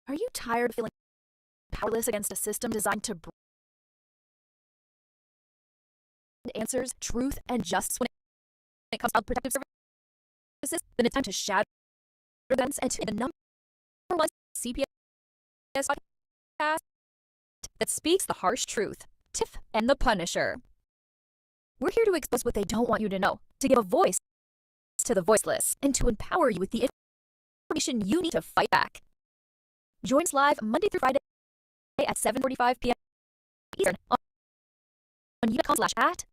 Are you tired of feeling powerless against a system designed to bring answers, truth, and justice when it comes to protective services? Then it's time to shatter them and to the number one CPS podcast that speaks the harsh truth. Tiff and the Punisher. We're here to expose what they don't want you to know, to give a voice to the voiceless, and to empower you with the information you need to fight back. Join us live Monday through Friday at 7:45 p.m. Eastern on YouTube.com/at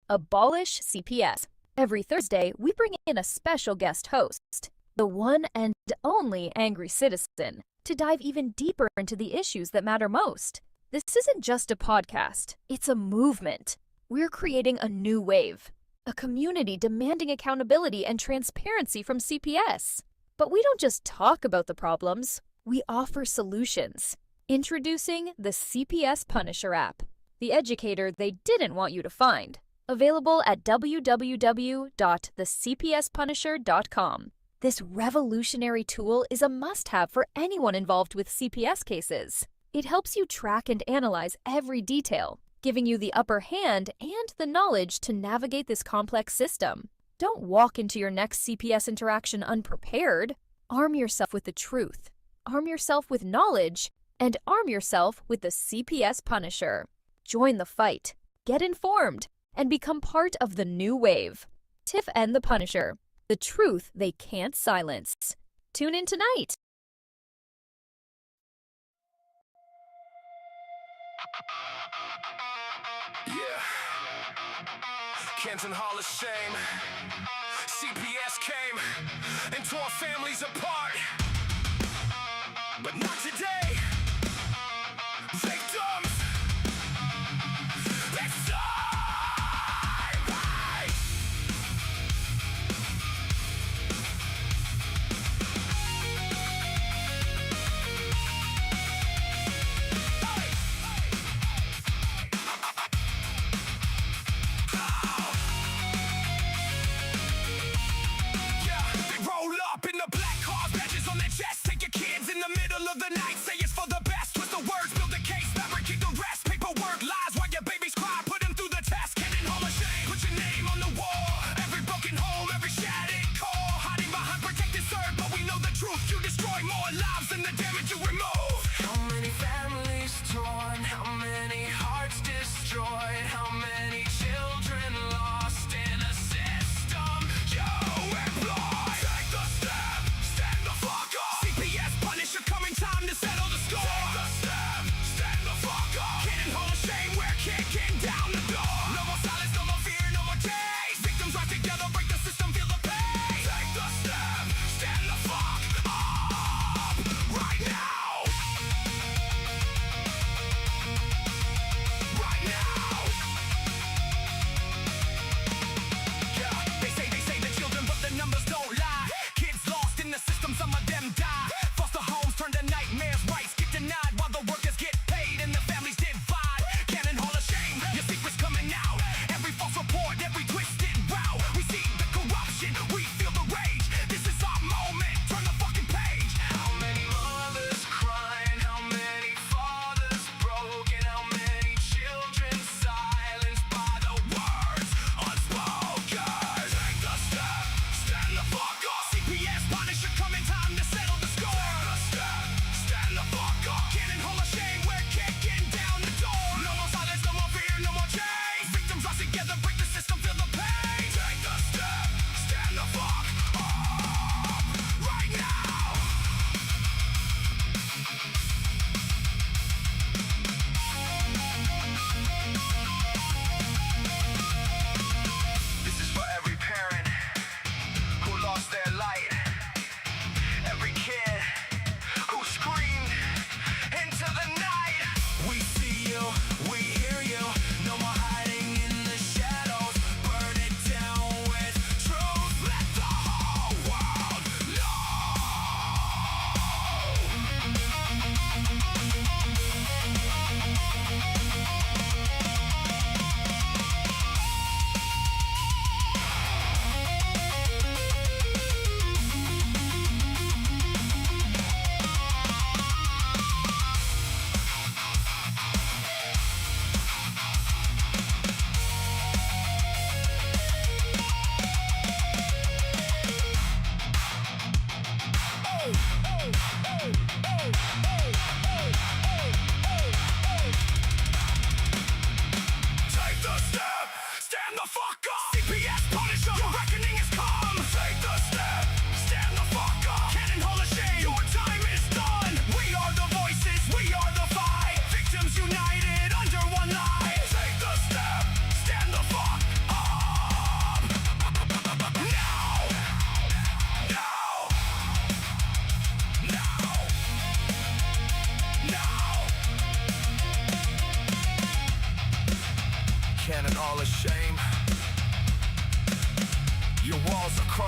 Abolish CPS. Every Thursday, we bring in a special guest host, the one and only Angry Citizen, to dive even deeper into the issues that matter most. This isn't just a podcast, it's a movement. We're creating a new wave, a community demanding accountability and transparency from CPS. But we don't just talk about the problems, we offer solutions. Introducing the CPS Punisher app, the educator they didn't want you to find. Available at www.thecpspunisher.com. This revolutionary tool is a must-have for anyone involved with CPS cases. It helps you track and analyze every detail, giving you the upper hand and the knowledge to navigate this complex system. Don't walk into your next CPS interaction unprepared. Arm yourself with the truth, arm yourself with knowledge, and arm yourself with the CPS Punisher. Join the fight, get informed, and become part of the new wave. Tiff and the Punisher, the truth they can't silence. Tune in tonight. Yeah. Kenton Hall of Shame. CPS came and tore families apart. But not today. Victims. It's time. Right. In the black cars, badges on their chest. Take your kids in the middle of the night. Say it's for the best. Twist the words, build a case, fabricate the rest. Paperwork, lies while your babies cry. Put them through the test. Kenton Hall of Shame. Put your name on the wall. Every broken home, every shattered call. Hiding behind protected serve, but we know the truth. You destroy more lives than the damage you remove. How many families torn? How many hearts destroyed? How many children lost in a system you employ? Take the step, stand the fuck up. CPS Punisher coming, time to settle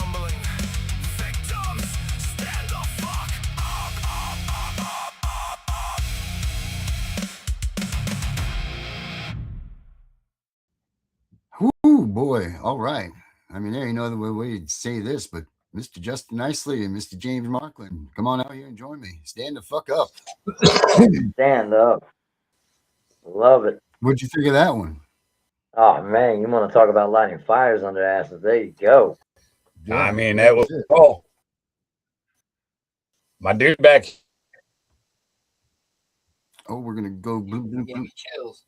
crumbling. Victims, stand the fuck up, Whoo, boy. All right. I mean, there ain't no other way to say this, but Mr. Justin Nicely and Mr. James Markland, come on out here and join me. Stand the fuck up. Stand up. Love it. What'd you think of that one? Oh man, you want to talk about lighting fires under asses? There you go. Yeah, I mean, that that was cool. My dude back. Oh, we're gonna go bloop, bloop, bloop. Chills.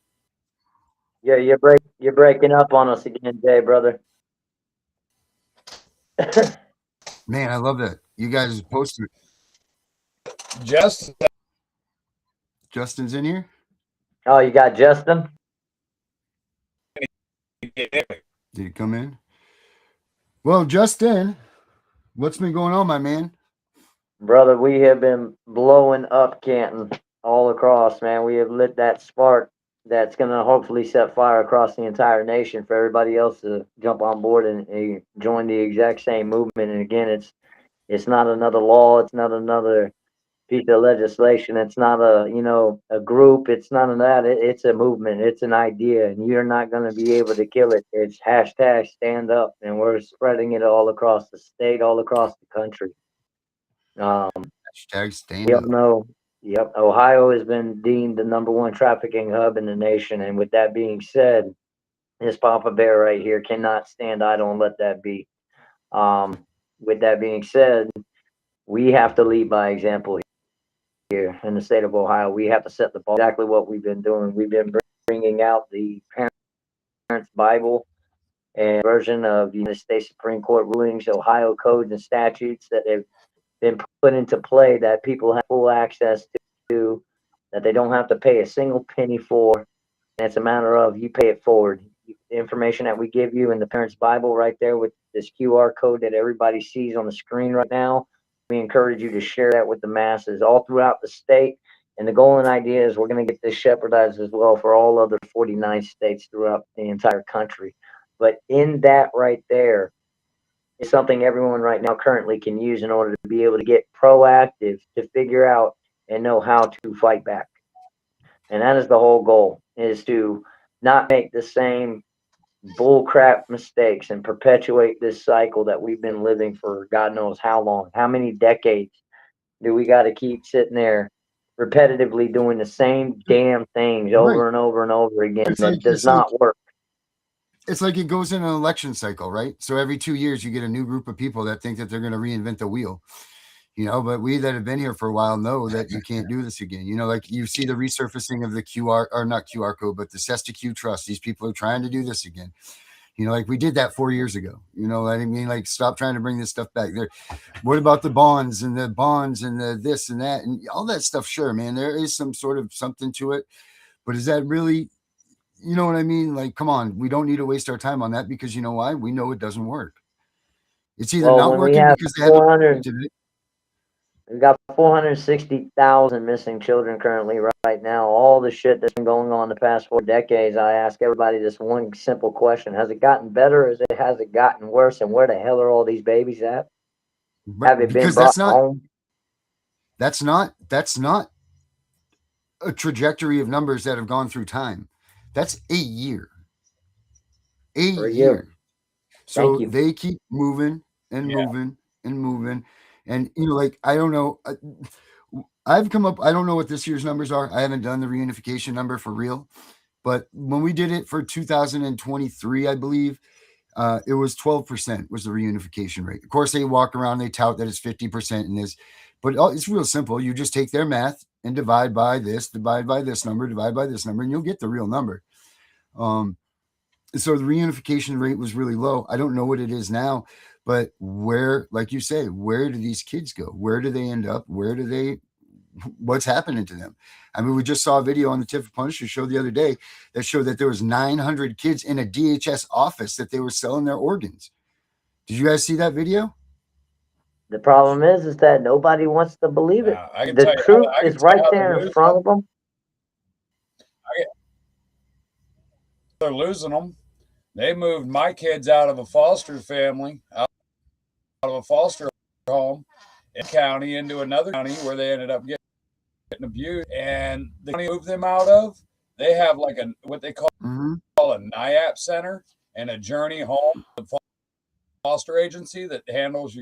Yeah, you're breaking up on us again, Jay, brother. Man, I love that. You guys posted. Just Justin's in here. Oh, you got Justin? Did he come in? Well, Justin, what's been going on, my man? Brother, we have been blowing up Canton all across, man. We have lit that spark that's going to hopefully set fire across the entire nation for everybody else to jump on board and join the exact same movement. And again, it's not another law, it's not another piece of legislation, it's not a group, it's none of that. It's a movement, it's an idea, and you're not going to be able to kill it. It's hashtag stand up, and we're spreading it all across the state, all across the country. Hashtag stand We all up. know, yep, Ohio has been deemed the #1 trafficking hub in the nation. And with that being said, this Papa Bear right here cannot stand idle and let that be. With that being said, we have to lead by example here in the state of Ohio. We have to set the ball. Exactly what we've been doing. We've been bringing out the Parents' Bible and version of the United States Supreme Court rulings, Ohio codes and statutes that have been put into play that people have full access to, that they don't have to pay a single penny for. And it's a matter of you pay it forward. The information that we give you in the Parents' Bible right there with this QR code that everybody sees on the screen right now, we encourage you to share that with the masses all throughout the state. And the goal and idea is we're going to get this shepherdized as well for all other 49 states throughout the entire country. But in that right there, is something everyone right now currently can use in order to be able to get proactive to figure out and know how to fight back. And that is the whole goal, is to not make the same bullcrap mistakes and perpetuate this cycle that we've been living for God knows how long. How many decades do we got to keep sitting there repetitively doing the same damn things over Right. and over and over again It's that like, does not work? it's like it goes in an election cycle, right? So every 2 years, you get a new group of people that think that they're going to reinvent the wheel. But we that have been here for a while know that you can't do this again. Like you see the resurfacing of the QR, or not QR code, but the SESTA Trust. These people are trying to do this again. Like we did that 4 years ago. I mean, like stop trying to bring this stuff back. There, what about the bonds and the this and that and all that stuff? Sure, man, there is some sort of something to it, but is that really? You know what I mean? Like, come on, we don't need to waste our time on that because you know why? We know it doesn't work. It's either Well, not when we working have because they haven't 400, implemented it. we've got 460,000 missing children currently right now. All the shit that's been going on the past 4 decades. I ask everybody this one simple question: has it gotten better, or has it gotten worse? And where the hell are all these babies at? Have But they been because brought home? that's not a trajectory of numbers that have gone through time. That's a year. A For a year. year. Thank So you. they keep moving and Yeah. moving and moving. And, like, I don't know. I've come up, I don't know what this year's numbers are. I haven't done the reunification number for real. But when we did it for 2023, I believe, it was 12% was the reunification rate. Of course, they walk around, they tout that it's 50% in this, but it's real simple. You just take their math and divide by this number, and you'll get the real number. So the reunification rate was really low. I don't know what it is now, but where, like you say, where do these kids go? Where do they end up? What's happening to them? I mean, we just saw a video on the Tip of Punisher show the other day that showed that there was 900 kids in a DHS office that they were selling their organs. Did you guys see that video? The problem is that nobody wants to believe it. I can The tell you. truth I can is tell you right how there in front of them. they're losing them. They moved my kids out of a foster family. foster home in a county into another county where they ended up getting abused, and the county moved them out of. They have like what they call a NIAP center and a journey home, the foster agency that handles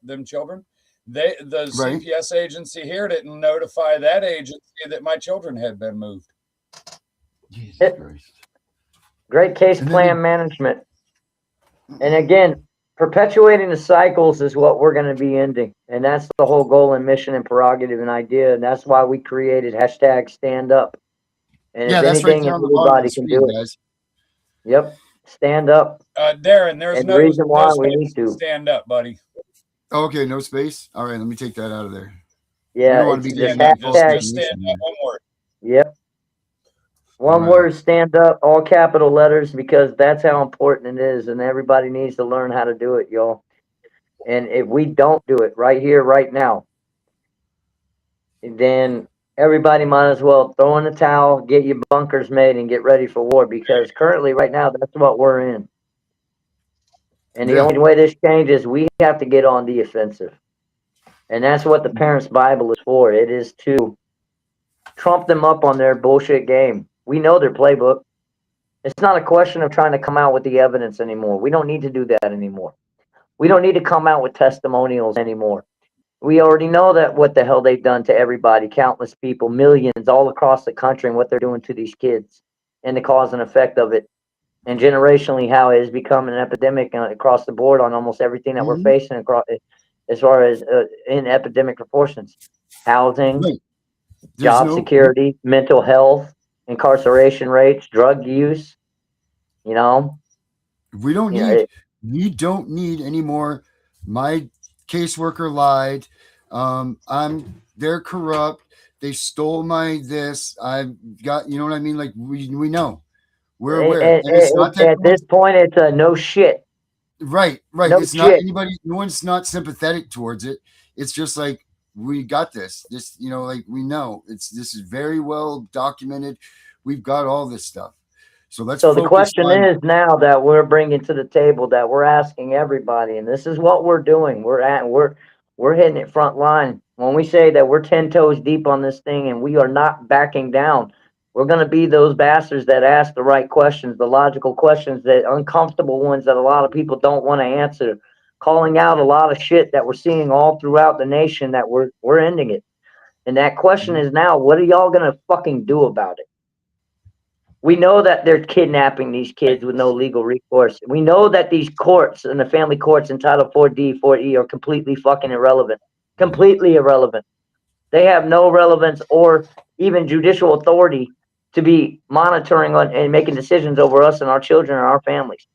them children. The CPS agency here didn't notify that agency that my children had been moved. Jesus Christ. Great case plan management. And again, perpetuating the cycles is what we're going to be ending. And that's the whole goal and mission and prerogative and idea. And that's why we created #StandUp. And yeah, if that's anything, right on the bottom of the can screen, do it. guys. Yep. Stand up. Darren, there's no reason why we need to stand up, buddy. Okay, no space. All right, let me take that out of there. Yeah, it's just hashtag. Just stand up, one word. Yep. One word, stand up, all capital letters, because that's how important it is, and everybody needs to learn how to do it, y'all. And if we don't do it right here, right now, then everybody might as well throw in the towel, get your bunkers made, and get ready for war, because currently, right now, that's what we're in. And the only way this changes, we have to get on the offensive. And that's what the Parents' Bible is for. It is to trump them up on their bullshit game. We know their playbook. It's not a question of trying to come out with the evidence anymore. We don't need to do that anymore. We don't need to come out with testimonials anymore. We already know that what the hell they've done to everybody, countless people, millions all across the country, and what they're doing to these kids and the cause and effect of it. And generationally, how it has become an epidemic across the board on almost everything that we're facing across, as far as in epidemic proportions. Housing, job security, mental health, incarceration rates, drug use. You know, we don't need any more. My caseworker lied. They're corrupt. They stole my this. I've got, you know what I mean? Like we know. We're aware. And it's not that at this point, it's a no shit. Right. No it's shit. not anybody. No one's not sympathetic towards it. It's just like, we got this. This, you know, like we know this is very well documented. We've got all this stuff. So let's. So the question is now that we're bringing to the table, that we're asking everybody, and this is what we're doing. We're hitting it front line. When we say that we're 10 toes deep on this thing and we are not backing down, we're going to be those bastards that ask the right questions, the logical questions, that uncomfortable ones that a lot of people don't want to answer, calling out a lot of shit that we're seeing all throughout the nation, that we're ending it. And that question is now, what are y'all going to fucking do about it? We know that they're kidnapping these kids with no legal recourse. We know that these courts and the family courts in Title 4D, 4E are completely fucking irrelevant. Completely irrelevant. They have no relevance or even judicial authority to be monitoring on and making decisions over us and our children and our families.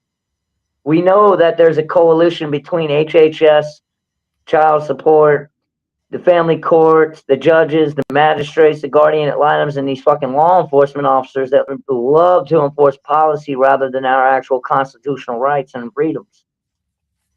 We know that there's a coalition between HHS, child support, the family courts, the judges, the magistrates, the guardian ad litems, and these fucking law enforcement officers that love to enforce policy rather than our actual constitutional rights and freedoms.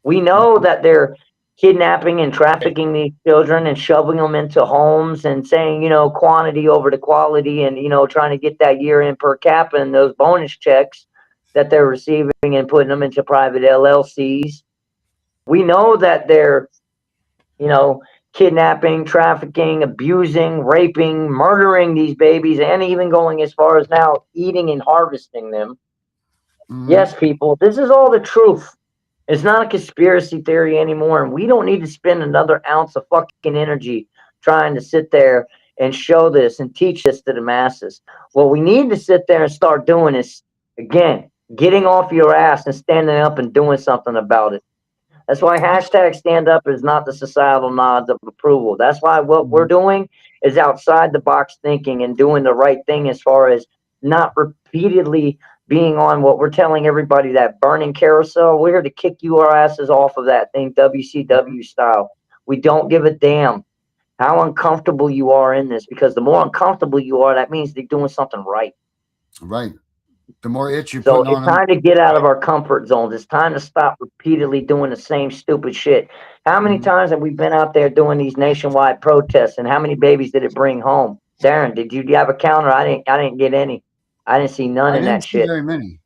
We know that they're kidnapping and trafficking these children and shoving them into homes and saying, you know, quantity over the quality, and, you know, trying to get that year in per capita and those bonus checks that they're receiving and putting them into private LLCs. We know that they're, you know, kidnapping, trafficking, abusing, raping, murdering these babies, and even going as far as now eating and harvesting them. Yes, people, this is all the truth. It's not a conspiracy theory anymore, and we don't need to spend another ounce of fucking energy trying to sit there and show this and teach this to the masses. What we need to sit there and start doing is, again, getting off your ass and standing up and doing something about it. That's why #StandUp is not the societal nods of approval. That's why what we're doing is outside the box thinking and doing the right thing, as far as not repeatedly being on what we're telling everybody, that burning carousel. We're here to kick your asses off of that thing, WCW style. We don't give a damn how uncomfortable you are in this, because the more uncomfortable you are, that means they're doing something right. Right. The more itch you So put on it's time to get out of our comfort zones. It's time to stop repeatedly doing the same stupid shit. How many times have we been out there doing these nationwide protests, and how many babies did it bring home? Darren, did you have a counter? I didn't get any. I didn't see none in that shit. Very many.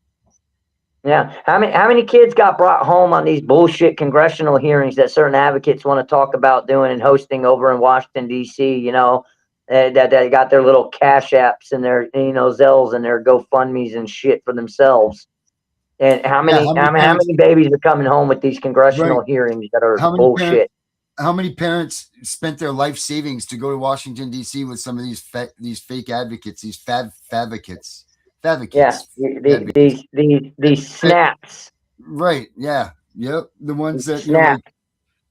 Yeah. How many kids got brought home on these bullshit congressional hearings that certain advocates want to talk about doing and hosting over in Washington D.C. You know, that they got their little cash apps and their Zells and their GoFundmes and shit for themselves. And how Yeah, many how many how many, how parents? many babies are coming home with these Right. congressional hearings that are How many parents? bullshit? How many parents spent their life savings to go to Washington D.C. with some of these fake advocates, these favadvocates, Yeah, advocates? these That- snaps, right? Yeah. Yep. The ones that snap. like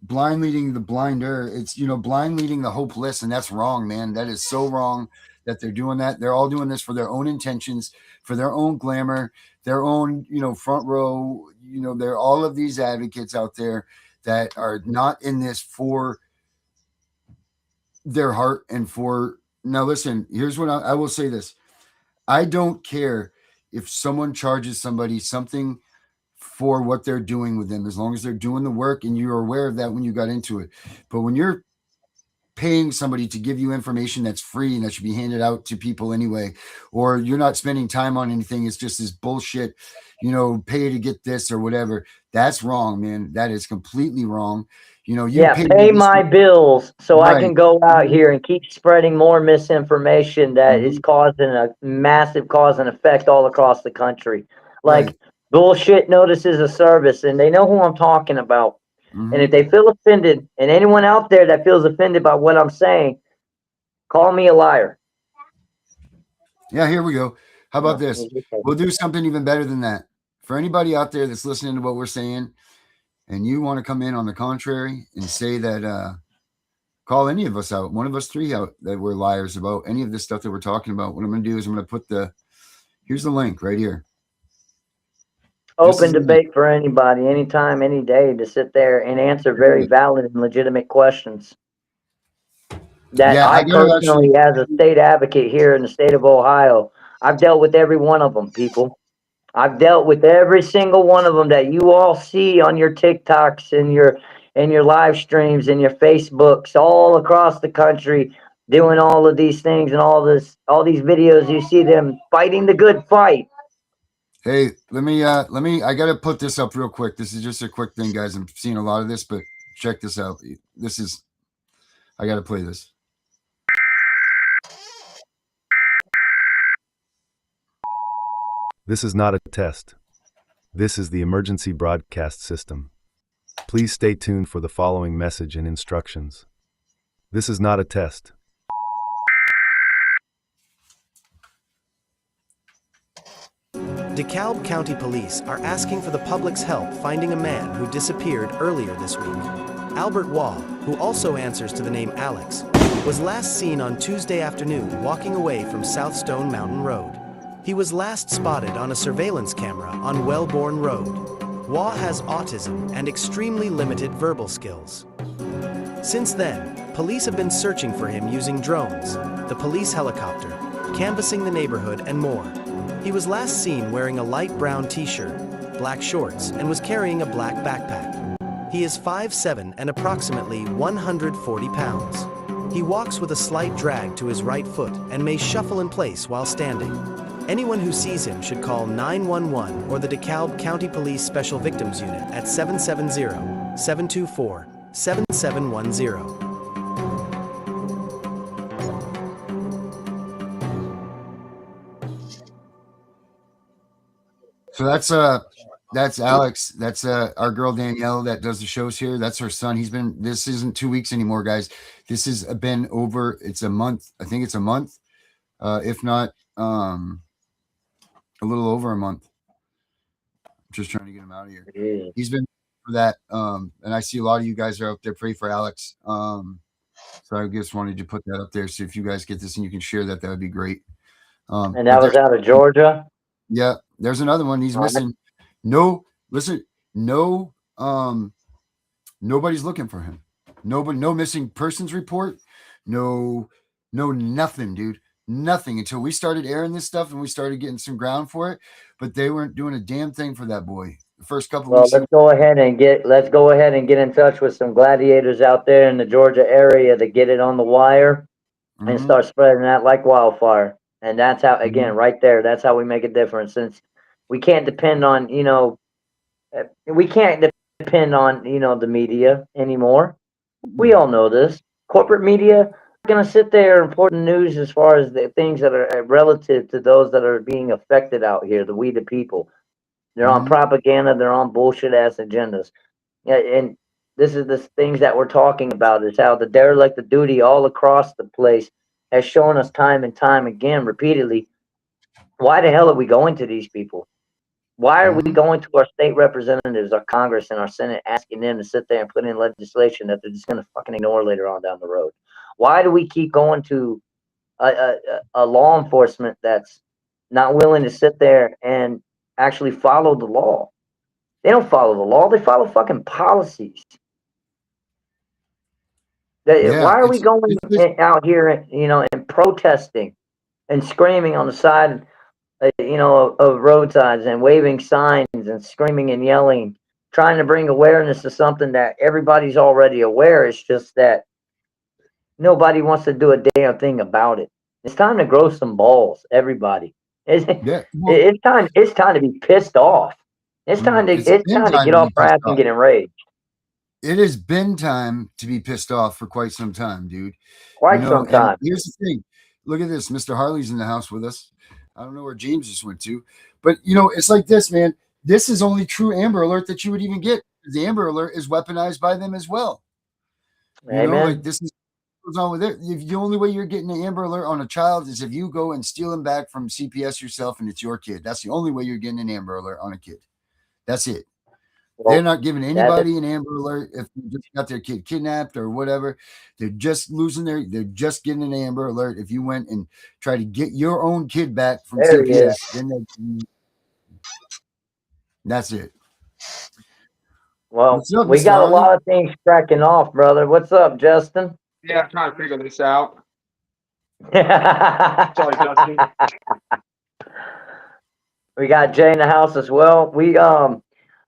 blind leading the blinder. It's blind leading the hopeless, and that's wrong, man. That is so wrong that they're doing that. They're all doing this for their own intentions, for their own glamour, their own front row. They're all of these advocates out there that are not in this for their heart and for. Now listen, here's what I will say this. I don't care if someone charges somebody something for what they're doing with them, as long as they're doing the work and you're aware of that when you got into it. But when you're paying somebody to give you information that's free and that should be handed out to people anyway, or you're not spending time on anything, it's just this bullshit, pay to get this or whatever, that's wrong, man. That is completely wrong. You Yeah, pay pay my bills so I right. can go out here and keep spreading more misinformation that is causing a massive cause and effect all across the country. Right. Like bullshit notices of service, and they know who I'm talking about. And if Mhm. they feel offended, and anyone out there that feels offended by what I'm saying, call me a liar. Yeah, here we go. How about No, this? We'll do something even better than that. For anybody out there that's listening to what we're saying and you want to come in on the contrary and say that call any of us out, one of us three out, that we're liars about any of this stuff that we're talking about, what I'm going to do is I'm going to put here's the link right here. Open debate for anybody, anytime, any day, to sit there and answer very valid and legitimate questions that Yeah, I I gotta actually. personally, as a state advocate here in the state of Ohio, I've dealt with every one of them, people. I've dealt with every single one of them that you all see on your TikToks and your live streams and your Facebooks all across the country, doing all of these things and all these videos. You see them fighting the good fight. Hey, let me. I gotta put this up real quick. This is just a quick thing, guys. I'm seeing a lot of this, but check this out. This is. I gotta play this. This is not a test. This is the emergency broadcast system. Please stay tuned for the following message and instructions. This is not a test. DeKalb County Police are asking for the public's help finding a man who disappeared earlier this week. Albert Waugh, who also answers to the name Alex, was last seen on Tuesday afternoon walking away from South Stone Mountain Road. He was last spotted on a surveillance camera on Wellborn Road. Waugh has autism and extremely limited verbal skills. Since then, police have been searching for him using drones, the police helicopter, canvassing the neighborhood, and more. He was last seen wearing a light brown t-shirt, black shorts, and was carrying a black backpack. He is 5'7" and approximately 140 pounds. He walks with a slight drag to his right foot and may shuffle in place while standing. Anyone who sees him should call 911 or the DeKalb County Police Special Victims Unit at 770-724-7710. So that's Alex. That's our girl Danielle that does the shows here. That's her son. This isn't 2 weeks anymore, guys. This has been over. It's a month. I think it's a month, if not a little over a month. I'm just trying to get him out of here. He's been for that. And I see a lot of you guys are out there. Pray for Alex. So I just wanted to put that up there. So if you guys get this and you can share that, that would be great. And that was out of Georgia. Yeah, there's another one. He's missing. No, listen, no, nobody's looking for him. Nobody, no missing persons report. No, nothing, dude. Nothing until we started airing this stuff and we started getting some ground for it. But they weren't doing a damn thing for that boy. The first couple of weeks. Let's go ahead and get in touch with some gladiators out there in the Georgia area to get it on the wire and start spreading that like wildfire. And that's how, again, right there, that's how we make a difference. Since We can't depend on, we can't depend on, the media anymore. We all know this. Corporate media are going to sit there and report the news as far as the things that are relative to those that are being affected out here, the people. They're on propaganda. They're on bullshit ass agendas. Yeah, and this is the things that we're talking about is how the derelict of duty all across the place has shown us time and time again, repeatedly. Why the hell are we going to these people? Why are we going to our state representatives, our Congress, and our Senate, asking them to sit there and put in legislation that they're just going to fucking ignore later on down the road? Why do we keep going to a law enforcement that's not willing to sit there and actually follow the law? They don't follow the law. They follow fucking policies. Why are we going out here, and protesting and screaming on the side, of roadsides and waving signs and screaming and yelling, trying to bring awareness to something that everybody's already aware? It's just that nobody wants to do a damn thing about it. It's time to grow some balls, everybody. It's time. It's time to be pissed off. It's time to get off our ass and get enraged. It has been time to be pissed off for quite some time, dude. Quite some time. Here's the thing. Look at this. Mr. Harley's in the house with us. I don't know where James just went to. But, it's like this, man. This is only true Amber Alert that you would even get. The Amber Alert is weaponized by them as well. Amen. This is what goes on with it. The only way you're getting an Amber Alert on a child is if you go and steal him back from CPS yourself and it's your kid. That's the only way you're getting an Amber Alert on a kid. That's it. Well, they're not giving anybody an Amber Alert if they just got their kid kidnapped or whatever. They're just they're just getting an Amber Alert. If you went and try to get your own kid back from CPS, then that's it. Well, up, we Mr. got Harley? a lot of things cracking off, brother. What's up, Justin? Yeah, I'm trying to figure this out. Sorry, Justin. We got Jay in the house as well.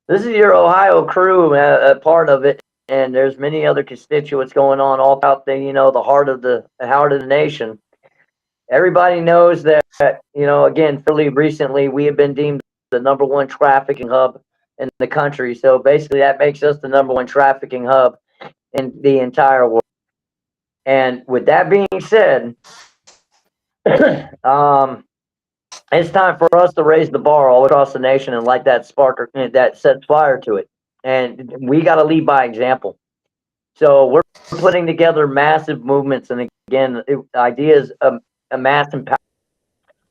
This is your Ohio crew, a part of it, and there's many other constituents going on all out there. The heart of the nation. Everybody knows that. Again, fairly recently, we have been deemed the #1 trafficking hub in the country. So basically, that makes us the #1 trafficking hub in the entire world. And with that being said, it's time for us to raise the bar all across the nation and light that spark that sets fire to it. And we got to lead by example. So we're putting together massive movements. And again, the idea is a mass empowerment.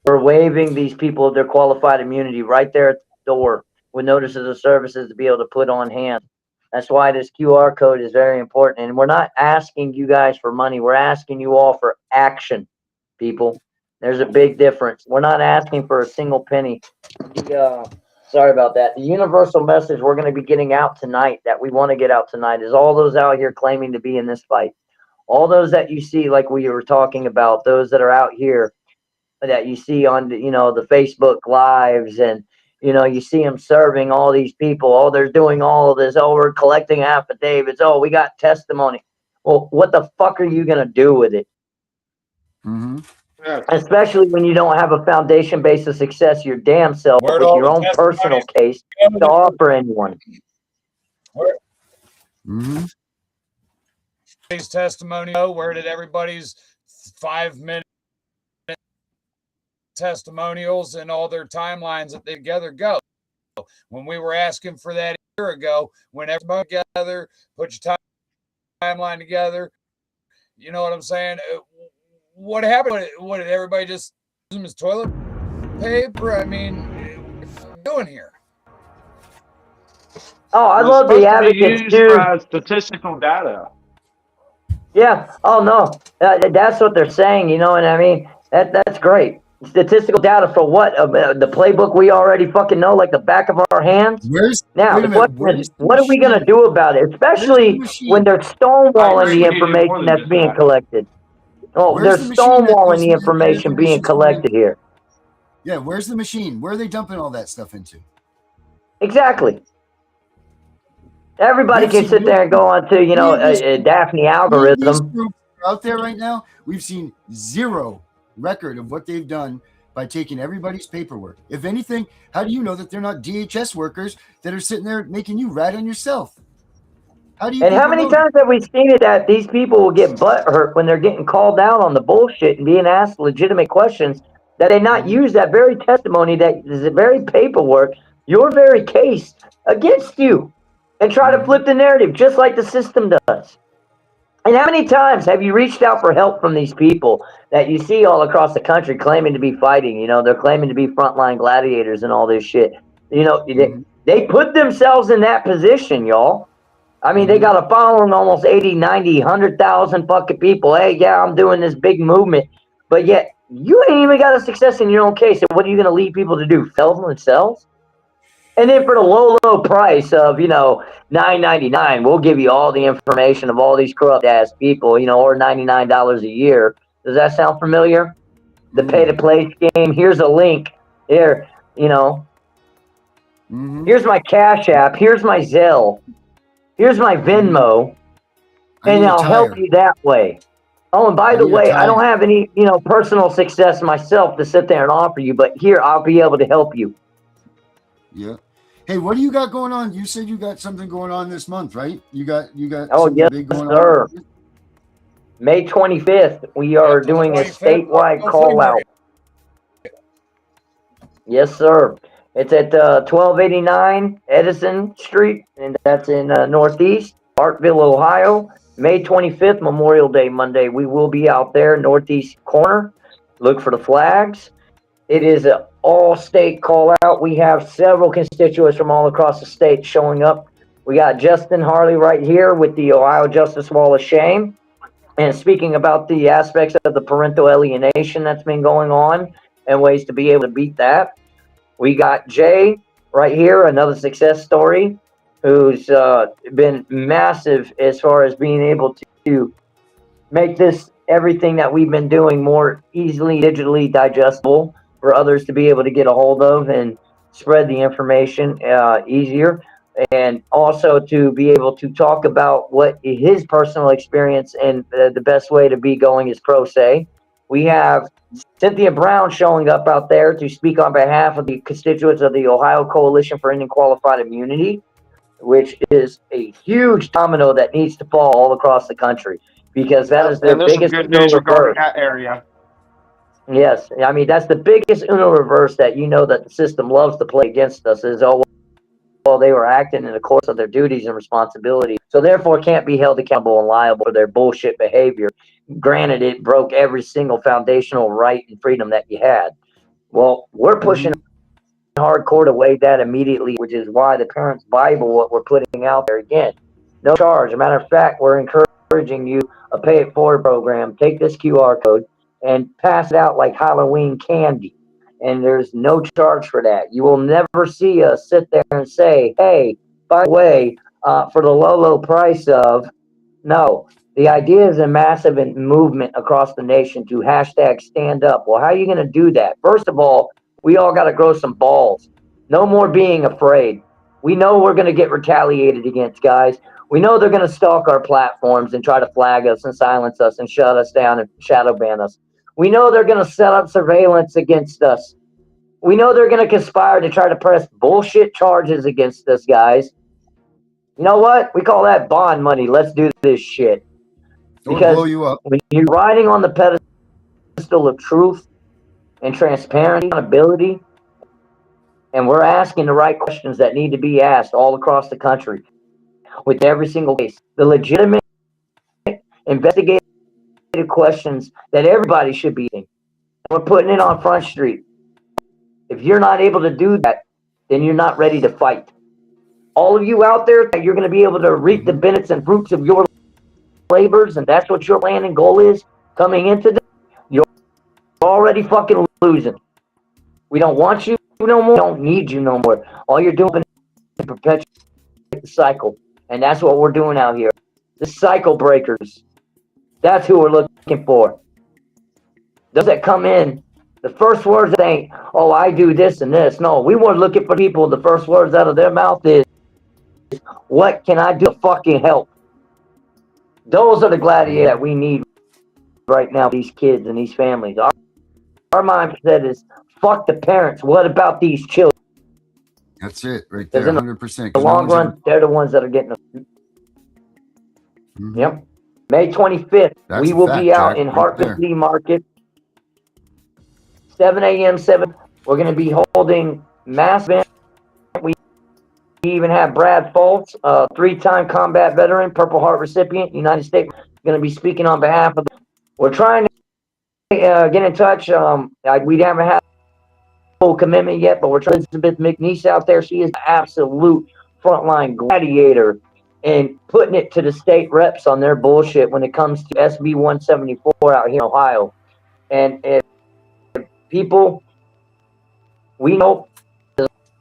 We're waiving these people their qualified immunity right there at the door with notices of services to be able to put on hand. That's why this QR code is very important. And we're not asking you guys for money. We're asking you all for action, people. There's a big difference. We're not asking for a single penny. Sorry about that. The universal message we're going to be getting out tonight, that we want to get out tonight, is all those out here claiming to be in this fight. All those that you see, like we were talking about, those that are out here that you see on the Facebook lives, and you see them serving all these people. Oh, they're doing all of this. Oh, we're collecting affidavits. Oh, we got testimony. Well, what the fuck are you going to do with it? Mm-hmm. Especially when you don't have a foundation base of success your damn self with your own personal case to offer anyone. Mm-hmm. Testimony. Where did everybody's 5-minute testimonials and all their timelines that they together go? When we were asking for that a year ago, when everybody together, put your timeline together, you know what I'm saying? What happened? What did everybody just use them as toilet paper? I mean, what are we doing here? Oh, I love the advocates too. Statistical data. Yeah. Oh no, that's what they're saying. You know what I mean? That's great. Statistical data for what? The playbook we already fucking know like the back of our hands. Now, the question is, what are we gonna do about it? Especially when they're stonewalling the information that's being collected. Oh, they're stonewalling the information being collected here. Yeah, where's the machine? Where are they dumping all that stuff into? Exactly. Everybody can sit there and go on to, a Daphne algorithm. These groups out there right now, we've seen zero record of what they've done by taking everybody's paperwork. If anything, how do you know that they're not DHS workers that are sitting there making you rat on yourself? How do you? And how many times have we seen it that these people will get butt hurt when they're getting called out on the bullshit and being asked legitimate questions, that they not use that very testimony, that is the very paperwork, your very case against you, and try to flip the narrative just like the system does? And how many times have you reached out for help from these people that you see all across the country claiming to be fighting? You know, they're claiming to be frontline gladiators and all this shit. You know, they put themselves in that position, y'all. I mean, they got a following, almost 80, 90, 100,000 fucking people. Hey, yeah, I'm doing this big movement. But yet, you ain't even got a success in your own case. So what are you going to lead people to do? Fail themselves? And then for the low, low price of, you know, $9.99, we'll give you all the information of all these corrupt-ass people, you know, or $99 a year. Does that sound familiar? The pay-to-play scheme. Here's a link. Here, you know. Here's my Cash App. Here's my Zelle. Here's my Venmo, and I'll help you that way. Oh, and by the way, I don't have any, you know, personal success myself to sit there and offer you, but here, I'll be able to help you. Yeah. Hey, what do you got going on? You said you got something going on this month, right? You got oh, something yes, big going sir. on? May 25th, we are doing a statewide call out. Yes, sir. It's at 1289 Edison Street, and that's in Northeast Hartville, Ohio. May 25th, Memorial Day Monday. We will be out there, Northeast corner. Look for the flags. It is an all-state call-out. We have several constituents from all across the state showing up. We got Justin Harley right here with the Ohio Justice Wall of Shame, and speaking about the aspects of the parental alienation that's been going on and ways to be able to beat that. We got Jay right here, another success story, who's been massive as far as being able to make this, everything that we've been doing, more easily digitally digestible for others to be able to get a hold of and spread the information easier. And also to be able to talk about what his personal experience and the best way to be going is pro se. We have Cynthia Brown showing up out there to speak on behalf of the constituents of the Ohio Coalition for Ending Qualified Immunity, which is a huge domino that needs to fall all across the country, because that is their biggest good news regarding that area. Yes, I mean, that's the biggest uno reverse that you know that the system loves to play against us is, oh, well, they were acting in the course of their duties and responsibilities, so therefore can't be held accountable and liable for their bullshit behavior. Granted, it broke every single foundational right and freedom that you had. Well, we're pushing hardcore to waive that immediately, which is why the Parents Bible, what we're putting out there, again, no charge. As a matter of fact, we're encouraging you a pay it forward program. Take this QR code and pass it out like Halloween candy. And there's no charge for that. You will never see us sit there and say, hey, by the way, for the low, low price of, no. The idea is a massive movement across the nation to hashtag stand up. Well, how are you going to do that? First of all, we all got to grow some balls. No more being afraid. We know we're going to get retaliated against, guys. We know they're going to stalk our platforms and try to flag us and silence us and shut us down and shadow ban us. We know they're going to set up surveillance against us. We know they're going to conspire to try to press bullshit charges against us, guys. You know what? We call that bond money. Let's do this shit. Because blow you up. When you're riding on the pedestal of truth and transparency, accountability, and we're asking the right questions that need to be asked all across the country with every single case, the legitimate investigative questions that everybody should be asking. We're putting it on Front Street. If you're not able to do that, then you're not ready to fight. All of you out there, you're going to be able to reap the benefits and fruits of your labors, and that's what your plan and goal is coming into this, you're already fucking losing. We don't want you no more. We don't need you no more. All you're doing is perpetuate the cycle, and that's what we're doing out here. The cycle breakers. That's who we're looking for. Those that come in, the first words ain't, oh, I do this and this. No, we weren't looking for people. The first words out of their mouth is, what can I do to fucking help? Those are the gladiators that we need right now, these kids and these families. mindset is fuck the parents. What about these children? That's it right there, In 100%. the long run, they're the ones that are getting. Yep. May 25th, we will be out in Hartford Flea Market. 7 a.m. 7. We're going to be holding mass event. We even have Brad Foltz, a 3-time combat veteran, Purple Heart recipient, United States, going to be speaking on behalf of. We're trying to get in touch. We haven't had full commitment yet, but we're trying. Elizabeth McNeese out there. She is an absolute frontline gladiator and putting it to the state reps on their bullshit when it comes to SB 174 out here in Ohio. And if people, we know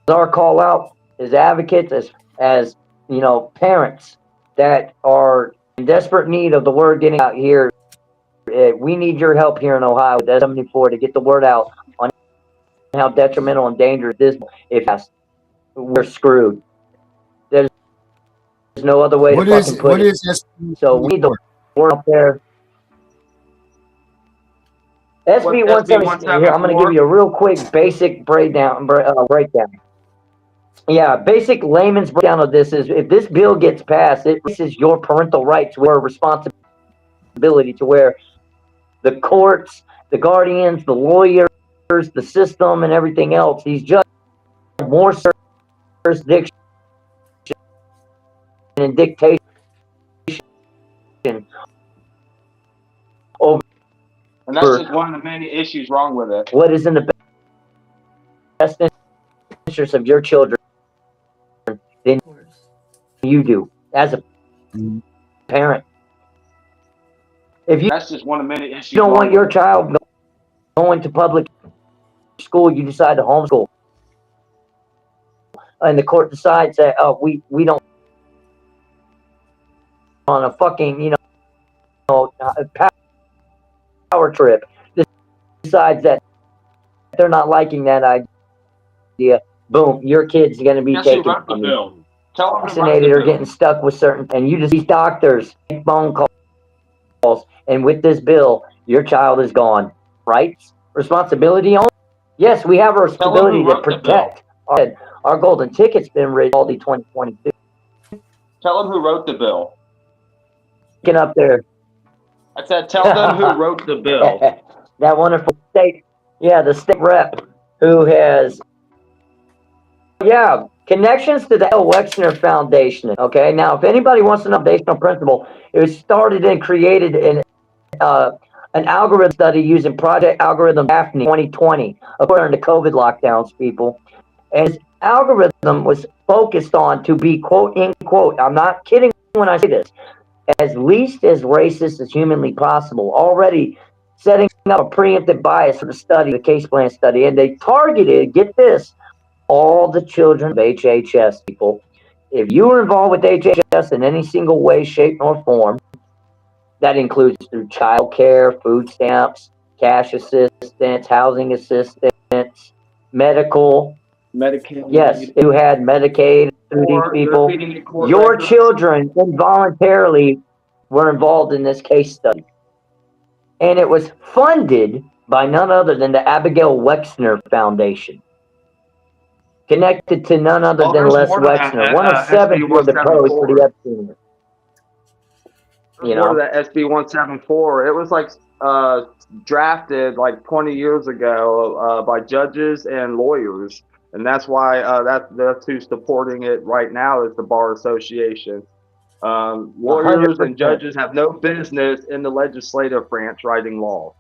our call out as advocates, as you know, parents that are in desperate need of the word getting out here. We need your help here in Ohio with S74 to get the word out on how detrimental and dangerous this. If we're screwed, there's no other way to fucking put it. So we need the word out there. SB 174. Here, I'm going to give you a real quick basic breakdown. Yeah, basic layman's breakdown of this is: if this bill gets passed, this is your parental rights or responsibility to where the courts, the guardians, the lawyers, the system, and everything else, these judges have more jurisdiction and dictation over. And that's just one of the many issues wrong with it. What is in the best interest of your children than you do as a parent. If you that's just one of many issues. You don't want your child going to public school, you decide to homeschool. And the court decides that we don't on a fucking power trip, decides that they're not liking that idea. Boom, your kid's going to be taken from you. Vaccinated or getting stuck with certain, and you just these doctors make phone calls, and with this bill, your child is gone. Rights, responsibility only. Yes, we have a responsibility to protect our golden ticket's been written all the 2022. Tell them who wrote the bill. Get up there. I said, tell them who wrote the bill. That wonderful state, the state rep who has, connections to the L. Wexner Foundation. Okay, now if anybody wants to know foundational principle, it was started and created in an algorithm study using Project Algorithm Daphne 2020, according to COVID lockdowns, people. And his algorithm was focused on to be, quote, unquote, I'm not kidding when I say this, as least as racist as humanly possible, already setting up a preemptive bias for the study, the case plan study. And they targeted, get this, all the children of HHS, people. If you were involved with HHS in any single way, shape, or form, that includes through child care, food stamps, cash assistance, housing assistance, medical. Medicaid. Yes, who had Medicaid through these people. Your children involuntarily were involved in this case study. And it was funded by none other than the Abigail Wexner Foundation. Connected to none other than Les Wexner, one of 7 who were deposed for the Epstein. More of that SB 174. It was like drafted like 20 years ago by judges and lawyers. And that's why that's who's supporting it right now is the Bar Association. Lawyers 100%. And judges have no business in the legislative branch writing law.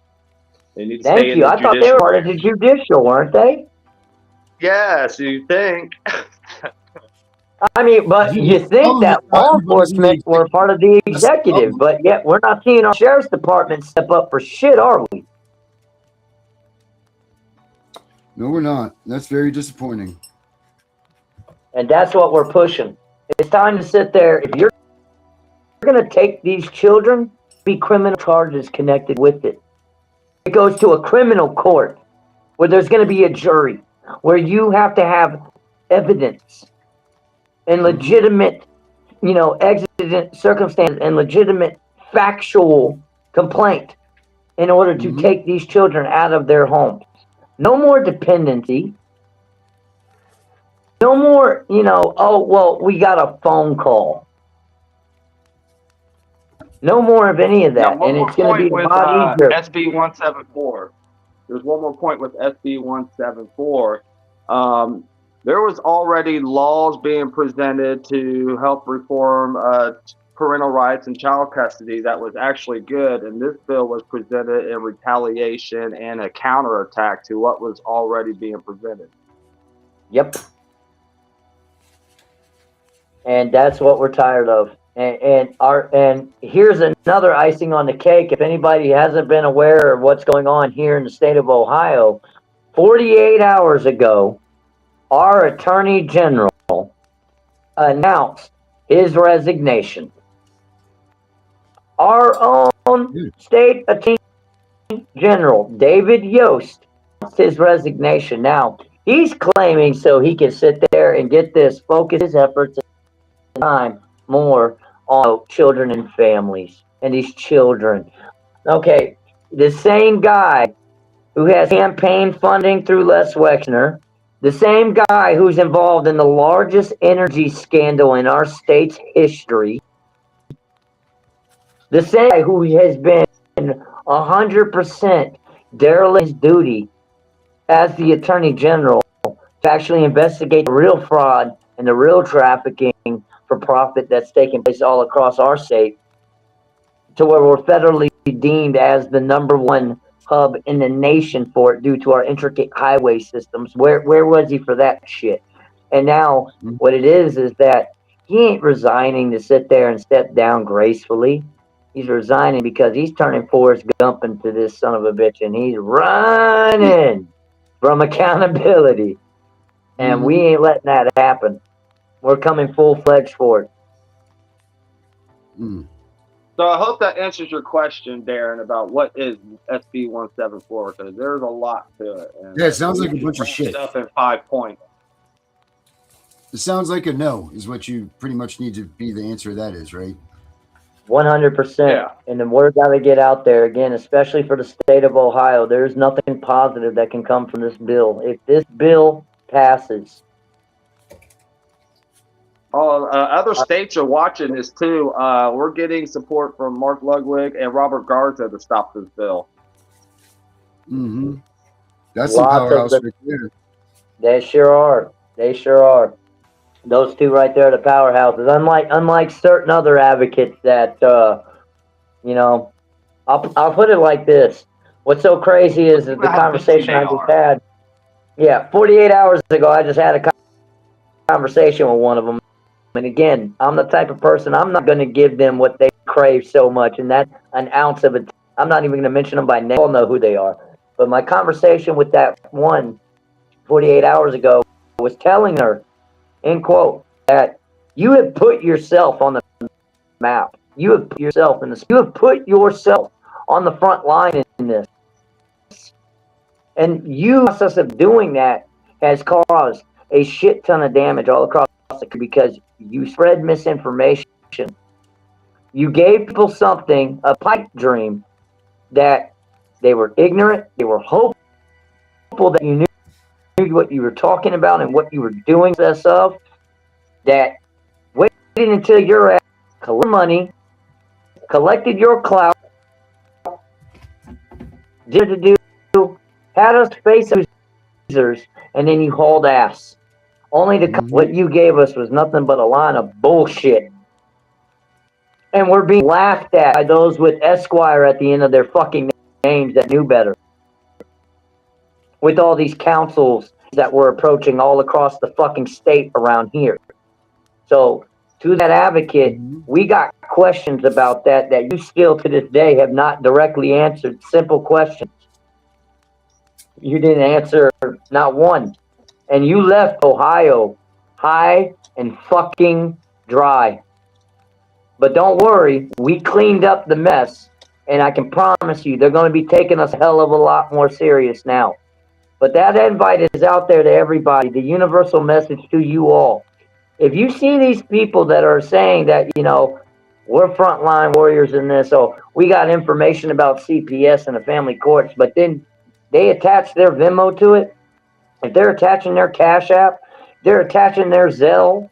They need to stay in the I thought they were part of the judicial, weren't they? Yes, you think. I mean, but you think that law enforcement were part of the executive, but yet we're not seeing our sheriff's department step up for shit, are we? No, we're not. That's very disappointing. And that's what we're pushing. It's time to sit there. If you're going to take these children, be criminal charges connected with it. It goes to a criminal court where there's going to be a jury, where you have to have evidence and legitimate, exigent circumstances and legitimate factual complaint in order to take these children out of their homes. No more dependency. No more, oh, well, we got a phone call. No more of any of that. And it's going to be a lot easier. SB 174. There's one more point with SB 174. There was already laws being presented to help reform parental rights and child custody that was actually good, and this bill was presented in retaliation and a counterattack to what was already being presented. Yep. And that's what we're tired of. And here's another icing on the cake. If anybody hasn't been aware of what's going on here in the state of Ohio, 48 hours ago, our Attorney General announced his resignation. Our own state Attorney General, David Yost, announced his resignation. Now, he's claiming so he can sit there and get this, focus his efforts and time more on children and families and these children. Okay, the same guy who has campaign funding through Les Wexner, the same guy who's involved in the largest energy scandal in our state's history, the same guy who has been 100% derelict his duty as the Attorney General to actually investigate the real fraud and the real trafficking for profit that's taking place all across our state, to where we're federally deemed as the #1 hub in the nation for it due to our intricate highway systems. Where was he for that shit? And now what it is that he ain't resigning to sit there and step down gracefully. He's resigning because he's turning Forrest Gump into this son of a bitch, and he's running from accountability. And we ain't letting that happen. We're coming full-fledged for it. So I hope that answers your question, Darren, about what is SB 174, because there's a lot to it. And yeah, it sounds like a bunch of shit. Up in 5 points. It sounds like a no is what you pretty much need to be the answer to that is, right? 100%. Yeah. And the word got to get out there again, especially for the state of Ohio. There's nothing positive that can come from this bill. If this bill passes. Other states are watching this too. We're getting support from Mark Ludwig and Robert Garza to stop this bill. That's some powerhouse right there. They sure are. They sure are. Those two right there are the powerhouses. Unlike certain other advocates that, I'll put it like this. What's so crazy is that the conversation I just had. Yeah, 48 hours ago, I just had a conversation with one of them. And again, I'm the type of person, I'm not going to give them what they crave so much. And that's an ounce of it. I'm not even going to mention them by name. They all know who they are. But my conversation with that one 48 hours ago was telling her, end quote, that you have put yourself on the map. You have put yourself on the front line in this. And the process of doing that has caused a shit ton of damage all across the country because you spread misinformation. You gave people something, a pipe dream, that they were ignorant, they were hopeful that you knew what you were talking about and what you were doing of, that waited until you're at collected money, collected your clout, had us face users, and then you hauled ass. Only to what you gave us was nothing but a line of bullshit. And we're being laughed at by those with Esquire at the end of their fucking names that knew better. With all these councils that we're approaching all across the fucking state around here. So, to that advocate, we got questions about that you still to this day have not directly answered. Simple questions. You didn't answer not one. And you left Ohio high and fucking dry. But don't worry, we cleaned up the mess. And I can promise you, they're going to be taking us a hell of a lot more serious now. But that invite is out there to everybody, the universal message to you all. If you see these people that are saying that, We're frontline warriors in this. So we got information about CPS and the family courts, but then they attach their Venmo to it. If they're attaching their Cash App, they're attaching their Zelle.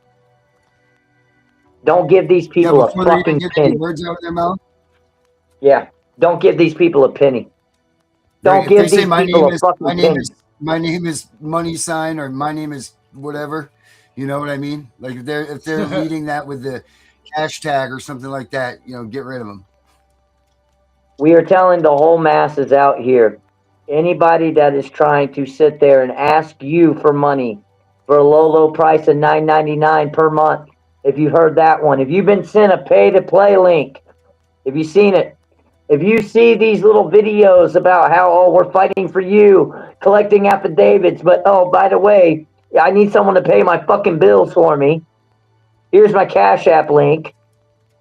Don't give these Yeah, people a before they even fucking get any penny. words out of their mouth. Yeah, don't give these people a penny. Right, Don't if they give say these people a fucking penny. my name is money sign, or my name is whatever, you know what I mean? Like if they're leading that with the hashtag or something like that, you know, get rid of them. We are telling the whole masses out here, anybody that is trying to sit there and ask you for money for a low price of $9.99 per month. If you heard that one, if you've been sent a pay to play link, if you've seen it, if you see these little videos about how, oh, we're fighting for you, collecting affidavits, but oh, by the way, I need someone to pay my fucking bills for me. Here's my Cash App link.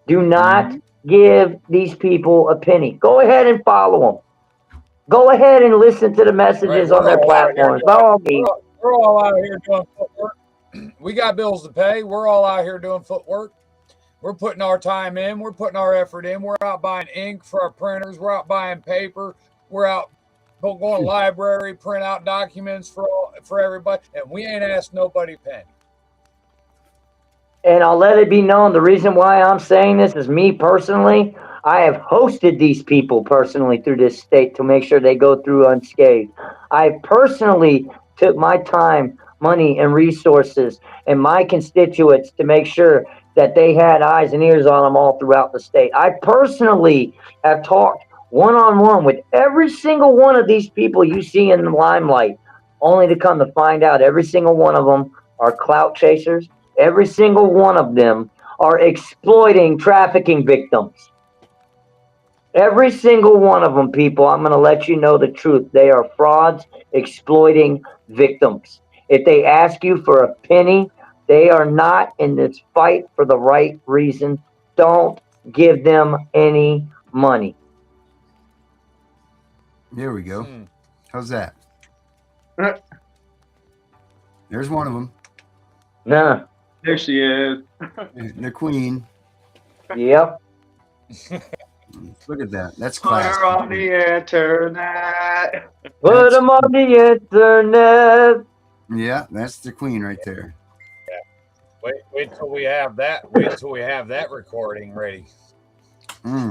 Do not give these people a penny. Go ahead and follow them. Go ahead and listen to the messages on their platforms. By all means. We're all out here doing footwork. We got bills to pay. We're all out here doing footwork. We're putting our time in. We're putting our effort in. We're out buying ink for our printers. We're out buying paper. We're out going to the library, print out documents for everybody. And we ain't asked nobody a penny. And I'll let it be known, the reason why I'm saying this is me personally. I have hosted these people personally through this state to make sure they go through unscathed. I personally took my time, money, and resources and my constituents to make sure that they had eyes and ears on them all throughout the state. I personally have talked one-on-one with every single one of these people you see in the limelight, only to come to find out every single one of them are clout chasers. Every single one of them are exploiting trafficking victims. Every single one of them, people, I'm going to let you know the truth. They are frauds exploiting victims. If they ask you for a penny, they are not in this fight for the right reason. Don't give them any money. There we go. How's that? There's one of them. Nah. There she is. The queen. Yep. Look at that. That's Put class. her on the internet. Put them on the internet. Yeah, that's the queen right there. Wait till we have that. Wait till we have that recording ready.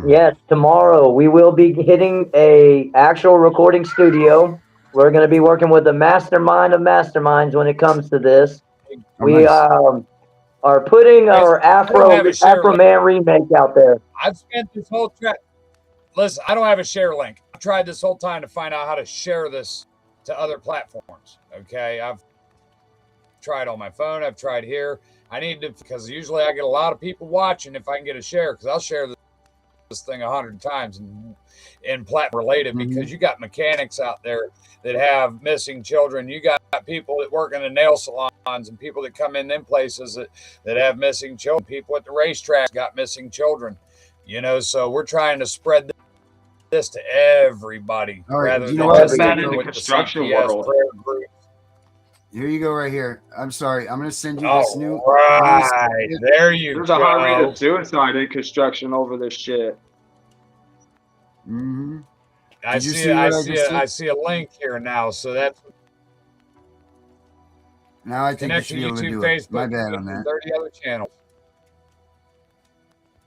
Yes, tomorrow we will be hitting a actual recording studio. We're going to be working with the mastermind of masterminds when it comes to this. We are putting our Afro Man remake out there. I've spent this whole track. Listen, I don't have a share link. I've tried this whole time to find out how to share this to other platforms. Okay, I've tried on my phone. I've tried here. I need to, because usually I get a lot of people watching if I can get a share, because I'll share this thing 100 times in platform related, because you got mechanics out there that have missing children. You got people that work in the nail salons and people that come in them places that have missing children. People at the racetrack got missing children. You know, so we're trying to spread this to everybody. All right, rather you than know what? just Bad in sticking the with construction CPS world. prayer group. Here you go, right here. I'm sorry. I'm going to send you All this new. right, there you There's go. a high rate of suicide in construction over this shit. I see a link here now, so that's now I think you should connection be able to YouTube, do Facebook, it. My bad on that. 30 other channels.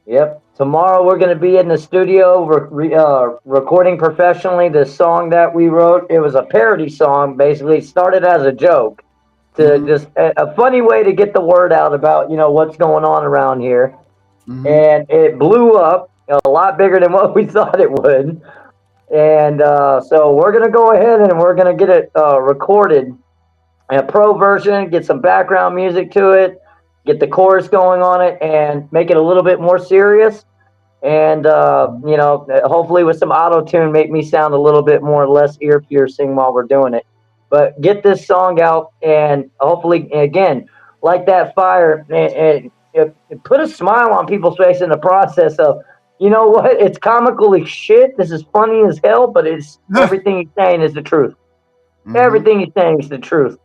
Yep. Tomorrow we're going to be in the studio recording professionally the song that we wrote. It was a parody song, basically. It started as a joke to just a funny way to get the word out about, you know, what's going on around here. And it blew up a lot bigger than what we thought it would. And so we're going to go ahead and we're going to get it recorded in a pro version, get some background music to it, get the chorus going on it, and make it a little bit more serious. And, you know, hopefully with some auto-tune, make me sound a little bit more less ear-piercing while we're doing it. But get this song out, and hopefully, again, light that fire, and put a smile on people's face in the process of, you know what, it's comical as shit, this is funny as hell, but it's everything he's saying is the truth. Everything he's saying is the truth.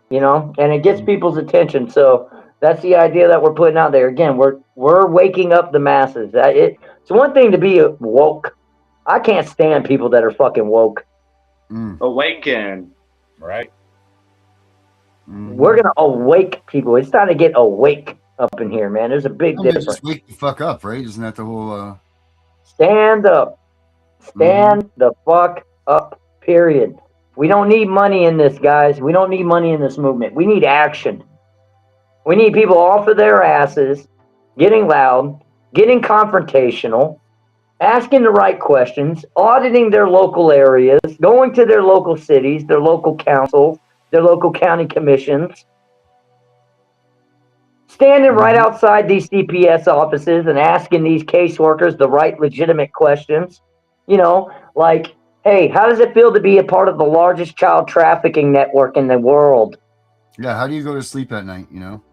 You know, and it gets people's attention. So That's the idea that we're putting out there. Again, we're waking up the masses. It's one thing to be woke. I can't stand people that are fucking woke. Awaken. Right. We're gonna awake people. It's time to get awake up in here, man. There's a big difference. Just wake the fuck up, right? Isn't that the whole? Stand up. Stand the fuck up. Period. We don't need money in this, guys. We don't need money in this movement. We need action. We need people off of their asses, getting loud, getting confrontational, asking the right questions, auditing their local areas, going to their local cities, their local councils, their local county commissions, standing right outside these CPS offices and asking these caseworkers the right legitimate questions. You know, like, hey, how does it feel to be a part of the largest child trafficking network in the world? Yeah, how do you go to sleep at night, you know?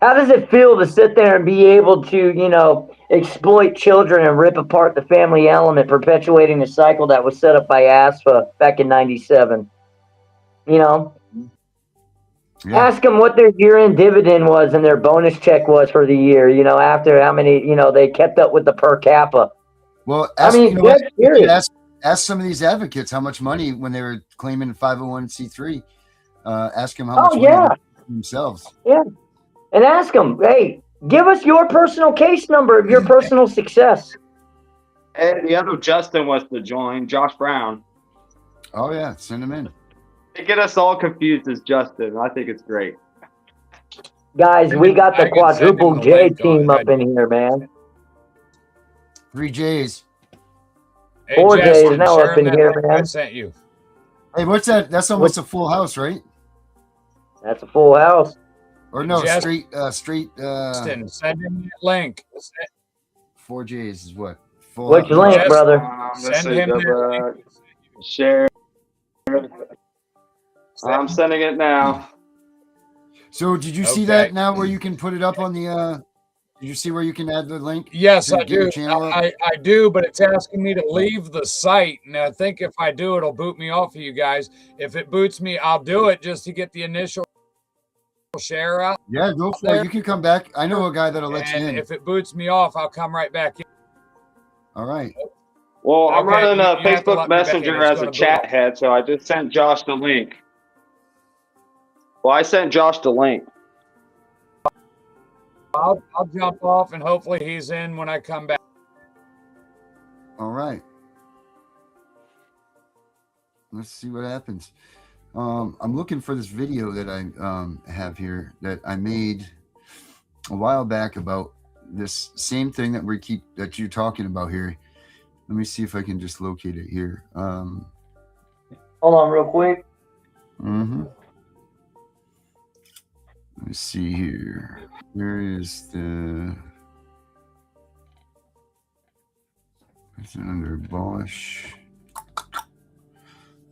How does it feel to sit there and be able to, you know, exploit children and rip apart the family element, perpetuating a cycle that was set up by ASFA back in '97? You know? Yeah. Ask them what their year-end dividend was and their bonus check was for the year, you know, after how many, you know, they kept up with the per capita. Well, ask, ask some of these advocates how much money when they were claiming 501c3. Ask them how much money themselves. Yeah. And ask them, hey, give us your personal case number of your personal success. And the other Justin wants to join, Josh Brown. Oh, yeah. Send him in. They get us all confused as Justin. I think it's great. Guys, we got the quadruple J team up in here, man. 3 J's. Hey, 4 Justin, J's now up in here, man. I sent you. Hey, what's that? That's almost a full house, right? That's a full house. Or no, Justin, straight. Send him that link. 4 J's is what? Full Which house. Link, brother? Send him that link. Share. I'm sending it now. So did you see that now where you can put it up on the did you see where you can add the link? Yes, I do. I do, but it's asking me to leave the site. And I think if I do, it'll boot me off of you guys. If it boots me, I'll do it just to get the initial share out. Yeah, go for it. You can come back. I know a guy that'll let you in. And if it boots me off, I'll come right back in. All right. Well, I'm running a Facebook Messenger as a chat head, so I just sent Josh the link. Well, I sent Josh the link. I'll jump off, and hopefully he's in when I come back. All right. Let's see what happens. I'm looking for this video that I have here that I made a while back about this same thing that you're talking about here. Let me see if I can just locate it here. Hold on real quick. Let me see here. Where is the... Is it under Bosch?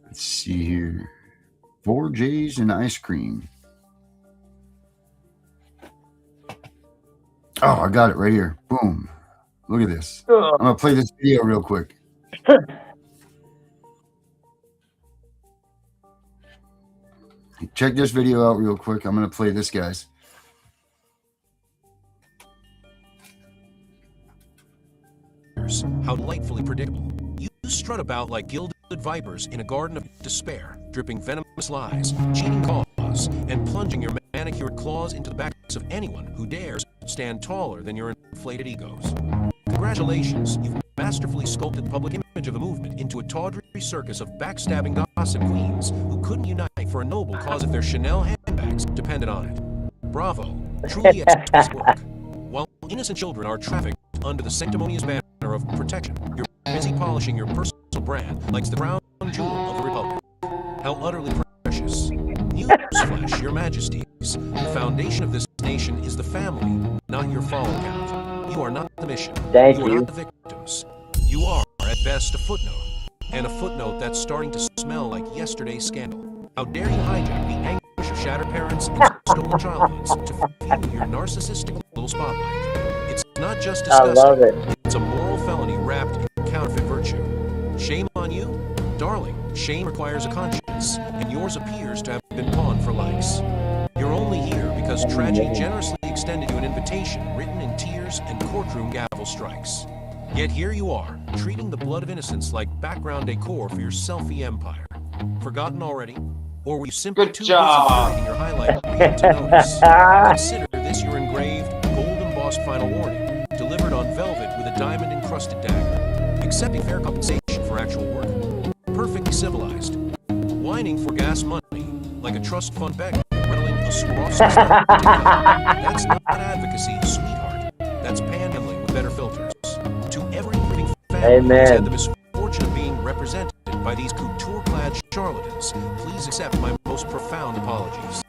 Let's see here. 4 J's and ice cream. Oh, I got it right here. Boom. Look at this. I'm going to play this video real quick. Check this video out real quick. I'm going to play this, guys. How delightfully predictable. You strut about like gilded vipers in a garden of despair, dripping venomous lies, cheating cause, and plunging your manicured claws into the backs of anyone who dares stand taller than your inflated egos. Congratulations, you've masterfully sculpted the public image of the movement into a tawdry circus of backstabbing gossip queens who couldn't unite for a noble cause if their Chanel handbags depended on it. Bravo, truly exquisite work. While innocent children are trafficked under the sanctimonious banner of protection, you're busy polishing your personal brand like the crown jewel of the Republic. How utterly precious. Newsflash, your majesties. The foundation of this nation is the family, not your follow count. You are not the mission. Thank you are not the victims. You are, at best, a footnote. And a footnote that's starting to smell like yesterday's scandal. How dare you hijack the anguish of shattered parents and stolen childhoods to fuel your narcissistic little spotlight. It's not just disgusting. I love it. It's a moral felony wrapped in counterfeit virtue. Shame on you? Darling, shame requires a conscience, and yours appears to have been pawned for likes. You're only here because cause tragedy generously extended you an invitation written in tears and courtroom gavel strikes. Yet here you are, treating the blood of innocents like background decor for your selfie empire. Forgotten already? Or were you simply Good too job. busy creating your highlight reel to notice? Consider this your engraved, gold-embossed final warning, delivered on velvet with a diamond-encrusted dagger. Accepting fair compensation for actual work. Perfectly civilized. Whining for gas money, like a trust fund beggar riddling a Swarovski stone. That's not advocacy, sweetheart. That's panhandling with better filters. To every grieving family who's had the misfortune of being represented by these couture-clad charlatans, please accept my most profound apologies.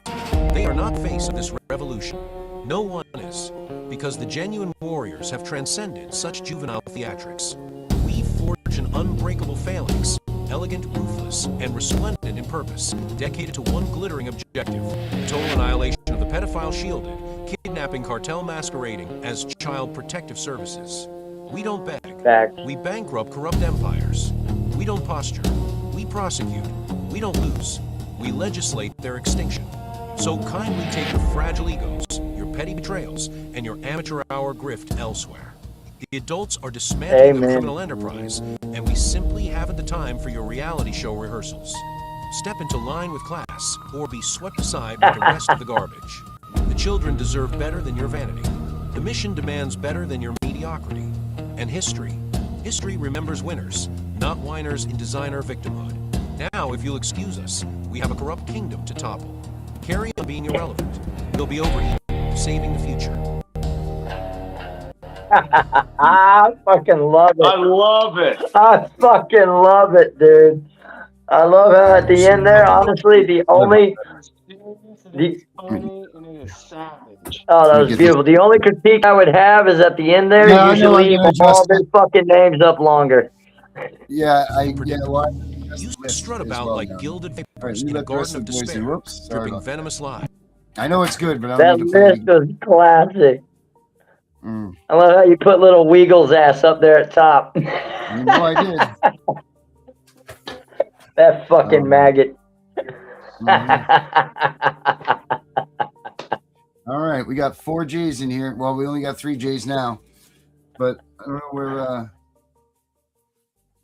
They are not face of this revolution. No one is, because the genuine warriors have transcended such juvenile theatrics. We forge an unbreakable phalanx, elegant, ruthless, and resplendent in purpose, dedicated to one glittering objective: total annihilation of the pedophile shielded, kidnapping cartel masquerading as child protective services. We don't beg. We bankrupt corrupt empires. We don't posture. We prosecute. We don't lose. We legislate their extinction. So kindly take your fragile egos, your petty betrayals, and your amateur hour grift elsewhere. The adults are dismantling the criminal enterprise, and we simply haven't the time for your reality show rehearsals. Step into line with class, or be swept aside with the rest of the garbage. The children deserve better than your vanity. The mission demands better than your mediocrity. And history remembers winners, not whiners in designer victimhood. Now, if you'll excuse us, we have a corrupt kingdom to topple. Carry on being irrelevant. We'll be overeating, saving the future. I fucking love it. I love it. I fucking love it, dude. I love how at the end there, honestly, the only... Oh, that was beautiful. The only critique I would have is at the end there, you should leave all their fucking names up longer. Yeah, You strut about like gilded vapors in a garden of despair, dripping venomous lies. I know it's good, but I that don't list was classic. I love how you put little Weagle's ass up there at top. You know I did. That fucking maggot. All right, we got 4 J's in here. Well, we only got 3 J's now, but I don't know where.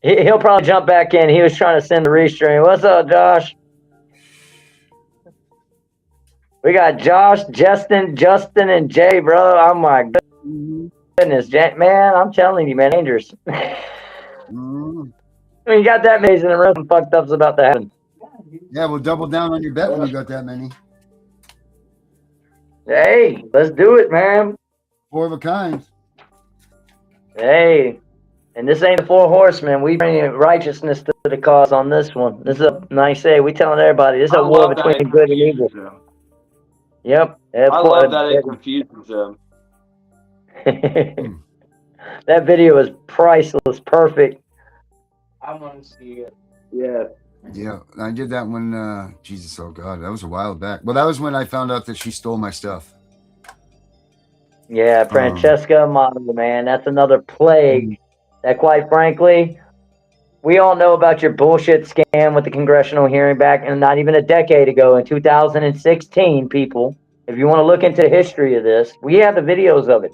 He'll probably jump back in. He was trying to send a restream. What's up, Josh? We got Josh, Justin, and Jay, bro. Oh my goodness, man! I'm telling you, man, dangerous. I mean, you got that amazing, and some fucked ups about to happen. Yeah, we'll double down on your bet when you got that many. Hey, let's do it, man. 4 of a kind. Hey, and this ain't the 4 horsemen. We bring righteousness to the cause on this one. This is a nice say. We telling everybody this is a war between good and evil. Yep. I love that it confuses them. That video is priceless, perfect. I want to see it. Yeah. Yeah, I did that when, Jesus, oh God, that was a while back. Well, that was when I found out that she stole my stuff. Yeah, Francesca Amato, man, that's another plague that, quite frankly, we all know about your bullshit scam with the congressional hearing back, and not even a decade ago in 2016, people. If you want to look into the history of this, we have the videos of it.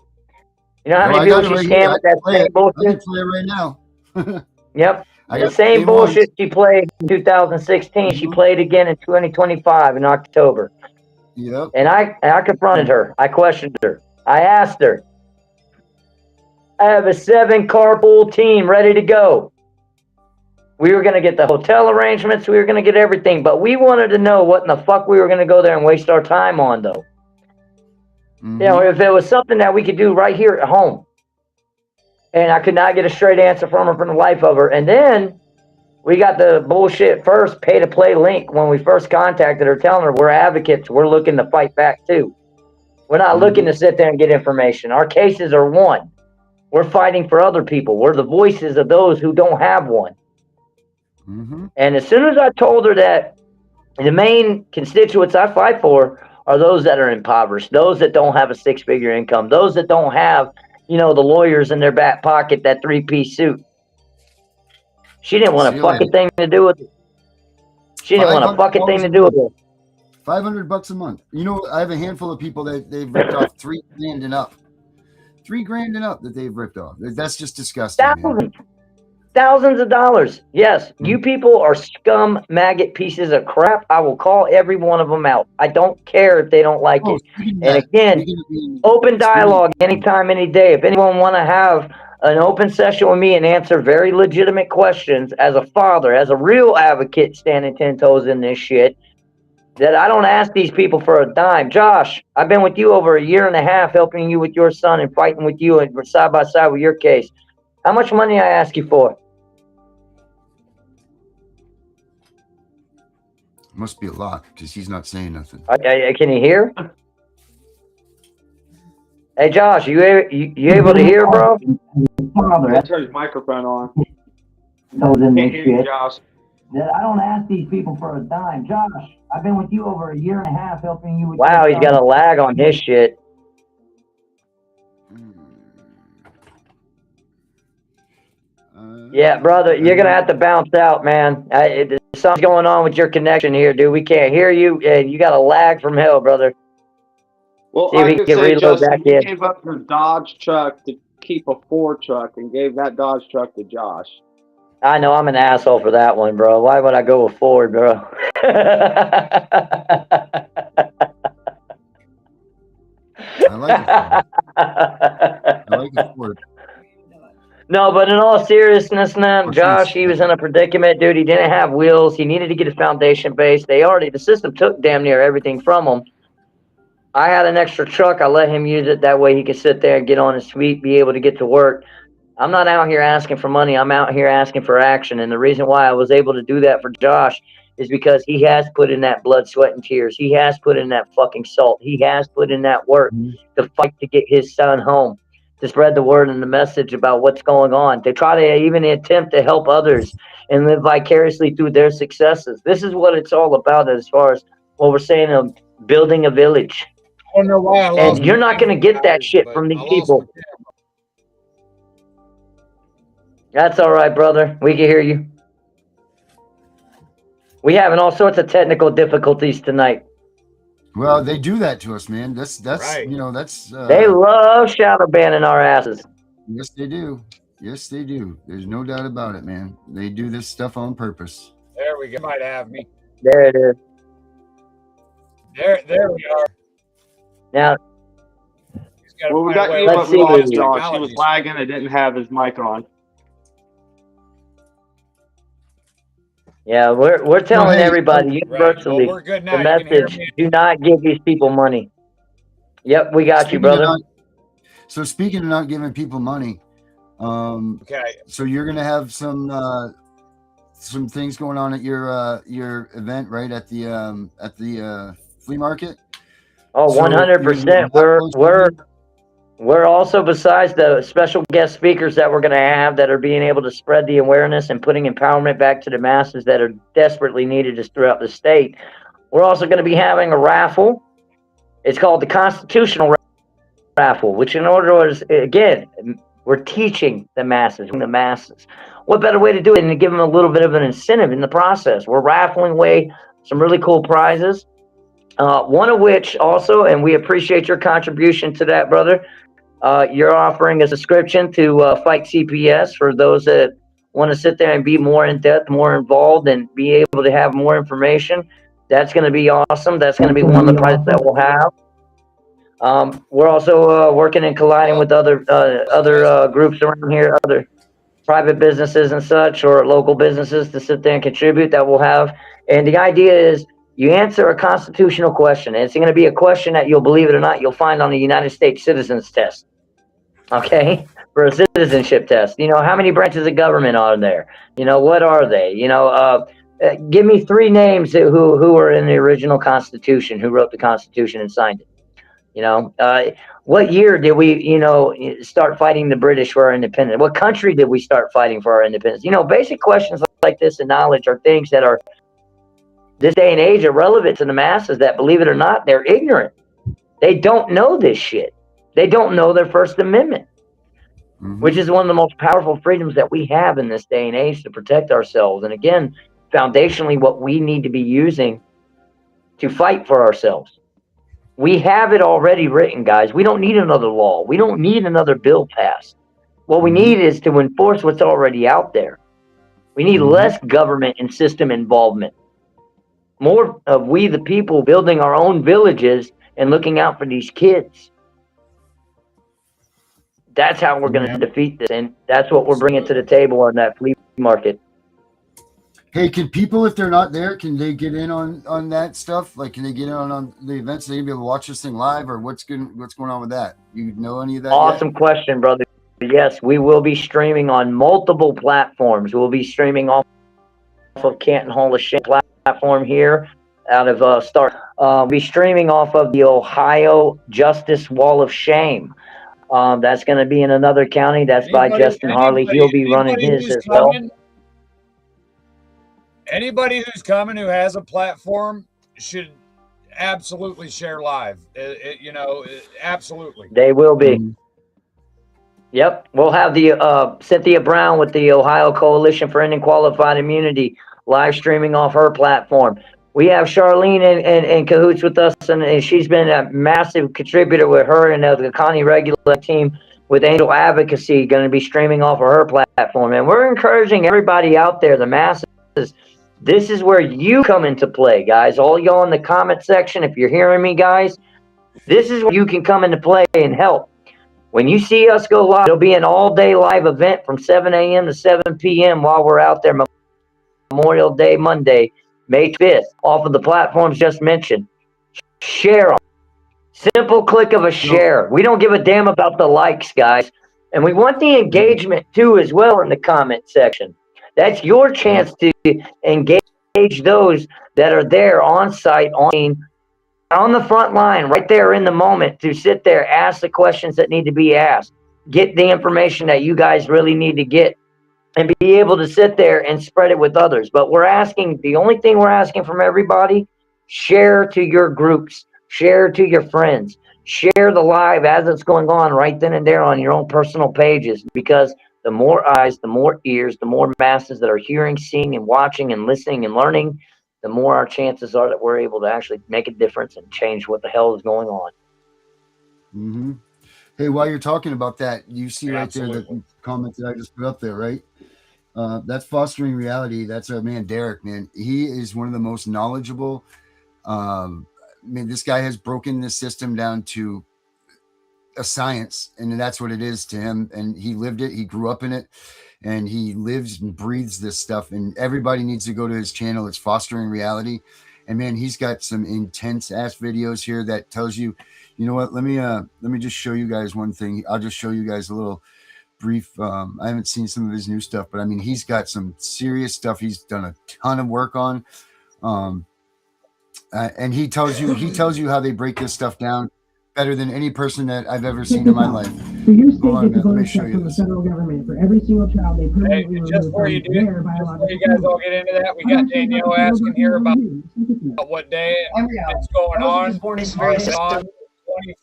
You know how many people she scammed with that same bullshit? I can play it right now. Yep. The same bullshit she played in 2016, she played again in 2025 in October. Yep. And I confronted her. I questioned her. I asked her. I have a 7 carpool team ready to go. We were going to get the hotel arrangements. We were going to get everything. But we wanted to know what in the fuck we were going to go there and waste our time on, though. You know, if it was something that we could do right here at home. And I could not get a straight answer from her from the life of her. And then we got the bullshit first pay-to-play link when we first contacted her, telling her we're advocates. We're looking to fight back, too. We're not looking to sit there and get information. Our cases are won. We're fighting for other people. We're the voices of those who don't have one. And as soon as I told her that the main constituents I fight for are those that are impoverished, those that don't have a 6-figure income, those that don't have, you know, the lawyers in their back pocket, that 3-piece suit. She didn't want a fucking thing to do with it. She didn't want a fucking thing to do with it. $500 a month. You know, I have a handful of people that they've ripped off $3 grand and up. $3 grand and up that they've ripped off. That's just disgusting. Thousands of dollars. Yes, you people are scum, maggot pieces of crap. I will call every one of them out. I don't care if they don't like it. And again, open dialogue anytime, any day. If anyone want to have an open session with me and answer very legitimate questions as a father, as a real advocate standing 10 toes in this shit, that I don't ask these people for a dime. Josh, I've been with you over a year and a half helping you with your son and fighting with you and side by side with your case. How much money I ask you for? Must be a lot because he's not saying nothing. Okay, can you hear? Hey, Josh, you able to hear, bro? Turn his microphone on. Can't hear you, Josh. I don't ask these people for a dime. Josh, I've been with you over a year and a half helping you with wow, he's got a lag on his shit. Yeah, brother, you're going to have to bounce out, man. Something's going on with your connection here, dude. We can't hear you, and you got a lag from hell, brother. Well, see if I we can reload Justin, back you in. gave up your Dodge truck to keep a Ford truck and gave that Dodge truck to Josh. I know I'm an asshole for that one, bro. Why would I go with Ford, bro? I like it. I like it Ford. No, but in all seriousness, man, Josh, he was in a predicament, dude. He didn't have wheels. He needed to get his foundation base. The system took damn near everything from him. I had an extra truck. I let him use it. That way he could sit there and get on his feet, be able to get to work. I'm not out here asking for money. I'm out here asking for action. And the reason why I was able to do that for Josh is because he has put in that blood, sweat, and tears. He has put in that fucking salt. He has put in that work to fight to get his son home, to spread the word and the message about what's going on, to try to even attempt to help others and live vicariously through their successes. This is what it's all about as far as what we're saying of building a village. I don't know why I lost. And you're not going to get that shit from these people. That's all right, brother. We can hear you. We having all sorts of technical difficulties tonight. Well, they do that to us, man. That's right. You know, that's They love shadow banning our asses. Yes, they do. Yes, they do. There's no doubt about it, man. They do this stuff on purpose. There we go. Might have me. There it is. There we are. Now, well, we got you, let's but see we lost Josh. He was lagging and didn't have his mic on. Yeah, we're telling everybody universally well, we're good now. The message: do not give these people money. Yep, we got you, brother. So speaking of not giving people money, okay. So you're gonna have some things going on at your event, right? At the flea market. Oh, 100%. We're also, besides the special guest speakers that we're going to have that are being able to spread the awareness and putting empowerment back to the masses that are desperately needed just throughout the state, we're also going to be having a raffle. It's called the Constitutional Raffle, which in order is, again, we're teaching the masses. What better way to do it than to give them a little bit of an incentive in the process? We're raffling away some really cool prizes. One of which also, and we appreciate your contribution to that, brother. You're offering a subscription to Fight CPS for those that want to sit there and be more in depth, more involved, and be able to have more information. That's going to be awesome. That's going to be one of the prizes that we'll have. We're also working and colliding with other groups around here, other private businesses and such, or local businesses to sit there and contribute that we'll have. And the idea is, you answer a constitutional question. And it's going to be a question that, you'll believe it or not, you'll find on the United States Citizens Test. Okay? For a citizenship test. You know, how many branches of government are there? You know, what are they? You know, give me 3 names who were in the original Constitution, who wrote the Constitution and signed it. You know, what year did we, start fighting the British for our independence? What country did we start fighting for our independence? You know, basic questions like this and knowledge are things that are, this day and age, are relevant to the masses that, believe it or not, they're ignorant. They don't know this shit. They don't know their First Amendment, which is one of the most powerful freedoms that we have in this day and age to protect ourselves. And again, foundationally, what we need to be using to fight for ourselves. We have it already written, guys. We don't need another law. We don't need another bill passed. What we need is to enforce what's already out there. We need less government and system involvement. More of we, the people, building our own villages and looking out for these kids. That's how we're going to defeat this. And that's what we're bringing to the table on that flea market. Hey, can people, if they're not there, can they get in on that stuff? Like, can they get in on the events? They be able to watch this thing live, or what's going on with that? You know any of that? Awesome question, brother. Yes, we will be streaming on multiple platforms. We'll be streaming off of Canton Hall of Shame platform here out of Start. We'll be streaming off of the Ohio Justice Wall of Shame. That's going to be in another county. That's by Justin Harley. He'll be running his as well. Anybody who's coming who has a platform should absolutely share live. Absolutely. They will be. Yep. We'll have the Cynthia Brown with the Ohio Coalition for Ending Qualified Immunity live streaming off her platform. We have Charlene in cahoots with us, and she's been a massive contributor with her and the Connie Regular team with Angel Advocacy, going to be streaming off of her platform. And we're encouraging everybody out there, the masses. This is where you come into play, guys. All y'all in the comment section, if you're hearing me, guys, this is where you can come into play and help. When you see us go live, it'll be an all-day live event from 7 a.m. to 7 p.m. while we're out there Memorial Day, Monday, May 5th, off of the platforms just mentioned. Share them. Simple click of a share. We don't give a damn about the likes, guys. And we want the engagement, too, as well in the comment section. That's your chance to engage those that are there on site, on the front line, right there in the moment, to sit there, ask the questions that need to be asked, get the information that you guys really need to get, and be able to sit there and spread it with others. But the only thing we're asking from everybody, share to your groups, share to your friends, share the live as it's going on right then and there on your own personal pages, because the more eyes, the more ears, the more masses that are hearing, seeing, and watching, and listening, and learning, the more our chances are that we're able to actually make a difference and change what the hell is going on. Hey, while you're talking about that, you see right there the comment that I just put up there, right? That's Fostering Reality. That's our man, Derek, man. He is one of the most knowledgeable. This guy has broken this system down to a science, and that's what it is to him. And he lived it. He grew up in it, and he lives and breathes this stuff. And everybody needs to go to his channel. It's Fostering Reality. And man, he's got some intense ass videos here that tells you, you know what? Let me just show you guys one thing. I'll just show you guys a little brief. I haven't seen some of his new stuff, but I mean, he's got some serious stuff. He's done a ton of work on, and he tells you how they break this stuff down better than any person that I've ever seen in my life. So your state gets a bonus check from the federal government for every single child they permanently remove just before you guys all get into that, we got Danielle asking here about what day it's going on. It's on the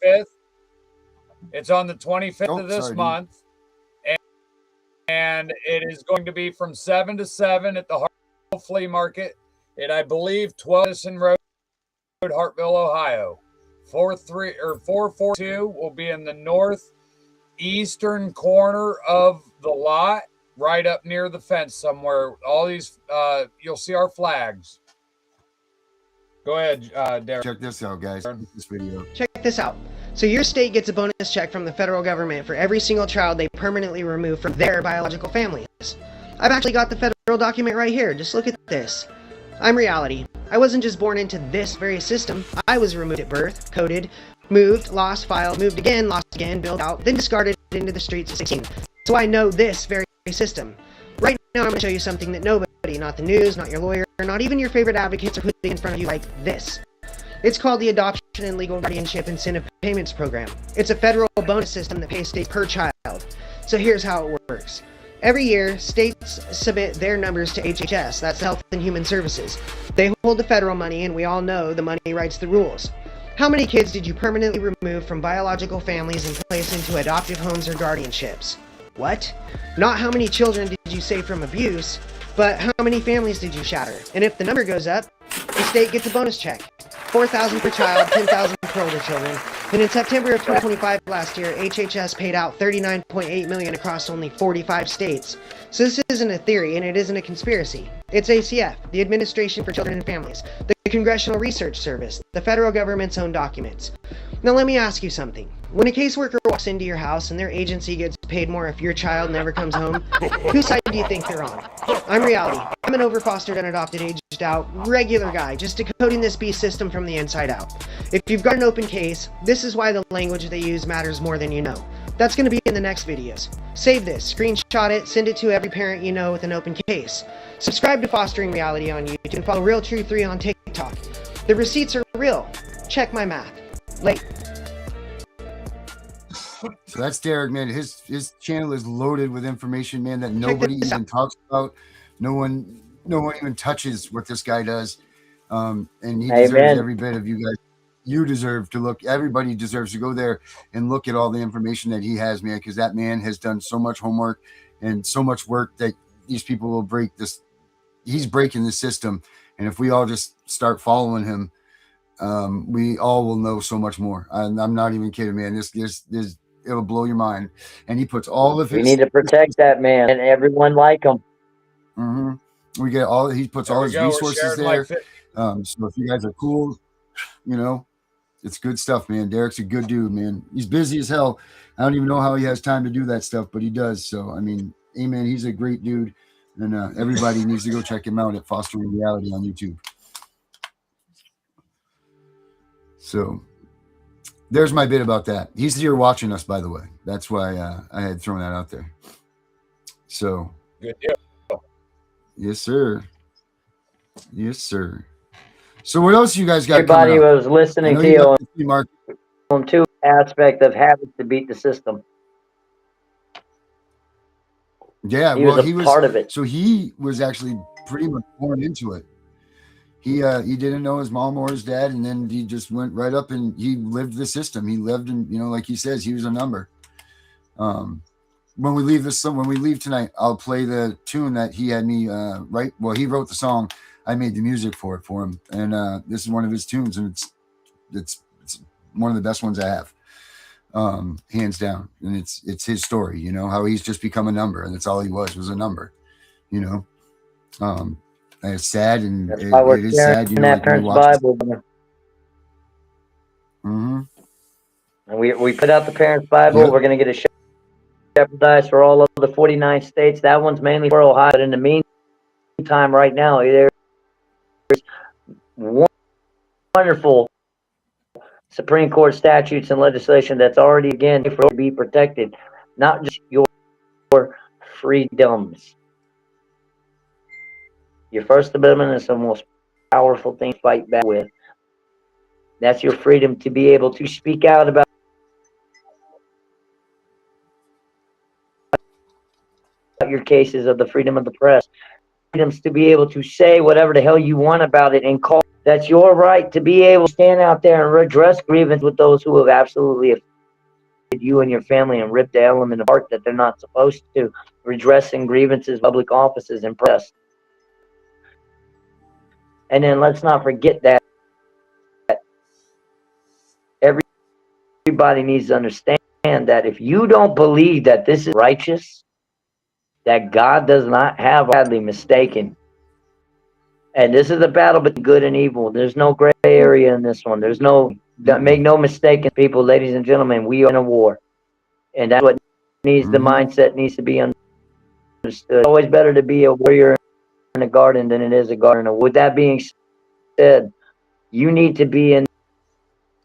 25th. It's on the 25th of this month. And it is going to be from 7 to 7 at the Hartville Flea Market at, I believe, 12 Edison Road, Hartville, Ohio. 442 will be in the northeastern corner of the lot, right up near the fence somewhere. All these, you'll see our flags. Go ahead, Derek. Check this out, guys. This video. Check this out. So your state gets a bonus check from the federal government for every single child they permanently remove from their biological families. I've actually got the federal document right here. Just look at this. I'm Reality. I wasn't just born into this very system. I was removed at birth, coded, moved, lost, filed, moved again, lost again, built out, then discarded into the streets at 16. So I know this very system. Right now I'm going to show you something that nobody, not the news, not your lawyer, not even your favorite advocates are putting in front of you like this. It's called the Adoption and Legal Guardianship Incentive Payments Program. It's a federal bonus system that pays states per child. So here's how it works. Every year, states submit their numbers to HHS, that's Health and Human Services. They hold the federal money, and we all know the money writes the rules. How many kids did you permanently remove from biological families and place into adoptive homes or guardianships? What? Not how many children did you save from abuse, but how many families did you shatter? And if the number goes up, the state gets a bonus check. $4,000 per child, $10,000 per older children. And in September of 2025 last year, HHS paid out $39.8 million across only 45 states. So this isn't a theory, and it isn't a conspiracy. It's ACF, the Administration for Children and Families, the Congressional Research Service, the federal government's own documents. Now let me ask you something. When a caseworker walks into your house and their agency gets paid more if your child never comes home, whose side do you think they're on? I'm reality. I'm an overfostered, unadopted, aged out, regular guy, just decoding this beast system from the inside out. If you've got an open case, this is why the language they use matters more than you know. That's going to be in the next videos. Save this, screenshot it, send it to every parent you know with an open case. Subscribe to Fostering Reality on YouTube and follow Real True 3 on TikTok. The receipts are real. Check my math. Late. So that's Derek, man. His channel is loaded with information, man, that nobody even talks about. No one even touches what this guy does. And he deserves every bit of you guys. You deserve to look. Everybody deserves to go there and look at all the information that he has, man, because that man has done so much homework and so much work that these people will break this. He's breaking the system. And if we all just start following him, we all will know so much more. I'm not even kidding, man. This it'll blow your mind. And he puts all of his. We need to protect that man and everyone like him. Mm-hmm. He puts all his resources there. So if you guys are cool, it's good stuff, man. Derek's a good dude, man. He's busy as hell. I don't even know how he has time to do that stuff, but he does. So, I mean, amen. He's a great dude. And everybody needs to go check him out at Fostering Reality on YouTube. So there's my bit about that. He's here watching us, by the way. That's why I had thrown that out there. So good deal. Yes, sir. Yes, sir. So what else you guys got? Everybody was listening to you on two aspects of having to beat the system. Yeah, he was part of it. So he was actually pretty much born into it. He didn't know his mom or his dad, and then he just went right up and he lived the system. He lived in, like he says, he was a number. When we leave tonight, I'll play the tune that he had me write. Well, he wrote the song. I made the music for him, and this is one of his tunes, and it's one of the best ones I have, hands down. And it's his story, how he's just become a number, and that's all he was a number, and it's sad, and it is sad. That parents' Bible. Mm-hmm. And we put out the parents' Bible. Yep. We're going to get a shepherdized for all of the 49 states. That one's mainly for Ohio. But in the meantime, right now, there's wonderful Supreme Court statutes and legislation that's already, again, to be protected, not just your freedoms. Your First Amendment is the most powerful thing to fight back with. That's your freedom to be able to speak out about your cases, of the freedom of the press. Freedoms to be able to say whatever the hell you want about it and call. That's your right to be able to stand out there and redress grievance with those who have absolutely affected you and your family and ripped the element apart that they're not supposed to. Redressing grievances, public offices, and press. And then let's not forget that everybody needs to understand that if you don't believe that this is righteous, that God does not have badly mistaken. And this is a battle between good and evil. There's no gray area in this one. Make no mistake, people, ladies and gentlemen, we are in a war. And that's what needs, the mindset needs to be understood. It's always better to be a warrior in a garden than it is a gardener. With that being said, you need to be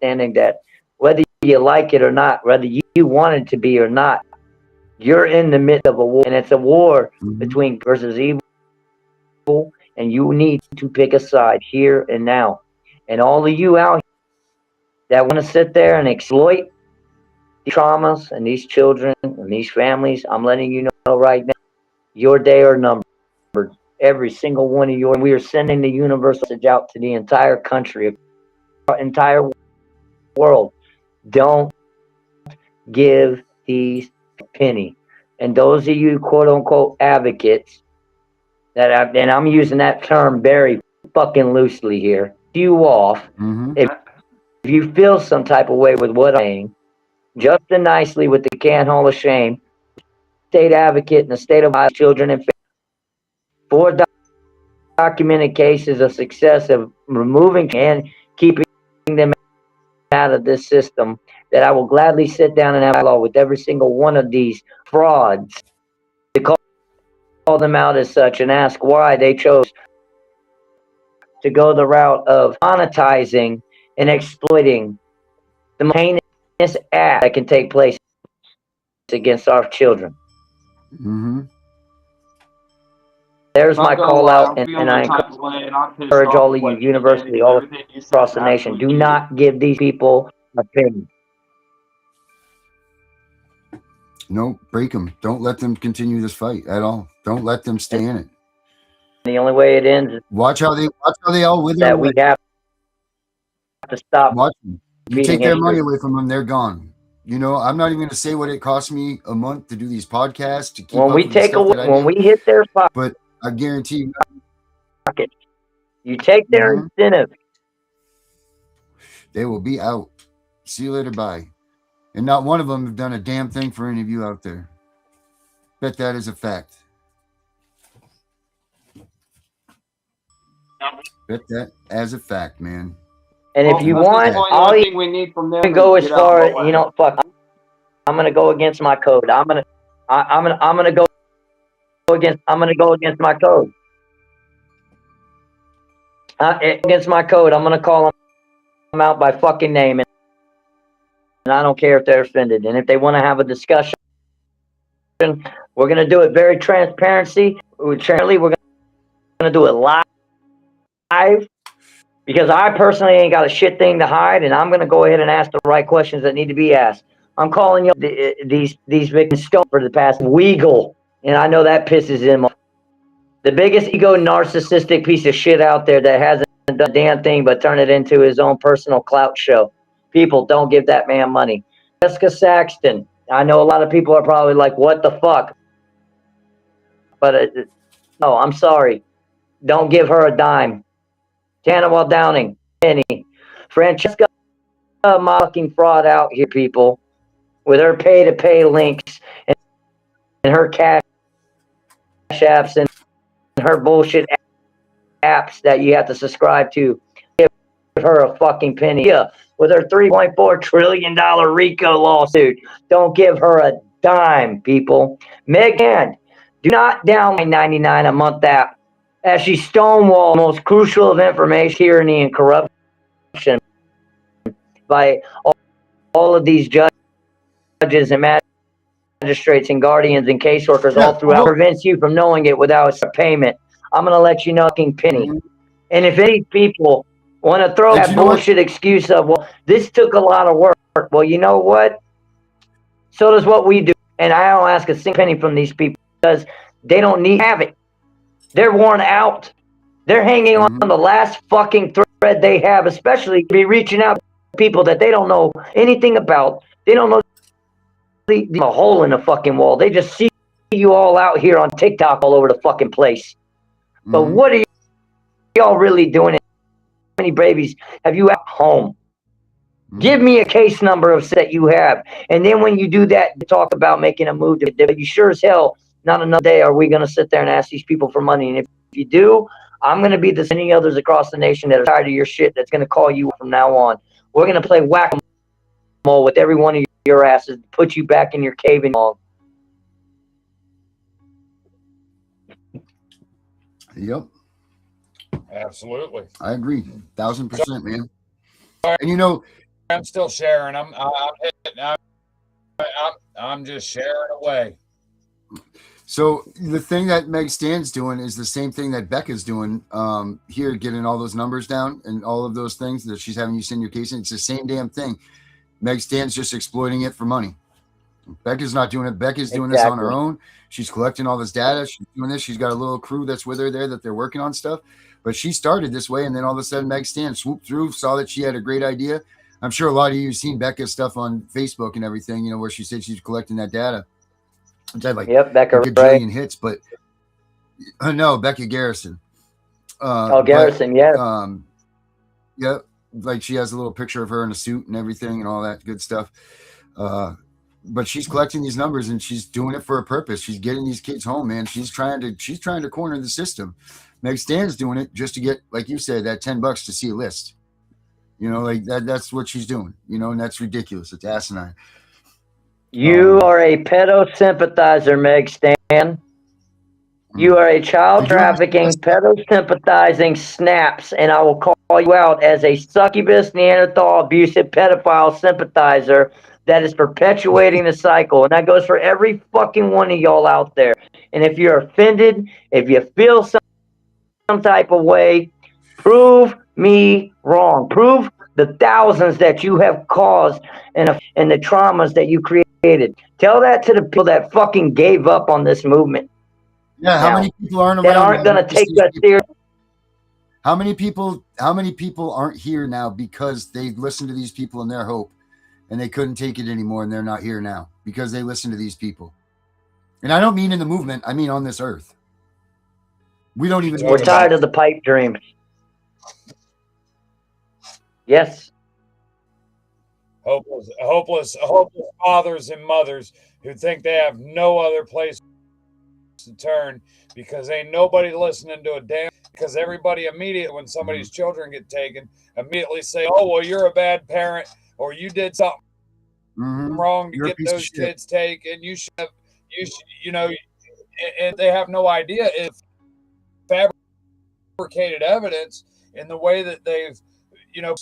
understanding that whether you like it or not, whether you want it to be or not, you're in the midst of a war, and it's a war between versus evil, and you need to pick a side here and now. And all of you out here that want to sit there and exploit the traumas and these children and these families, I'm letting you know right now, your day are numbered. Every single one of you, and we are sending the universal message out to the entire country, entire world. Don't give these a penny. And those of you quote unquote advocates and I'm using that term very fucking loosely here, you off. Mm-hmm. If you feel some type of way with what I'm saying, just and nicely with the Can Hall of Shame, state advocate in the state of Ohio, children and families, 4 documented cases of success of removing and keeping them out of this system, that I will gladly sit down and have a law with every single one of these frauds to call them out as such and ask why they chose to go the route of monetizing and exploiting the most heinous act that can take place against our children. Mm-hmm. There's my Not gonna call lie, out, I'm and feeling I the type of way, and I'm pissed encourage off all with of you what you stated, university and all everything you said across is the nation. absolutely Do true. not give these people opinion. No, break them. Don't let them continue this fight at all. Don't let them stay in it. The only way it ends is Watch how they all wither that away. we have to stop Watch them. You repeating take their money history. away from them, they're gone. You know, I'm not even going to say what it cost me a month to do these podcasts to keep When up we with the take stuff away, that I when do. we hit their But I guarantee you, pocket, you take their Mhm. incentive. They will be out. See you later, bye. And not one of them have done a damn thing for any of you out there. Bet that is a fact. Bet that as a fact, man. And if you At this want, point, the I'll only even thing we need from them go is as to get out of far our as, way. you know, fuck. I'm gonna go against my code. I'm gonna go against my code. Against my code, I'm gonna call them out by fucking name, and I don't care if they're offended. And if they want to have a discussion, we're gonna do it very transparency. We're gonna do it live, because I personally ain't got a shit thing to hide, and I'm gonna go ahead and ask the right questions that need to be asked. I'm calling you these victims stone for the past Weagle, and I know that pisses him off. The biggest ego narcissistic piece of shit out there that hasn't done a damn thing but turn it into his own personal clout show. People, don't give that man money. Jessica Saxton, I know a lot of people are probably like, what the fuck? But no, I'm sorry. Don't give her a dime. Tannawell Downing, penny. Francesca, mocking fraud out here, people, with her pay-to-pay links and her cash apps and her bullshit apps that you have to subscribe to. Give her a fucking penny. Yeah, with her $3.4 trillion RICO lawsuit. Don't give her a dime, people. Megan, do not download $99 a month app, as she stonewalled the most crucial of information, tyranny, and corruption by all of these judges and magistrates and guardians and caseworkers all throughout. Prevents you from knowing it without a payment. I'm going to let you know, penny. And if any people want to throw that bullshit excuse of, well, this took a lot of work. Well, you know what? So does what we do. And I don't ask a single penny from these people because they don't need to have it. They're worn out. They're hanging on the last fucking thread they have, especially be reaching out to people that they don't know anything about. They don't know a hole in the fucking wall. They just see you all out here on TikTok all over the fucking place. But what are y'all really doing? How many babies have you at home? Give me a case number of that you have. And then when you do that, talk about making a move. You sure as hell, not another day are we going to sit there and ask these people for money. And if you do, I'm going to be the many others across the nation that are tired of your shit that's going to call you from now on. We're going to play whack-a-mole with every one of your asses to put you back in your cave and all. Yep. Absolutely. I agree. 1,000%, man. And you know, I'm still sharing. I'm just sharing away. So the thing that Meg Stan's doing is the same thing that Becca's doing here, getting all those numbers down and all of those things that she's having you send your case in. It's the same damn thing. Meg Stan's just exploiting it for money. Becca's not doing it. Becca's doing this on her own. She's collecting all this data. She's doing this. She's got a little crew that's with her there that they're working on stuff. But she started this way, and then all of a sudden Meg Stan swooped through, saw that she had a great idea. I'm sure a lot of you have seen Becca's stuff on Facebook and everything, you know, where she said she's collecting that data. Which had like Becca a gajillion hits, but no, Becca Garrison. Garrison, yeah. Yeah, like she has a little picture of her in a suit and everything and all that good stuff. But she's collecting these numbers and she's doing it for a purpose. She's getting these kids home, man. She's trying to corner the system. Meg Stan's doing it just to get, like you said, that $10 to see a list. You know, like that's what she's doing, you know, and that's ridiculous. It's asinine. You are a pedo sympathizer, Meg Stan. You are a child trafficking, pedo sympathizing snaps, and I will call you out as a succubus, Neanderthal, abusive, pedophile sympathizer that is perpetuating the cycle. And that goes for every fucking one of y'all out there. And if you're offended, if you feel some type of way, prove me wrong. Prove the thousands that you have caused and the traumas that you created. Tell that to the people that fucking gave up on this movement. Yeah, how many people aren't around that aren't going to take us serious? How many people aren't here now because they listened to these people in their hope and they couldn't take it anymore and they're not here now because they listened to these people. And I don't mean in the movement, I mean on this earth. We don't even. We're tired of the pipe dreams. Yes. Hopeless fathers and mothers who think they have no other place to turn because ain't nobody listening to a damn, because everybody immediately, when somebody's children get taken, immediately say, oh, well, you're a bad parent or you did something wrong to get those kids taken. You should have, you know, and they have no idea if fabricated evidence in the way that they've, you know,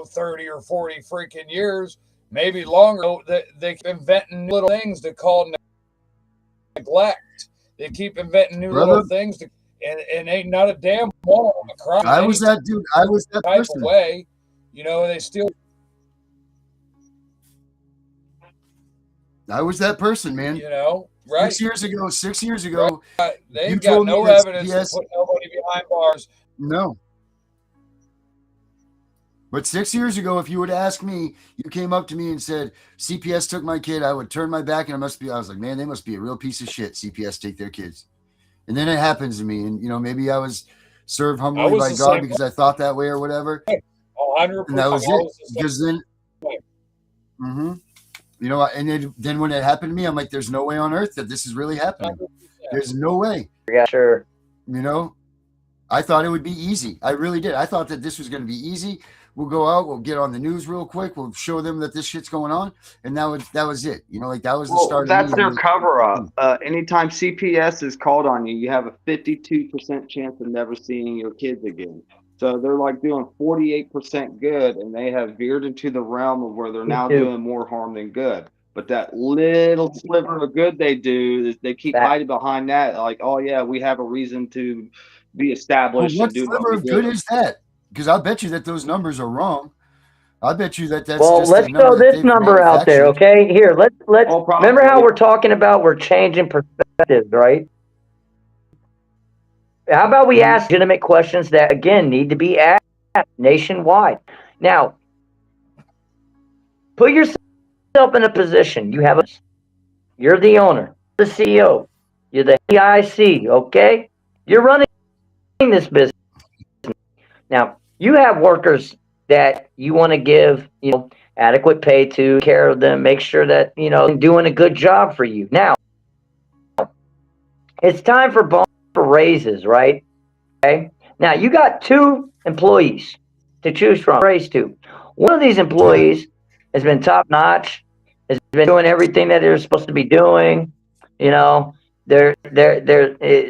30 or 40 freaking years, maybe longer, that they keep inventing little things to call neglect. They keep inventing new little things to, and ain't not a damn one of them a crime. I was that dude. I was that type person. Of way, you know, they still. I was that person, man. You know, right? 6 years ago, right. They've got no evidence to put nobody behind bars. No. But 6 years ago, if you would ask me, you came up to me and said, CPS took my kid, I would turn my back and I was like, man, they must be a real piece of shit. CPS take their kids. And then it happens to me. And, you know, maybe I was served humbly by God because I thought that way or whatever. 100%. And that was it. Because then, you know, and then when it happened to me, I'm like, there's no way on earth that this is really happening. 100%. There's no way. Yeah, sure. You know, I thought it would be easy. I really did. I thought that this was going to be easy. We'll go out, we'll get on the news real quick, we'll show them that this shit's going on, and that was it. You know, like that was the start. That's their cover up. Anytime CPS is called on you, you have a 52% chance of never seeing your kids again. So they're like doing 48% good, and they have veered into the realm of where they're now doing more harm than good. But that little sliver of good they do, is they keep hiding behind that. Like, oh yeah, we have a reason to be established. Well, what sliver of good is that? Because I bet you that those numbers are wrong. I bet you that that's well. Just let's throw this number out there, okay? Here, let's remember how we're talking about we're changing perspectives, right? How about we ask legitimate questions that again need to be asked nationwide? Now, put yourself in a position. You're the owner, the CEO, you're the EIC, okay? You're running this business. Now, you have workers that you want to give, you know, adequate pay to, care of them, make sure that, you know, they're doing a good job for you. Now, it's time for raises, right? Okay. Now, you got 2 employees to choose from, raise to. One of these employees has been top notch, has been doing everything that they're supposed to be doing, you know. They're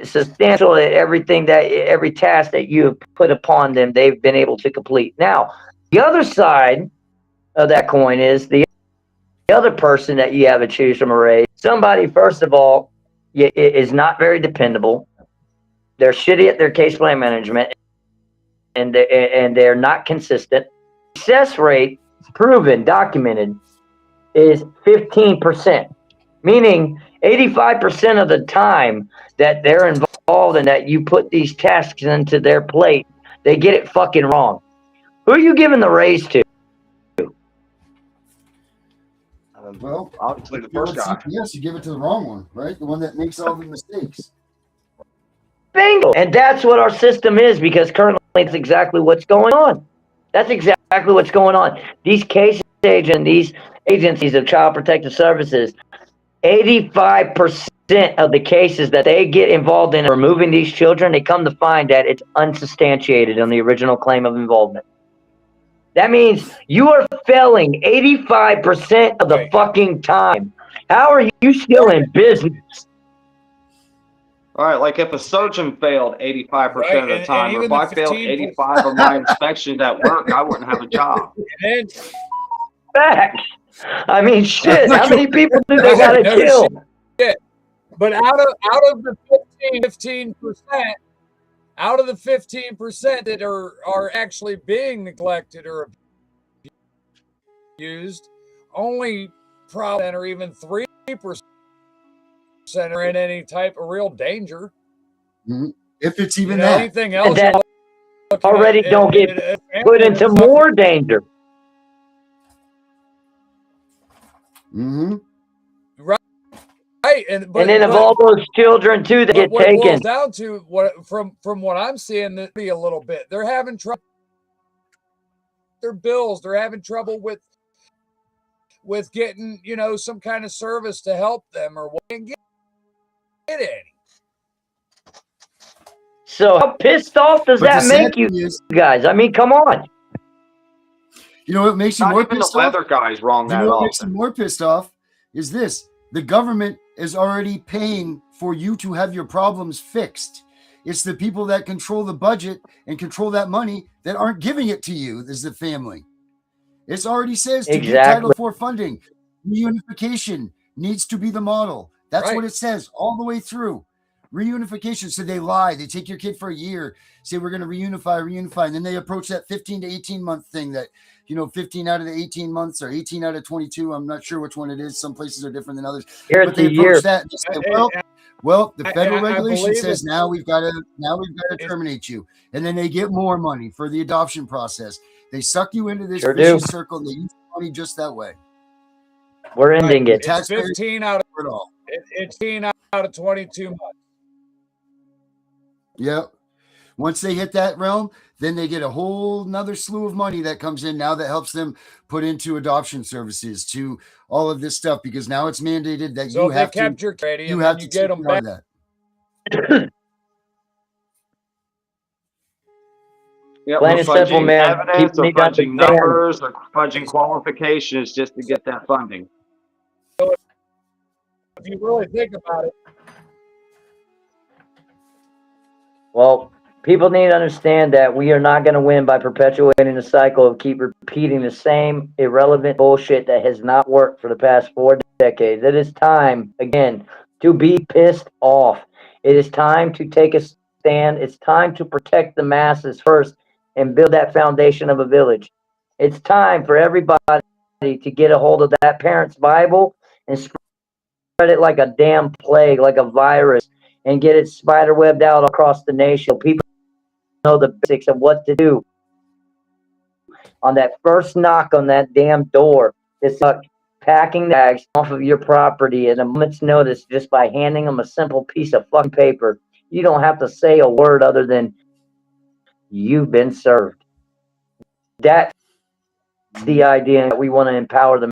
substantial at everything every task that you have put upon them, they've been able to complete. Now, the other side of that coin is the other person that you have to choose from a raise. Somebody, first of all, is not very dependable. They're shitty at their case plan management, and they're not consistent. Success rate, proven, documented, is 15%, meaning 85% of the time that they're involved and that you put these tasks into their plate, they get it fucking wrong. Who are you giving the raise to? Well, obviously the first guy. Yes, you give it to the wrong one, right? The one that makes all the mistakes. Bingo! And that's what our system is, because currently that's exactly what's going on. That's exactly what's going on. These case agents, these agencies of child protective services, 85% of the cases that they get involved in removing these children, they come to find that it's unsubstantiated on the original claim of involvement. That means you are failing 85% of the fucking time. How are you still in business? All right, like if a surgeon failed 85% of the time, or if I failed 85 of my inspections at work, I wouldn't have a job. Facts. I mean, shit. How many people do they gotta kill? Shit. But out of the 15%, out of the 15% that are actually being neglected or abused, only probably or even 3% are in any type of real danger. Mm-hmm. If it's even that. Anything else that already don't get put into more danger. Mm-hmm. Right, and then of all those children too that get what taken. It boils down to what from what I'm seeing, that be a little bit. They're having trouble with their bills. They're having trouble with getting some kind of service to help them, or what can get any. So how pissed off does that make you guys? I mean, come on. You know what makes you more pissed off? Not even the weather guy's wrong that often. You know what makes you more pissed off is this. The government is already paying for you to have your problems fixed. It's the people that control the budget and control that money that aren't giving it to you as the family. It already says to get Title IV funding, reunification needs to be the model. That's what it says all the way through. Reunification. So they lie. They take your kid for a year, say we're going to reunify. And then they approach that 15 to 18 month thing that, 15 out of the 18 months or 18 out of 22. I'm not sure which one it is. Some places are different than others. But they approach that and say, well, the federal regulation says now we've got to terminate you. And then they get more money for the adoption process. They suck you into this vicious circle and they use money just that way. We're ending it. It's 15 out of it all. It's 15 out of 22 months. Yep. Once they hit that realm, then they get a whole nother slew of money that comes in now that helps them put into adoption services, to all of this stuff, because now it's mandated that you have to your kid, you have to get them back. That. Yep, plain and simple, man. Evidence or fudging numbers or fudging qualifications just to get that funding. So if you really think about it. Well, people need to understand that we are not going to win by perpetuating the cycle of keep repeating the same irrelevant bullshit that has not worked for the past 4 decades. It is time, again, to be pissed off. It is time to take a stand. It's time to protect the masses first and build that foundation of a village. It's time for everybody to get a hold of that parent's Bible and spread it like a damn plague, like a virus, and get it spiderwebbed out across the nation. People know the basics of what to do. On that first knock on that damn door, it's like packing bags off of your property at a moment's notice just by handing them a simple piece of fucking paper. You don't have to say a word other than you've been served. That's the idea that we want to empower the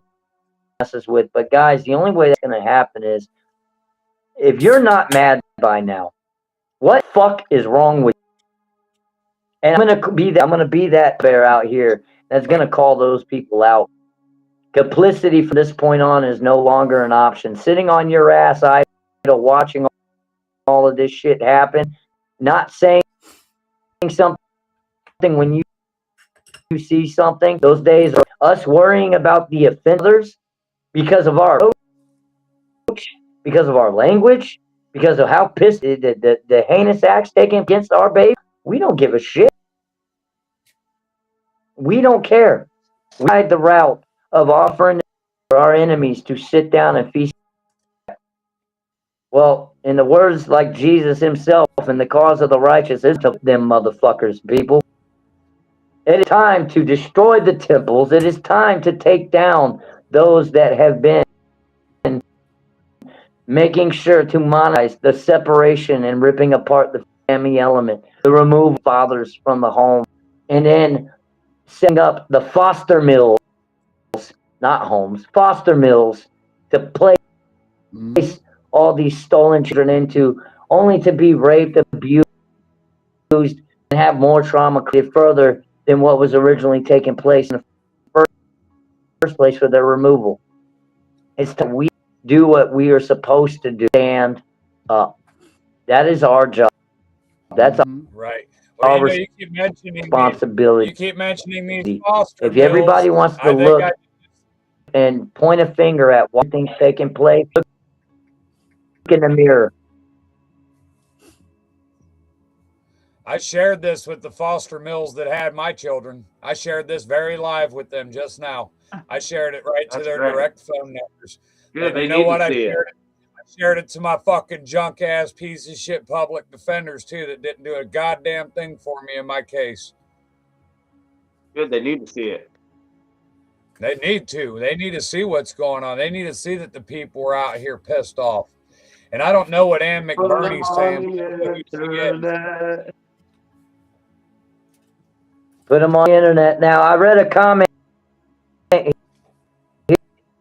masses with. But guys, the only way that's going to happen is if you're not mad by now, what the fuck is wrong with you? And I'm gonna be that bear out here that's gonna call those people out. Complicity from this point on is no longer an option. Sitting on your ass idle, watching all of this shit happen, not saying something when you see something. Those days are us worrying about the offenders because of our approach, because of our language, because of how pissed the heinous acts taken against our baby. We don't give a shit. We don't care. We ride the route of offering our enemies to sit down and feast. Well, in the words like Jesus himself, and the cause of the righteous is to them motherfuckers, people. It is time to destroy the temples. It is time to take down those that have been making sure to monetize the separation and ripping apart the Miami element, the remove fathers from the home, and then setting up the foster mills, not homes, foster mills, to place all these stolen children into, only to be raped, abused, and have more trauma created further than what was originally taking place in the first place for their removal. It's that we do what we are supposed to do. Stand up. That is our job. That's right. Well, our you keep mentioning responsibility. you keep mentioning these foster If everybody mills, wants to look and point a finger at what things taking place, look in the mirror. I shared this with the foster mills that had my children. I shared this very live with them just now. I shared it right to their direct phone numbers. Good, And they you know need what? to I see shared it. I shared it to my fucking junk ass piece of shit public defenders too that didn't do a goddamn thing for me in my case. Good, they need to see it. They need to. They need to see what's going on. They need to see that the people are out here pissed off. And I don't know what Ann McBurney's saying. Put them on the internet. Now, I read a comment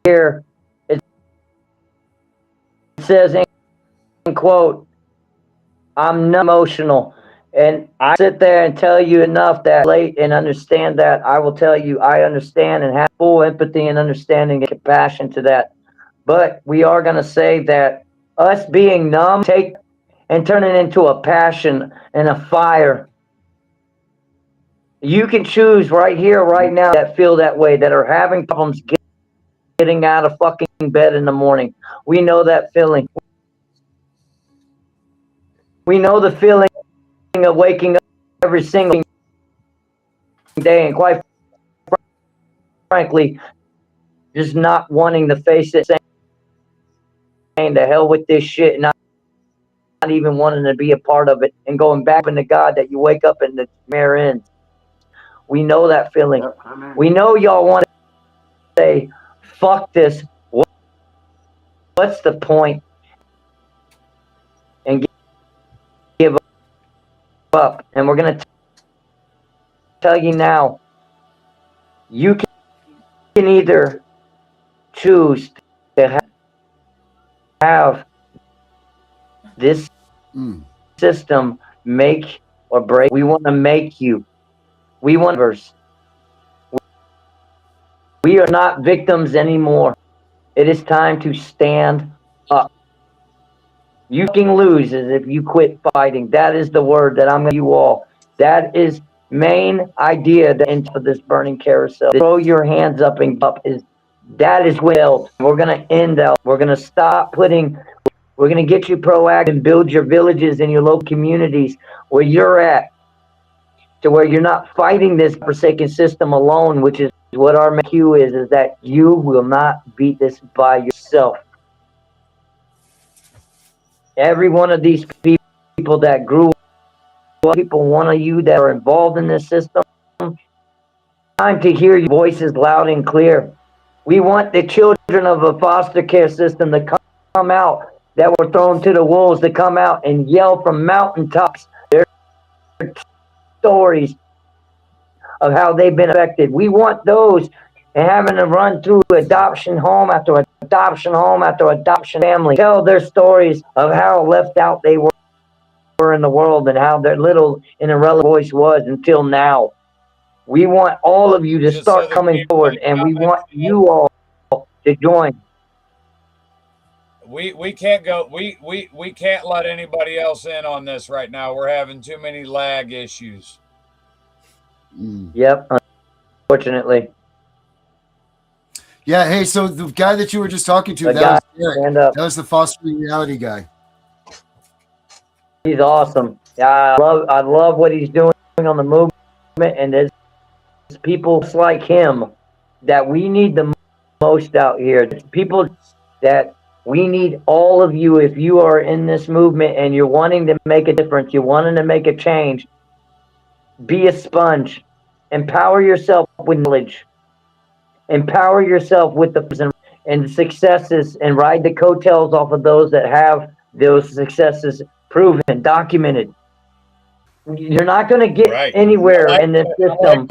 here. It says, in quote, I'm not emotional. And I sit there and tell you enough that late and understand that. I will tell you I understand and have full empathy and understanding and compassion to that. But we are going to say that us being numb, take and turn it into a passion and a fire. You can choose right here, right now, that feel that way, that are having problems getting out of fucking bed in the morning. We know that feeling. We know the feeling of waking up every single day, and quite frankly, just not wanting to face it, saying the hell with this shit, not even wanting to be a part of it, and going back into God that you wake up and the mirror ends. We know that feeling. Yep, we know y'all want to say, fuck this. What's the point? And give up. And we're going to tell you now, you can either choose to have this system make or break. We want to make you. We want verse. We are not victims anymore. It is time to stand up. You can lose as if you quit fighting. That is the word that I'm going to you all. That is main idea into this burning carousel. Throw your hands up and up is that is well. We're going to end out. We're going to stop putting. We're going to get you proactive and build your villages and your local communities where you're at, to where you're not fighting this forsaken system alone, which is what our cue is that you will not beat this by yourself. Every one of these people that grew up, people, one of you that are involved in this system, time to hear your voices loud and clear. We want the children of a foster care system to come out, that were thrown to the wolves, to come out and yell from mountaintops their stories of how they've been affected. We want those and having to run through adoption home after adoption home after adoption family, tell their stories of how left out they were in the world and how their little and irrelevant voice was until now. We want all of you to start coming forward, and we want you all to join. We can't go. We can't let anybody else in on this right now. We're having too many lag issues. Yep, unfortunately. Yeah. Hey, so the guy that you were just talking to, that was the fostering reality guy. He's awesome. Yeah, I love what he's doing on the movement, and there's people like him that we need the most out here. People that we need all of you. If you are in this movement and you're wanting to make a difference, you're wanting to make a change, be a sponge. Empower yourself with knowledge. Empower yourself with the successes, and ride the coattails off of those that have those successes proven, documented. You're not going to get Right. anywhere in this system.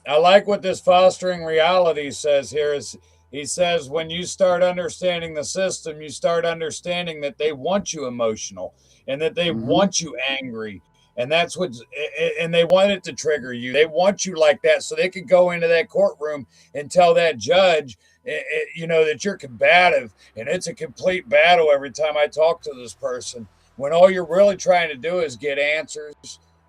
I like what this fostering reality says here is he says when you start understanding the system, you start understanding that they want you emotional and that they want you angry. And that's and they want it to trigger you. They want you like that so they could go into that courtroom and tell that judge, that you're combative. And it's a complete battle every time I talk to this person. When all you're really trying to do is get answers,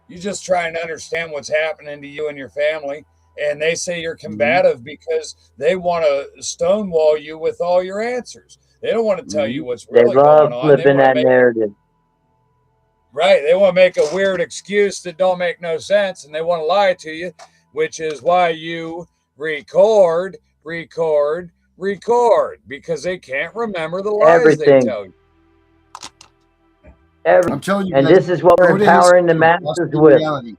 you're just trying to understand what's happening to you and your family. And they say you're combative because they want to stonewall you with all your answers. They don't want to tell you what's They really love going on. flipping that narrative. Right. They want to make a weird excuse that don't make no sense, and they want to lie to you, which is why you record, because they can't remember the lies they Everything. tell you. I'm telling you And guys, this is what we're go to empowering the his masses Fostering with. Reality.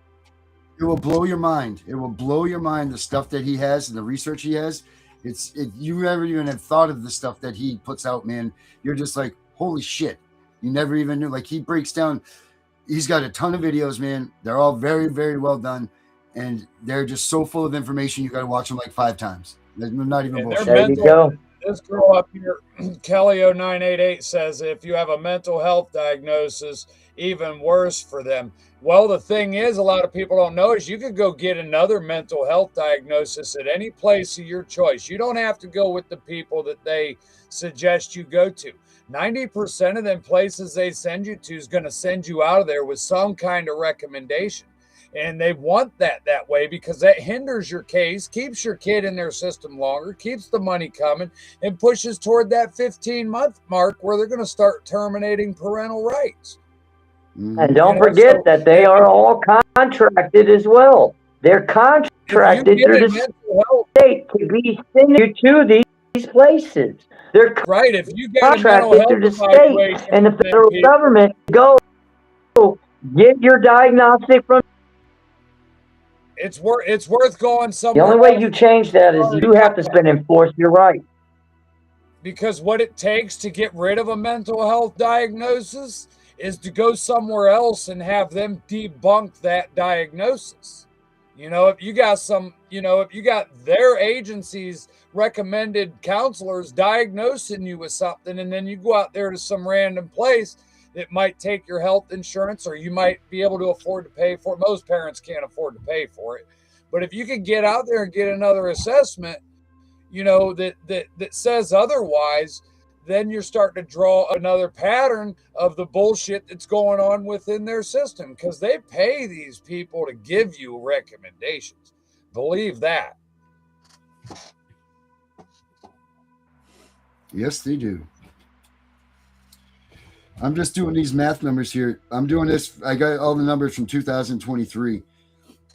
It will blow your mind. It will blow your mind, the stuff that he has and the research he has. You never even have thought of the stuff that he puts out, man. You're just like, holy shit. You never even knew. Like, he breaks down. He's got a ton of videos, man. They're all very, very well done. And they're just so full of information. You got to watch them like 5 times. They're not even bullshit. There you go. This girl up here, Kelly0988, says if you have a mental health diagnosis, even worse for them. Well, the thing is, a lot of people don't know is you could go get another mental health diagnosis at any place of your choice. You don't have to go with the people that they suggest you go to. 90% of them places they send you to is going to send you out of there with some kind of recommendation. And they want that way because that hinders your case, keeps your kid in their system longer, keeps the money coming, and pushes toward that 15-month mark where they're going to start terminating parental rights. And don't forget that they are all contracted as well. They're contracted through the state to be sending you to these places. They're right. If you get contracted through the state and the federal government to go get your diagnostic from. It's worth going somewhere. The only way you change that is you have to enforce your right. Because what it takes to get rid of a mental health diagnosis is to go somewhere else and have them debunk that diagnosis. If you got their agency's recommended counselors diagnosing you with something, and then you go out there to some random place that might take your health insurance, or you might be able to afford to pay for it. Most parents can't afford to pay for it. But if you could get out there and get another assessment, that says otherwise, then you're starting to draw another pattern of the bullshit that's going on within their system, because they pay these people to give you recommendations. Believe that. Yes, they do. I'm just doing these math numbers here. I'm doing this. I got all the numbers from 2023.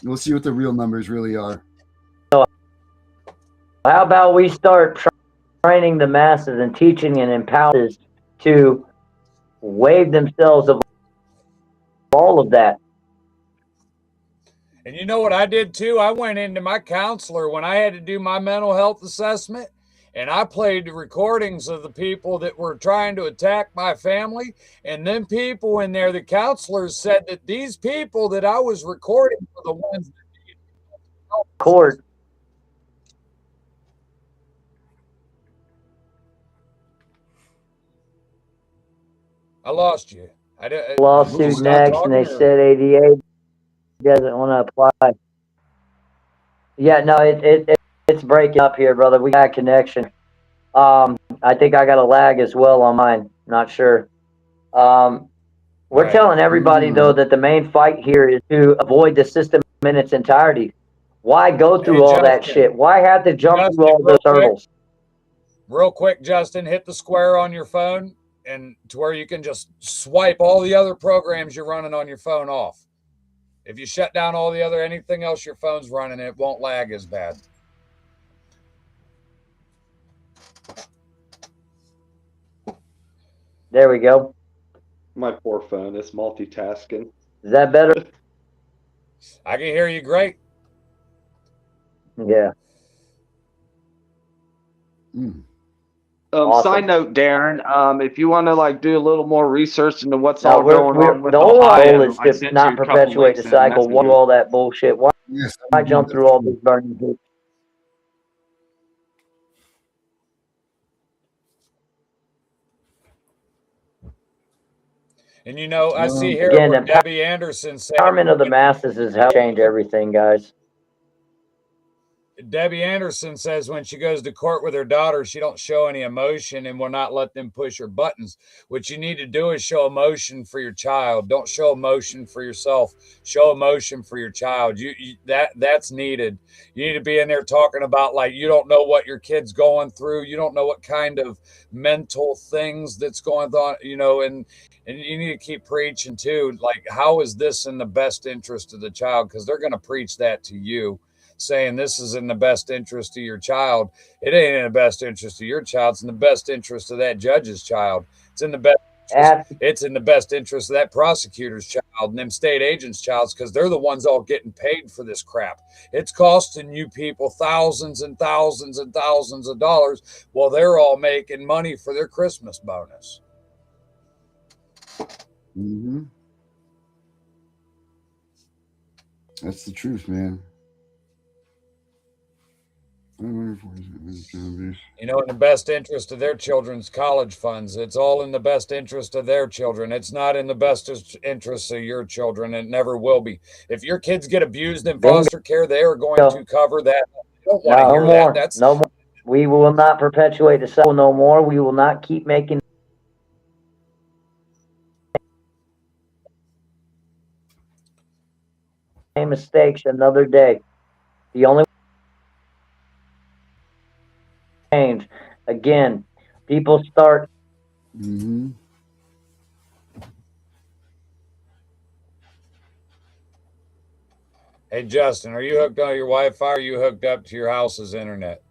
We'll see what the real numbers really are. So how about we start training the masses and teaching and empowering to waive themselves of all of that? And you know what I did too? I went into my counselor when I had to do my mental health assessment, and I played the recordings of the people that were trying to attack my family. And then people in there, the counselors said that these people that I was recording were the ones that needed help. Court. I lost you. Lawsuit next, and they said ADA doesn't want to apply. Yeah, no, it's breaking up here, brother. We got a connection. I think I got a lag as well on mine. Not sure. We're telling everybody though that the main fight here is to avoid the system in its entirety. Why go through all that shit? Why have to jump through all those hurdles? Real quick, Justin, hit the square on your phone and to where you can just swipe all the other programs you're running on your phone off. If you shut down all the other anything else your phone's running, it won't lag as bad. There we go. My poor phone is multitasking. Is that better? I can hear you great. Yeah. Awesome. Side note, Darren, if you want to like do a little more research into what's No, all going on with the whole goal Ohio, is I to sent not you a couple perpetuate the links in cycle. Why do Messenger. all that bullshit? Why Yes, jump through all these burning hoops? And you know, I see here Again, where Debbie Anderson said, empowerment of the masses is how to change everything, guys. Debbie Anderson says when she goes to court with her daughter, she don't show any emotion and will not let them push her buttons. What you need to do is show emotion for your child. Don't show emotion for yourself. Show emotion for your child. That's needed. You need to be in there talking about like you don't know what your kid's going through. You don't know what kind of mental things that's going on, you know, and you need to keep preaching too. Like, how is this in the best interest of the child? Because they're going to preach that to you, saying this is in the best interest of your child. It ain't in the best interest of your child. It's in the best interest of that judge's child. It's in the best it's in the best interest of that prosecutor's child and them state agents' childs, because they're the ones all getting paid for this crap. It's costing you people thousands and thousands and thousands of dollars while they're all making money for their Christmas bonus. Mm-hmm. That's the truth, man. You know, in the best interest of their children's college funds. It's all in the best interest of their children. It's not in the best interest of your children. It never will be. If your kids get abused in foster care, they are going to cover that. They don't want to hear that. That's no more. We will not perpetuate the cycle no more. We will not keep making mistakes another day. The only change, again, people start. Mm-hmm. Hey, Justin, are you hooked on your Wi-Fi, or are you hooked up to your house's internet?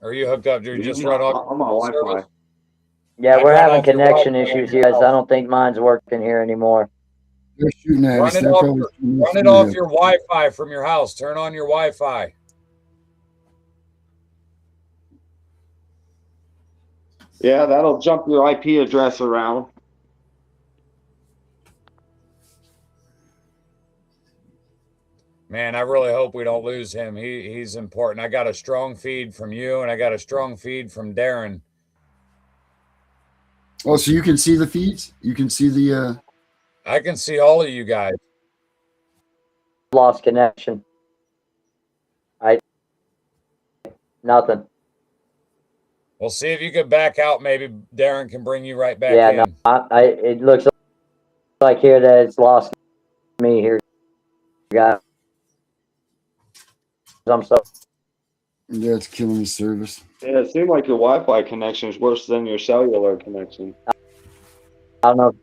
Are you hooked up? Do you just run off? I'm on Wi-Fi. Yeah, we're having connection issues here, guys. I don't think mine's working here anymore. They're shooting at us. They're probably run it off your Wi-Fi from your house. Turn on your Wi-Fi. Yeah, that'll jump your IP address around. Man, I really hope we don't lose him. He's important. I got a strong feed from you, and I got a strong feed from Darren. Oh, so you can see the feeds? You can see the I can see all of you guys. Lost connection. Nothing. We'll see if you can back out. Maybe Darren can bring you right back in. No, it looks like here that it's lost me here, guys. I'm so. Yeah, it's killing the service. Yeah, it seemed like your Wi-Fi connection is worse than your cellular connection. I don't know.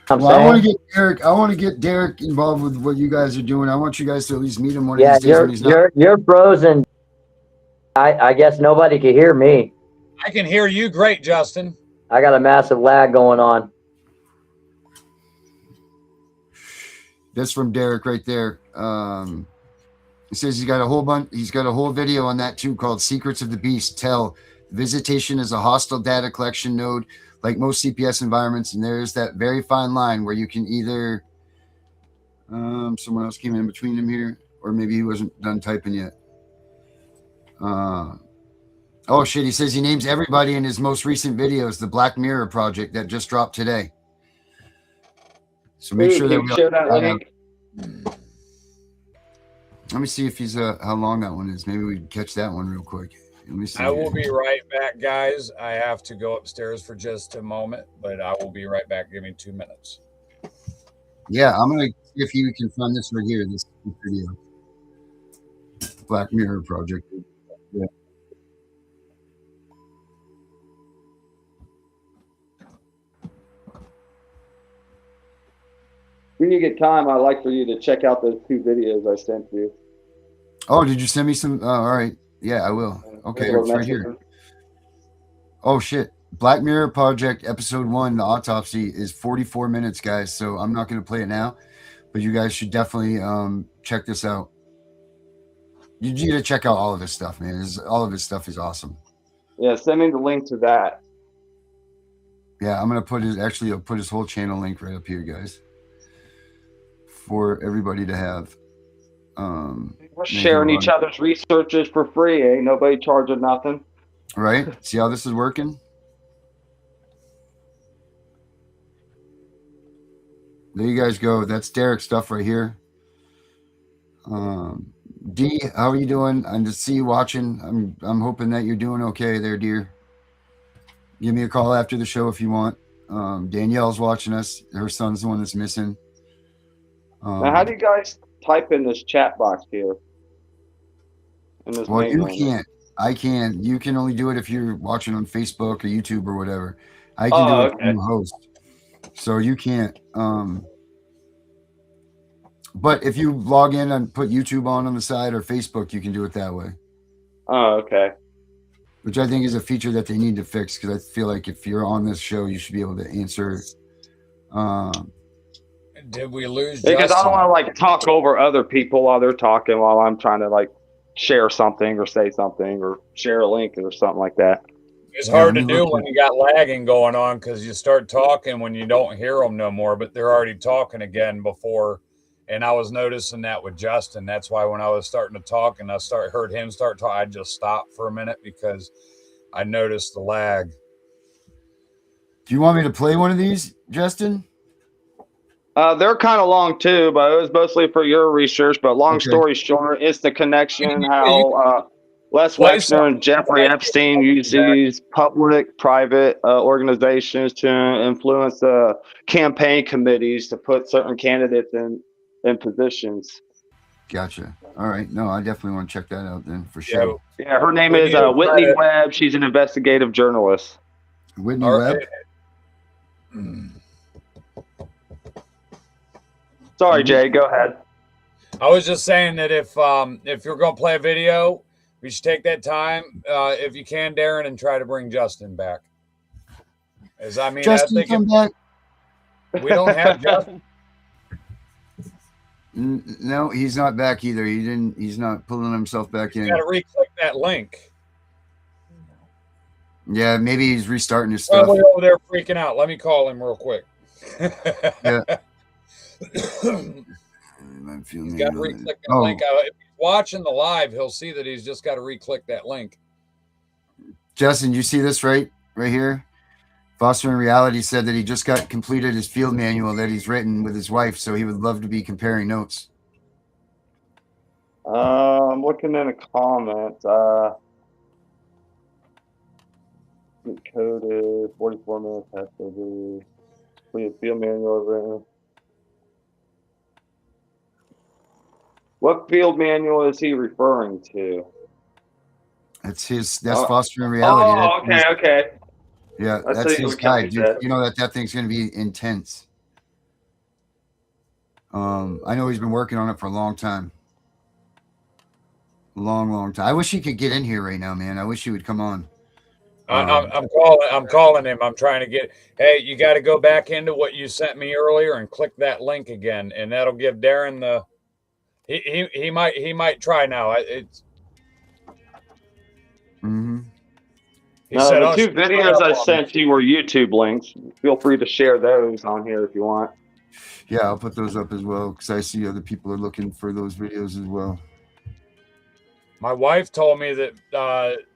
I want to get Derek involved with what you guys are doing. I want you guys to at least meet him one of these days when he's not. You're frozen. I guess nobody can hear me. I can hear you great, Justin. I got a massive lag going on. That's from Derek right there. He says he's got a whole bunch. He's got a whole video on that too called "Secrets of the Beast." Visitation is a hostile data collection node, like most CPS environments, and there's that very fine line where you can either. Someone else came in between him here, or maybe he wasn't done typing yet. Oh shit! He says he names everybody in his most recent videos. The Black Mirror project that just dropped today. So make sure that we share that link. Let me see if he's how long that one is. Maybe we can catch that one real quick. Let me see. I will be right back, guys. I have to go upstairs for just a moment, but I will be right back. Give me 2 minutes. Yeah, I'm gonna see if we can find this right here. This video, Black Mirror project. Yeah. When you get time, I'd like for you to check out those 2 videos I sent you. Oh, did you send me some? All right. Yeah, I will. Okay, it's right here. Oh, shit. Black Mirror Project Episode 1, The Autopsy, is 44 minutes, guys. So I'm not going to play it now, but you guys should definitely check this out. You need to check out all of his stuff, man. All of his stuff is awesome. Yeah, send me the link to that. Yeah, I'm gonna put I'll put his whole channel link right up here, guys, for everybody to have. We're sharing each other's researches for free. Ain't nobody charging nothing. Right? See how this is working? There you guys go. That's Derek's stuff right here. D, how are you doing? I just see you watching. I'm hoping that you're doing okay there, dear. Give me a call after the show if you want. Danielle's watching us. Her son's the one that's missing. Now, how do you guys type in this chat box here? Well, you can't. I can. You can only do it if you're watching on Facebook or YouTube or whatever. I can do it from the host. So you can't. But if you log in and put YouTube on the side or Facebook, you can do it that way. Oh, okay. Which I think is a feature that they need to fix, because I feel like if you're on this show, you should be able to answer. Did we lose Because Justin? I don't want to like talk over other people while they're talking while I'm trying to like share something or say something or share a link or something like that. It's hard to do when you got lagging going on, because you start talking when you don't hear them no more, but they're already talking again before. And I was noticing that with Justin. That's why when I was starting to talk and heard him start talking, I just stopped for a minute because I noticed the lag. Do you want me to play one of these, Justin? They're kind of long too, but it was mostly for your research. But long story short, it's the connection how Les Wexner and Jeffrey Epstein use these public-private organizations to influence campaign committees to put certain candidates in positions. Gotcha. All right. No, I definitely want to check that out then for sure. Yeah, her name is Whitney Webb. She's an investigative journalist. Whitney Webb? Sorry, Jay. Go ahead. I was just saying that if you're going to play a video, we should take that time, if you can, Darren, and try to bring Justin back. Justin, come back. We don't have Justin. No, he's not back either. He's not pulling himself back in. You got to re-click that link. Yeah, maybe he's restarting his stuff. Probably over there freaking out. Let me call him real quick. Yeah. He's got to re-click that link. If he's watching the live, he'll see that he's just got to re-click that link. Justin, you see this right here? Foster in Reality said that he just got completed his field manual that he's written with his wife, so he would love to be comparing notes. I'm looking in the comments. Coded 44 minutes after the field manual written. What field manual is he referring to? That's Foster in Reality. Oh, okay. Yeah, that's his guide. You know that thing's going to be intense. I know he's been working on it for a long time. Long time. I wish he could get in here right now, man. I wish he would come on. I'm calling him. I'm trying to get. Hey, you got to go back into what you sent me earlier and click that link again, and that'll give Darren the. He might try now. It's. Mm-hmm. The two videos I sent you were YouTube links. Feel free to share those on here if you want. Yeah, I'll put those up as well because I see other people are looking for those videos as well. My wife told me that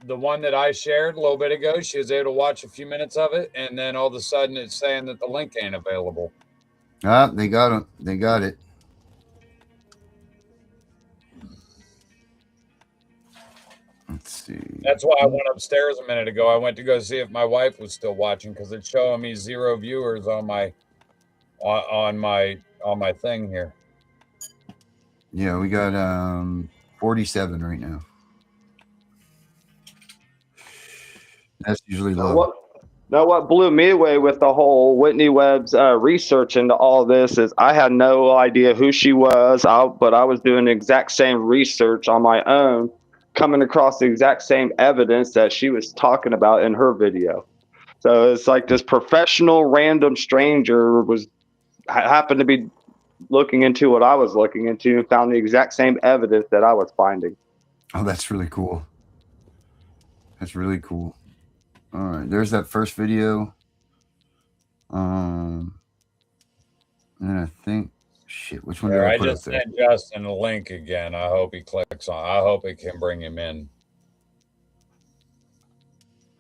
the one that I shared a little bit ago, she was able to watch a few minutes of it, and then all of a sudden it's saying that the link ain't available. They got it. They got it. Let's see. That's why I went upstairs a minute ago. I went to go see if my wife was still watching because it's showing me 0 viewers on my thing here. Yeah, we got 47 right now. That's usually low. What blew me away with the whole Whitney Webb's research into all this is I had no idea who she was, but I was doing the exact same research on my own, coming across the exact same evidence that she was talking about in her video. So it's like this professional random stranger happened to be looking into what I was looking into and found the exact same evidence that I was finding. Oh, that's really cool. That's really cool. All right, there's that first video. And then I think, shit, which one did There, I I put up just there? sent Justin a link again. I hope he clicks on. I hope it can bring him in.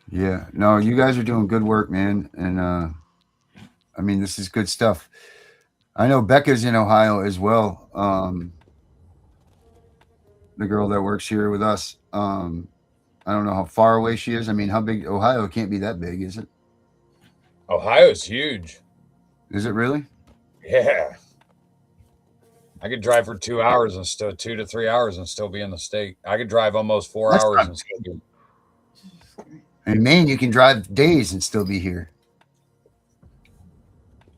Yeah, no, you guys are doing good work, man. And I mean, this is good stuff. I know Becca's in Ohio as well. The girl that works here with us. I don't know how far away she is. I mean, how big? Ohio can't be that big, is it? Ohio's huge. Is it really? Yeah. I could drive for 2 hours and still 2 to 3 hours and still be in the state. I could drive almost 4 That's hours not- and still be. In Maine, you can drive days and still be here.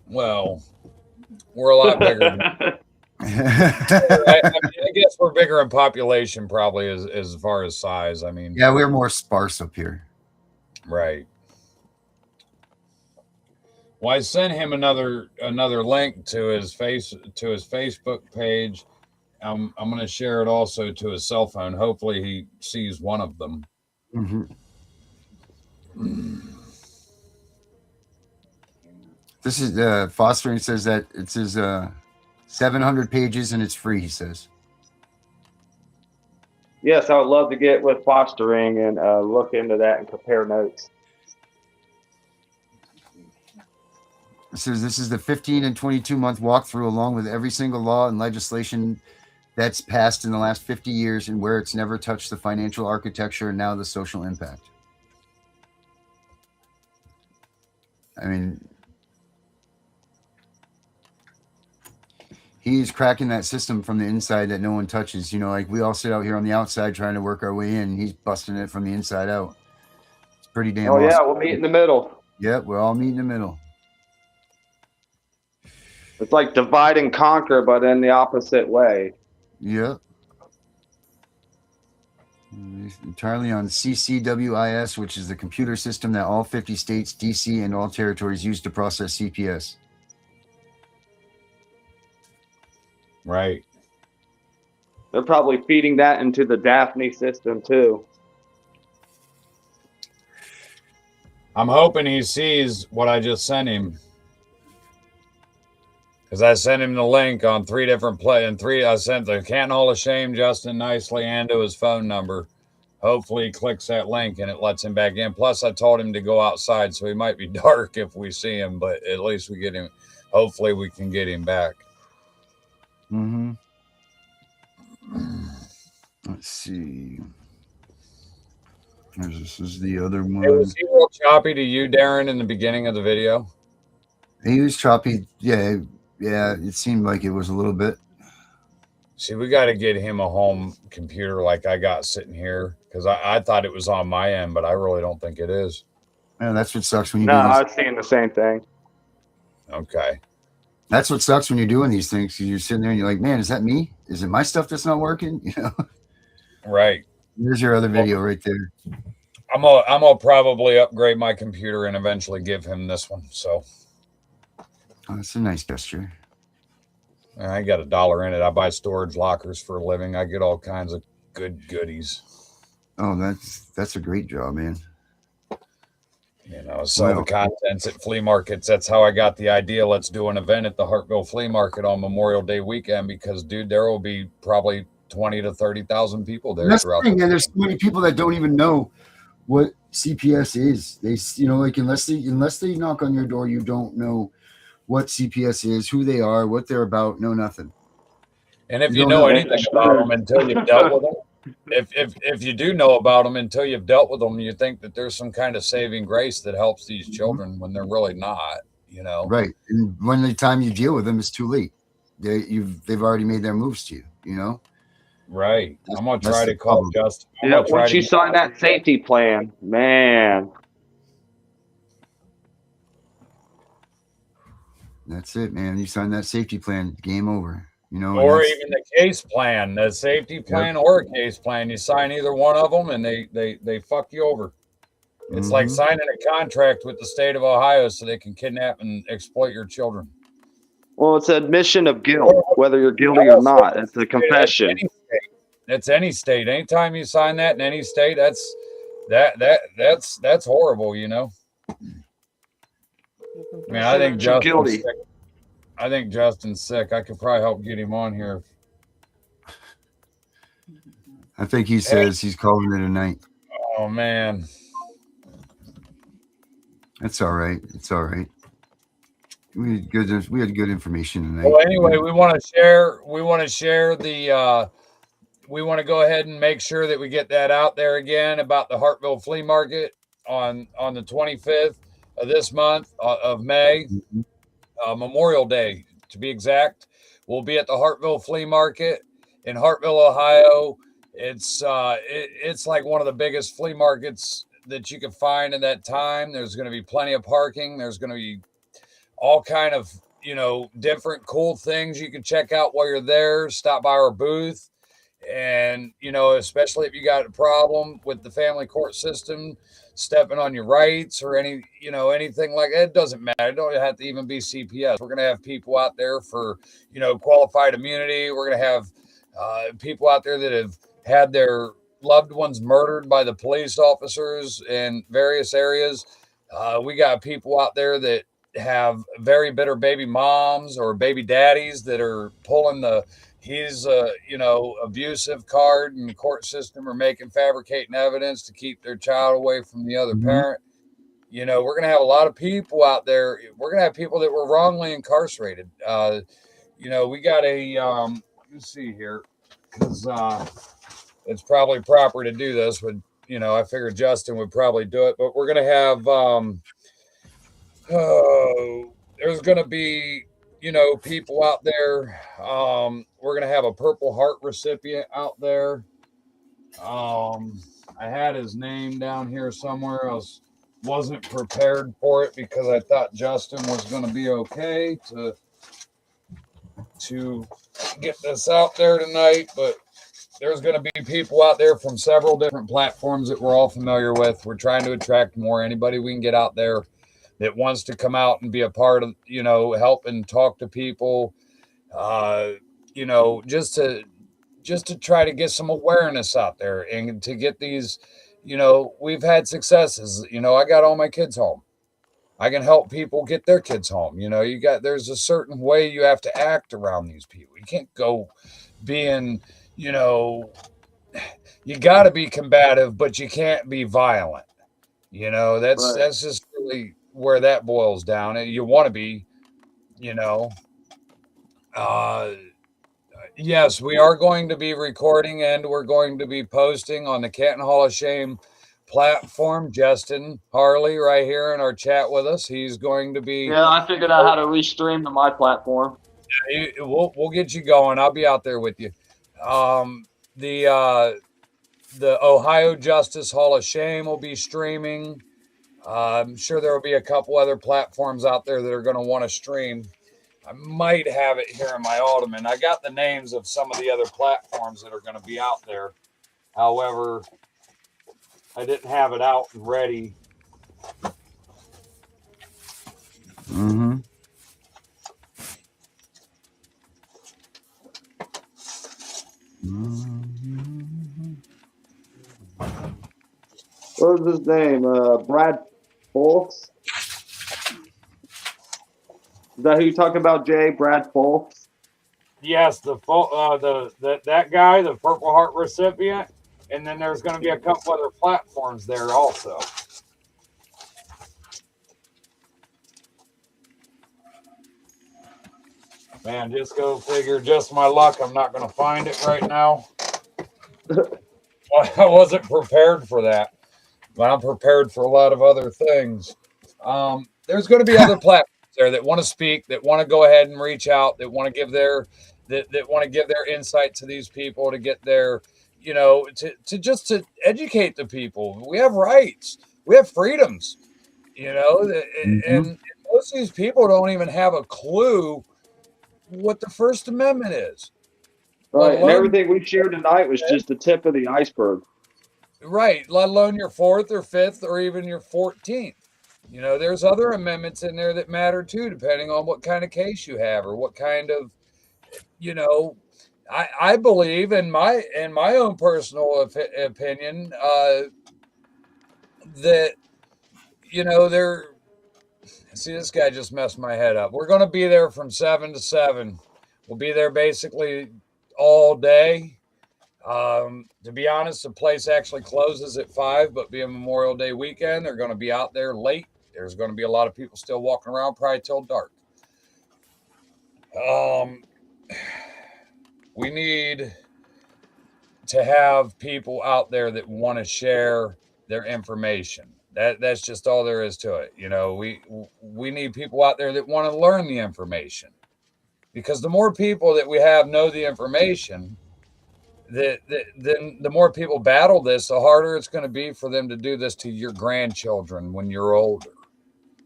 Well, we're a lot bigger. I guess we're bigger in population, probably as far as size. I mean, Yeah, we're more sparse up here. right. Well, I sent him another link to his Facebook page. I'm going to share it also to his cell phone. Hopefully, he sees one of them. Mm-hmm. This is fostering says that it says 700 pages and it's free. He says. Yes, I would love to get with fostering and look into that and compare notes. It says this is the 15 and 22 month walkthrough along with every single law and legislation that's passed in the last 50 years and where it's never touched the financial architecture and now the social impact. I mean, he's cracking that system from the inside that no one touches. You know, like we all sit out here on the outside trying to work our way in. He's busting it from the inside out. It's pretty damn awesome. Yeah, we'll meet in the middle. Yep, we're all meeting in the middle. It's like divide and conquer, but in the opposite way. Yep. Entirely on CCWIS, which is the computer system that all 50 states, DC, and all territories use to process CPS. Right. They're probably feeding that into the Daphne system too. I'm hoping he sees what I just sent him. Because I sent him the link on 3 different I sent the Canton Hall of Shame Justin nicely and to his phone number. Hopefully he clicks that link and it lets him back in. Plus I told him to go outside, so he might be dark if we see him, but at least we get him. Hopefully we can get him back. Mm-hmm. Let's see. This is the other one. Hey, was he real choppy to you, Darren, in the beginning of the video? He was choppy. Yeah, it seemed like it was a little bit. See, we got to get him a home computer like I got sitting here, because I thought it was on my end, but I really don't think it is. Yeah, that's what sucks when you No, do this. I was seeing the same thing. Okay. That's what sucks when you're doing these things. You're sitting there and you're like, man, is that me? Is it my stuff that's not working? You know? Right. There's your other video right there. I'm gonna probably upgrade my computer and eventually give him this one. So that's a nice gesture. I got $1 in it. I buy storage lockers for a living. I get all kinds of good goodies. Oh, that's a great job, man. You know, sell the contents at flea markets. That's how I got the idea. Let's do an event at the Hartville Flea Market on Memorial Day weekend because, dude, there will be probably 20 to 30,000 people there. That's the thing, man. There's so many people that don't even know what CPS is. They, you know, like unless they knock on your door, you don't know what CPS is, who they are, what they're about. No, nothing. And if you know anything about them until you've dealt with them, if you do know about them until you've dealt with them, you think that there's some kind of saving grace that helps these children when they're really not. You know, right? And when the time you deal with them, it's too late. They've already made their moves to you. You know. Right. I'm gonna try to call Justin. Yeah, once you sign that safety plan, man. That's it, man. You sign that safety plan, game over. You know, or even the case plan, the safety plan, or a case plan. You sign either one of them, and they fuck you over. It's like signing a contract with the state of Ohio so they can kidnap and exploit your children. Well, it's admission of guilt, whether you're guilty or not. It's a confession. It's any state. Anytime you sign that in any state, that's horrible, you know. I mean, I think You're Justin's guilty. sick. I think Justin's sick. I could probably help get him on here. I think he says he's calling it a night. Oh man. That's all right. It's all right. We had good information tonight. Well, anyway, we want to share the we want to go ahead and make sure that we get that out there again about the Hartville Flea Market on the 25th of this month of May, Memorial Day to be exact. We'll be at the Hartville Flea Market in Hartville, Ohio. It's like one of the biggest flea markets that you can find in that time. There's going to be plenty of parking. There's going to be all kind of, you know, different cool things you can check out while you're there. Stop by our booth. And, you know, especially if you got a problem with the family court system, stepping on your rights or anything like that, it doesn't matter. It don't have to even be CPS. We're going to have people out there for, you know, qualified immunity. We're going to have people out there that have had their loved ones murdered by the police officers in various areas. We got people out there that have very bitter baby moms or baby daddies that are pulling his abusive card in the court system or fabricating evidence to keep their child away from the other parent. You know, we're going to have a lot of people out there. We're going to have people that were wrongly incarcerated. You know, we got let's see here, because it's probably proper to do this. I figured Justin would probably do it, but we're going to have, there's going to be, you know, people out there. We're going to have a Purple Heart recipient out there. I had his name down here somewhere. I wasn't prepared for it because I thought Justin was going to be okay to get this out there tonight, but there's going to be people out there from several different platforms that we're all familiar with. We're trying to attract more. Anybody we can get out there that wants to come out and be a part of, you know, help and talk to people, you know, just to try to get some awareness out there and to get these, you know, we've had successes. You know, I got all my kids home. I can help people get their kids home. You know, there's a certain way you have to act around these people. You can't go being, you know, you got to be combative, but you can't be violent. You know, that's just really where that boils down. You want to be, you know, yes, we are going to be recording and we're going to be posting on the Canton Hall of Shame platform. Justin Harley right here in our chat with us. He's going to be. Yeah, I figured out how to restream to my platform. We'll get you going. I'll be out there with you. The Ohio Justice Hall of Shame will be streaming. I'm sure there will be a couple other platforms out there that are going to want to stream. I might have it here in my Ottoman. I got the names of some of the other platforms that are going to be out there. However, I didn't have it out and ready. What was his name? Brad Folks? Is that who you talking about, Jay? Brad Folks? Yes, that guy, the Purple Heart recipient, and then there's going to be a couple other platforms there also. Man, just go figure. Just my luck, I'm not going to find it right now. I wasn't prepared for that, but I'm prepared for a lot of other things. There's going to be other platforms there that want to speak, that want to go ahead and reach out, that want to give their insight to these people, to get their, you know, to educate the people. We have rights, we have freedoms, you know, and most of these people don't even have a clue what the First Amendment is. Right, and everything we shared tonight was just the tip of the iceberg. Right, let alone your 4th or 5th or even your 14th. You know, there's other amendments in there that matter too, depending on what kind of case you have or what kind of, you know, I believe in my own personal opinion that they're see, this guy just messed my head up. We're going to be there from 7 to 7. We'll be there basically all day. To be honest, the place actually closes at 5, but being Memorial Day weekend, they're going to be out there late. There's going to be a lot of people still walking around probably till dark. We need to have people out there that want to share their information. That's just all there is to it. We need people out there that want to learn the information, because the more people that we have know the information, then the more people battle this, the harder it's going to be for them to do this to your grandchildren when you're older.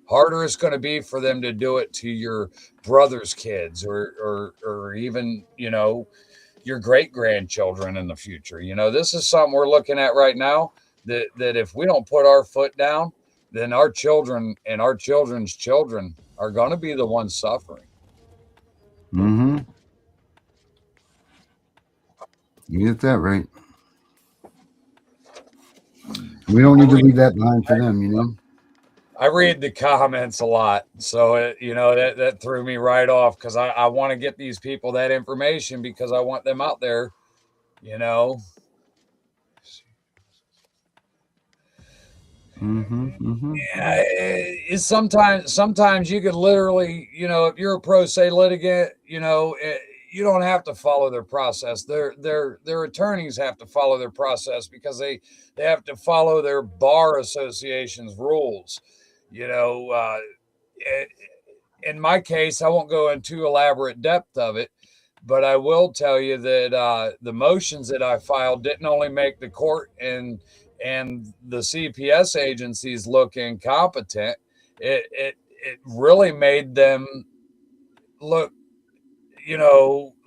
Harder it's going to be for them to do it to your brother's kids, or even your great grandchildren in the future. This is something we're looking at right now, that if we don't put our foot down, then our children and our children's children are going to be the ones suffering. Mm-hmm. You get that right. We don't need to leave that behind for them, I read the comments a lot, so that threw me right off, because I want to get these people that information, because I want them out there, Mm-hmm, mm-hmm. Yeah, sometimes you could literally, if you're a pro se litigant, you don't have to follow their process. Their attorneys have to follow their process, because they have to follow their bar association's rules. In my case, I won't go into elaborate depth of it, but I will tell you that the motions that I filed didn't only make the court and the CPS agencies look incompetent. It really made them look,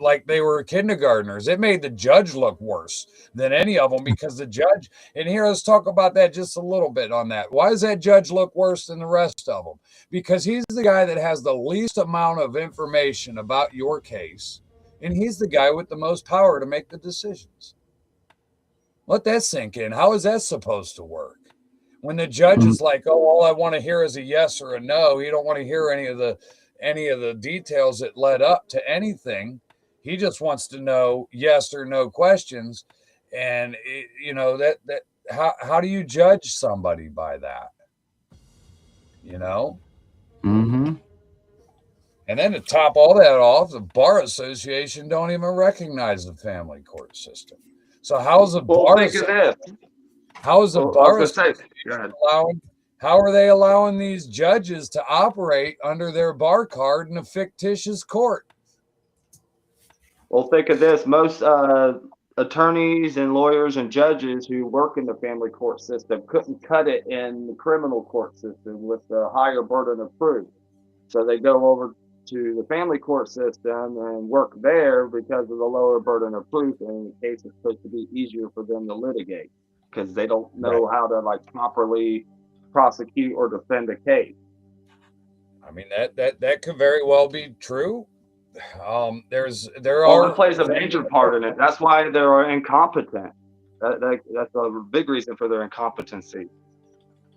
like they were kindergartners. It made the judge look worse than any of them, because the judge, and here, let's talk about that just a little bit on that. Why does that judge look worse than the rest of them? Because he's the guy that has the least amount of information about your case, and he's the guy with the most power to make the decisions. Let that sink in. How is that supposed to work? When the judge is like, "Oh, all I want to hear is a yes or a no," he don't want to hear any of the details that led up to anything. He just wants to know yes or no questions. And that how do you judge somebody by that? Mm-hmm. And then to top all that off, the bar association don't even recognize the family court system. So how is the bar? Think of this. How is the bar allowing? How are they allowing these judges to operate under their bar card in a fictitious court? Well, think of this. Most attorneys and lawyers and judges who work in the family court system couldn't cut it in the criminal court system with the higher burden of proof. So they go over to the family court system and work there because of the lower burden of proof, and the case is supposed to be easier for them to litigate, because they don't know how to properly prosecute or defend a case. I mean, that could very well be true. It plays a major part in it. That's why they're incompetent. That's a big reason for their incompetency.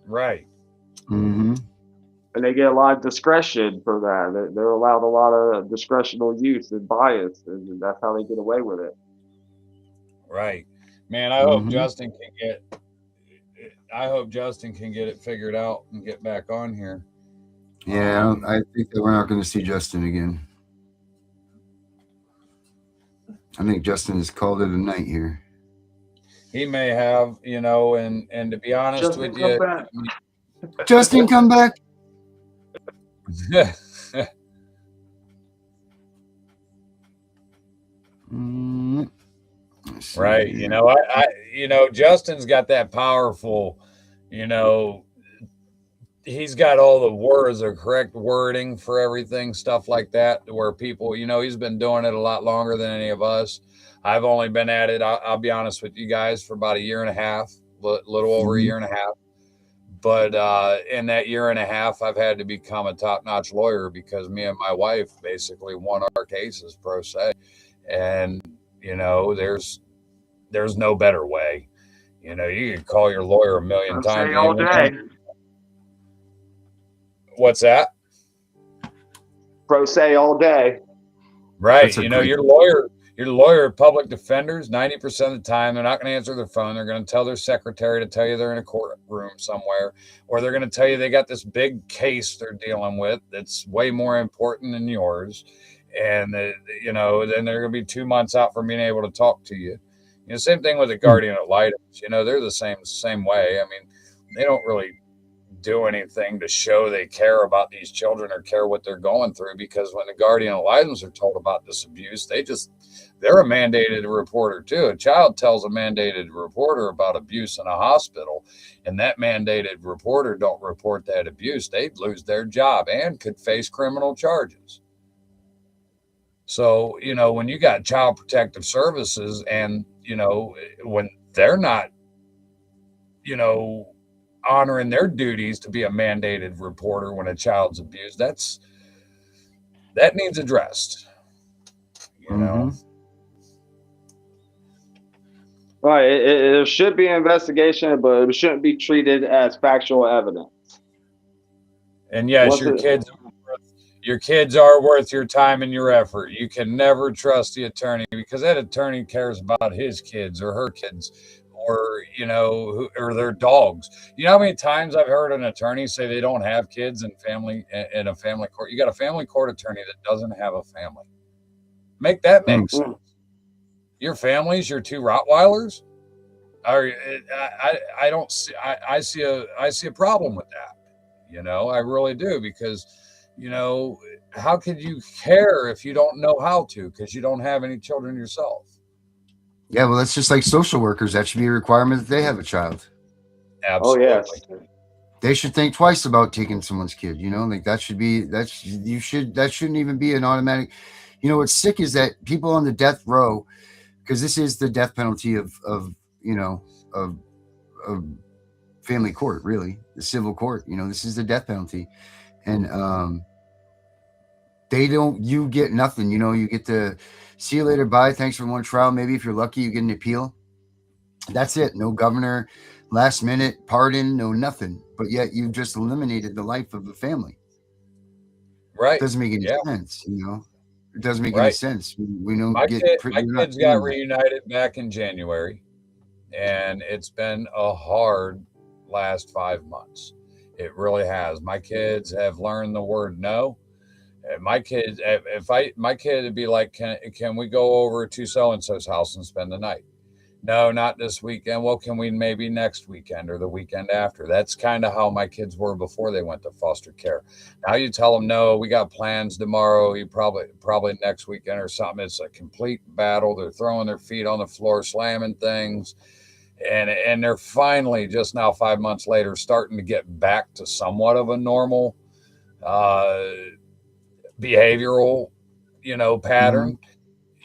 Right. Mm-hmm. And they get a lot of discretion for that. They're allowed a lot of discretional use and bias, and that's how they get away with it. Right. Man, I hope Justin can get it figured out and get back on here. Yeah, I think that we're not going to see Justin again. I think Justin has called it a night here. He may have, and to be honest with you, Justin, come back. Right. Justin's got that powerful, he's got all the words, the correct wording for everything, stuff like that, where people, he's been doing it a lot longer than any of us. I've only been at it, I'll be honest with you guys, for about a year and a half, little over a year and a half. But in that year and a half, I've had to become a top-notch lawyer, because me and my wife basically won our cases pro se. And You know, there's no better way. You know, you can call your lawyer a million I'll times. say all day. What's that? Pro se all day. Right. You know, your lawyer, public defenders, 90% of the time, they're not going to answer their phone. They're going to tell their secretary to tell you they're in a courtroom somewhere, or they're going to tell you they got this big case they're dealing with that's way more important than yours. And, you know, then they're going to be 2 months out from being able to talk to you. You know, same thing with the guardian ad litem. You know, they're the same way. I mean, they don't really do anything to show they care about these children or care what they're going through, because when the guardian ad litems are told about this abuse, they're a mandated reporter too. A child tells a mandated reporter about abuse in a hospital, and that mandated reporter don't report that abuse, they'd lose their job and could face criminal charges. So, you know, when you got child protective services and, you know, when they're not, you know, honoring their duties to be a mandated reporter when a child's abused, that needs addressed. You know, right? It should be an investigation, but it shouldn't be treated as factual evidence. And yes, your kids are worth your time and your effort. You can never trust the attorney, because that attorney cares about his kids or her kids, or, you know, or their dogs. You know how many times I've heard an attorney say they don't have kids in a family court? You got a family court attorney that doesn't have a family. Make that make sense. Your family's your two Rottweilers? I don't see. I see a problem with that. You know, I really do, because, you know, how could you care if you don't know how to, because you don't have any children yourself? Yeah, well, that's just like social workers. That should be a requirement that they have a child. Absolutely. Oh, yes. They should think twice about taking someone's kid. You know, like that shouldn't even be an automatic. You know, what's sick is that people on the death row, because this is the death penalty of family court, really, the civil court. You know, this is the death penalty, and you get nothing. You know, you get to see you later, bye, thanks for one trial. Maybe if you're lucky, you get an appeal. That's it. No governor, last minute pardon, no nothing. But yet you just eliminated the life of the family. Right. It doesn't make any sense. You know, it doesn't make any sense. We don't my kids got reunited back in January, and it's been a hard last 5 months. It really has. My kids have learned the word no. My kids, my kid would be like, can we go over to so-and-so's house and spend the night? No, not this weekend. Well, can we maybe next weekend or the weekend after? That's kind of how my kids were before they went to foster care. Now you tell them, no, we got plans tomorrow. You probably next weekend or something. It's a complete battle. They're throwing their feet on the floor, slamming things. And they're finally, just now 5 months later, starting to get back to somewhat of a normal behavioral, you know, pattern.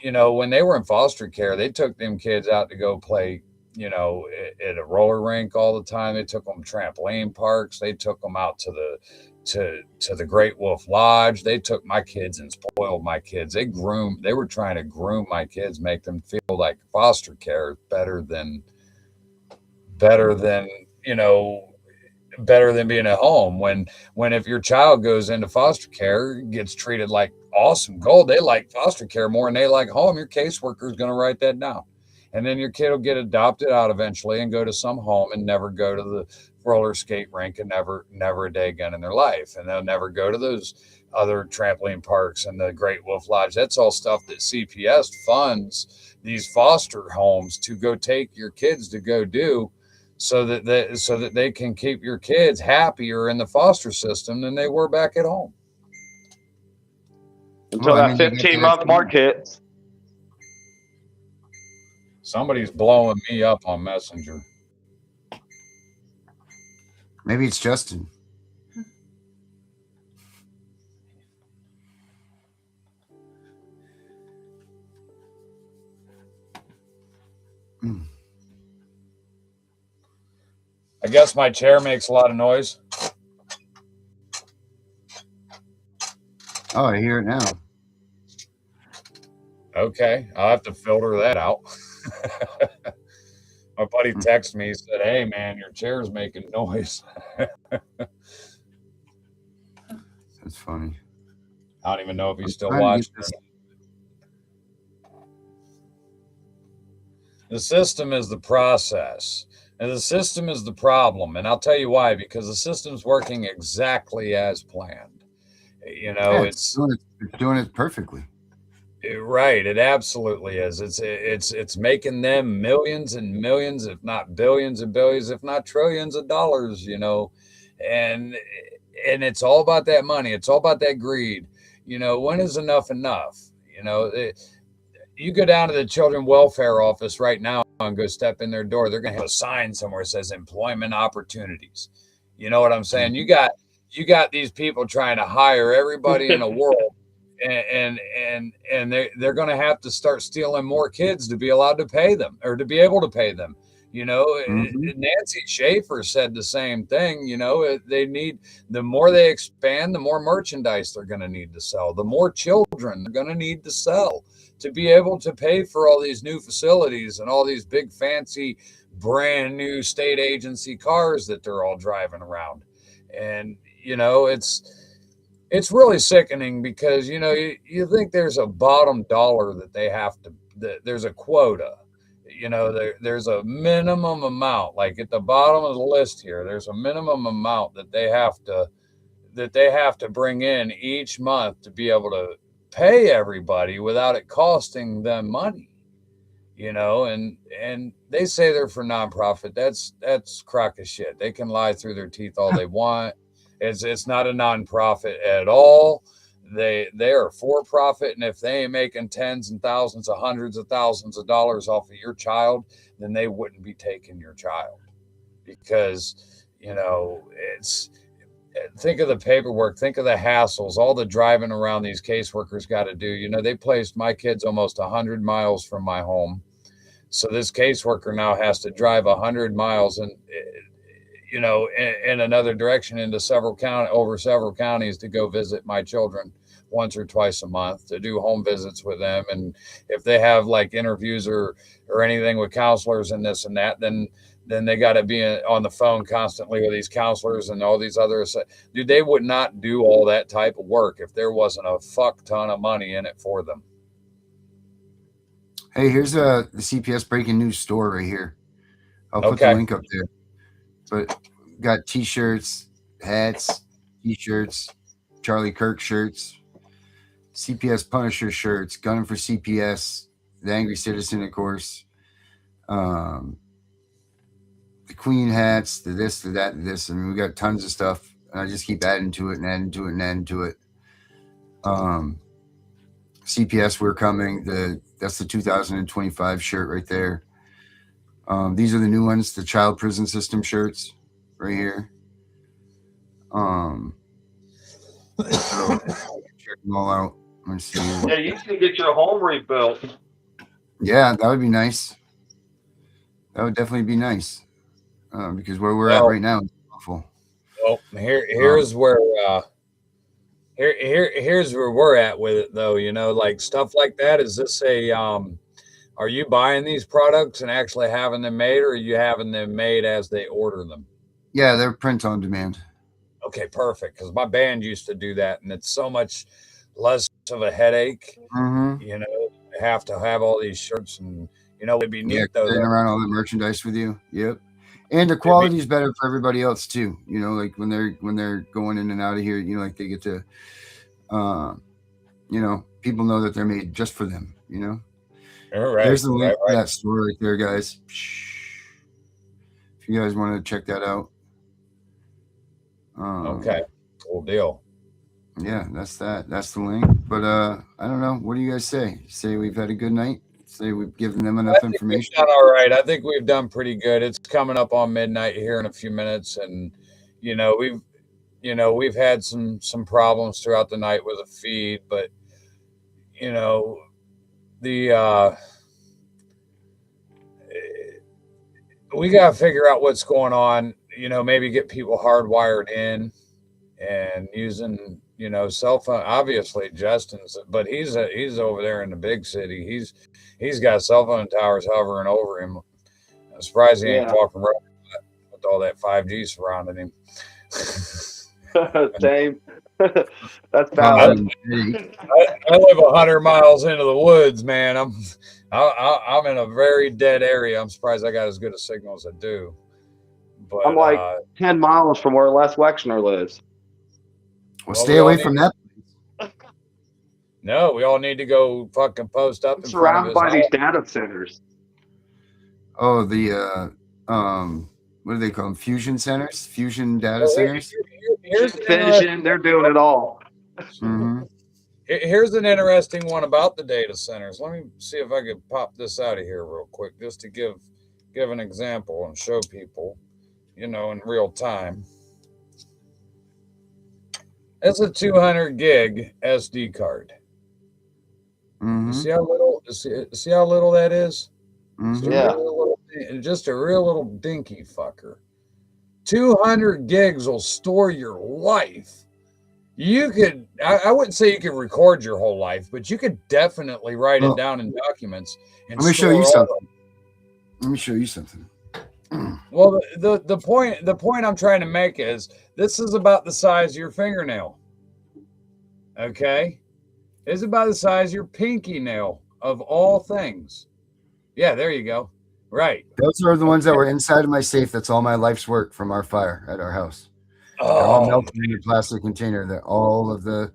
You know, when they were in foster care, they took them kids out to go play, you know, at a roller rink all the time. They took them trampoline parks. They took them out to the Great Wolf Lodge. They took my kids and spoiled my kids. They were trying to groom my kids, make them feel like foster care is better than, you know, better than being at home. When if your child goes into foster care, gets treated like awesome gold, they like foster care more than they like home, your caseworker is going to write that down. And then your kid will get adopted out eventually and go to some home and never go to the roller skate rink, and never a day again in their life. And they'll never go to those other trampoline parks and the Great Wolf Lodge. That's all stuff that CPS funds these foster homes to go take your kids to go do, so that they can keep your kids happier in the foster system than they were back at home. Until that 15-month mark hits. Somebody's blowing me up on Messenger. Maybe it's Justin. I guess my chair makes a lot of noise. Oh, I hear it now. Okay, I'll have to filter that out. My buddy texted me, he said, "Hey man, your chair's making noise." That's funny. I don't even know if I'm he's still trying to get watching. this. The system is the process, and the system is the problem. And I'll tell you why, because the system's working exactly as planned. You know, Yeah, it's it's doing it perfectly. right. It absolutely is. It's making them millions and millions, if not billions and billions, if not trillions of dollars. You know, and and it's all about that money. It's all about that greed. You know, when is enough enough? You know, you go down to the children welfare office right now and go step in their door, they're going to have a sign somewhere that says employment opportunities. You know what I'm saying? You got these people trying to hire everybody in the world, and they're going to have to start stealing more kids to be allowed to pay them or to be able to pay them. You know, Mm-hmm. Nancy Schaefer said the same thing. You know, they need, the more they expand, the more merchandise they're going to need to sell, the more children they're going to need to sell to be able to pay for all these new facilities and all these big fancy brand new state agency cars that they're all driving around. And you know, it's really sickening because you think there's a bottom dollar that they have to, that there's a quota. You know, there's a minimum amount, like at the bottom of the list here, there's a minimum amount that they have to bring in each month to be able to pay everybody without it costing them money. You know, and they say they're for nonprofit. That's crock of shit. They can lie through their teeth all they want. It's not a nonprofit at all. They are for profit, and if they ain't making tens and thousands of hundreds of thousands of dollars off of your child, then they wouldn't be taking your child, because it's, think of the paperwork, think of the hassles, all the driving around these caseworkers got to do. You know, they placed my kids almost 100 miles from my home. So this caseworker now has to drive 100 miles and, in another direction into over several counties to go visit my children once or twice a month to do home visits with them. And if they have like interviews or anything with counselors and this and that, then they got to be on the phone constantly with these counselors and all these others. Dude, they would not do all that type of work if there wasn't a fuck ton of money in it for them. Hey, here's the CPS breaking news store right here. I'll put the Okay. link up there. But got T-shirts, hats, T-shirts, Charlie Kirk shirts, CPS Punisher shirts, Gunning for CPS, the Angry Citizen, of course, the Queen hats, the this, the that, the this. I mean, we got tons of stuff, and I just keep adding to it and adding to it and adding to it. CPS, we're coming. That's the 2025 shirt right there. These are the new ones, the child prison system shirts right here. So check them all out. Let's see. Yeah, you can get your home rebuilt. Yeah, that would be nice. That would definitely be nice. Because where we're at right now is awful. Well, here's where here's where we're at with it though. You know, like stuff like that. Is this are you buying these products and actually having them made, or are you having them made as they order them? Yeah, they're print on demand. Okay, perfect. Because my band used to do that, and it's so much less of a headache. Mm-hmm. You know, have to have all these shirts, and it'd be neat though. Carrying around all the merchandise with you. Yep. And the quality is better for everybody else too. You know, like when they're going in and out of here, like they get to, people know that they're made just for them. All right. There's the link to that store right there, guys. If you guys want to check that out. Okay. Cool deal. Yeah, that's that. That's the link. But I don't know. What do you guys say? Say we've had a good night? Say we've given them enough information? We've done all right. I think we've done pretty good. It's coming up on midnight here in a few minutes, and we've had some problems throughout the night with the feed, but we got to figure out what's going on. Maybe get people hardwired in and using You know, cell phone. Obviously, Justin's, but he's over there in the big city. He's got cell phone towers hovering over him. I'm surprised he ain't Yeah. walking around with all that 5G surrounding him. Same. That's I, valid. I live 100 miles into the woods, man. I'm in a very dead area. I'm surprised I got as good a signal as I do. But I'm like 10 miles from where Les Wexner lives. Well, stay away from that. No, we all need to go fucking post up I'm in front of surrounded his by house. these data centers. Oh, the what do they call them? Fusion centers, fusion data centers. Here's Fission, they're doing it all. Mm-hmm. Here's an interesting one about the data centers. Let me see if I can pop this out of here real quick, just to give an example and show people, you know, in real time. It's a 200 gig SD card. Mm-hmm. You see how little? See how little that is? Mm-hmm. Just a real little dinky fucker. 200 gigs will store your life. You could, I wouldn't say you could record your whole life, but you could definitely write it down in documents. And let me show you something. Let me show you something. Well, the point I'm trying to make is this is about the size of your fingernail. Okay? It's about the size of your pinky nail of all things. Yeah, there you go. Right. Those are the ones that were inside of my safe. That's all my life's work from our fire at our house. They're all melted in a plastic container. That all the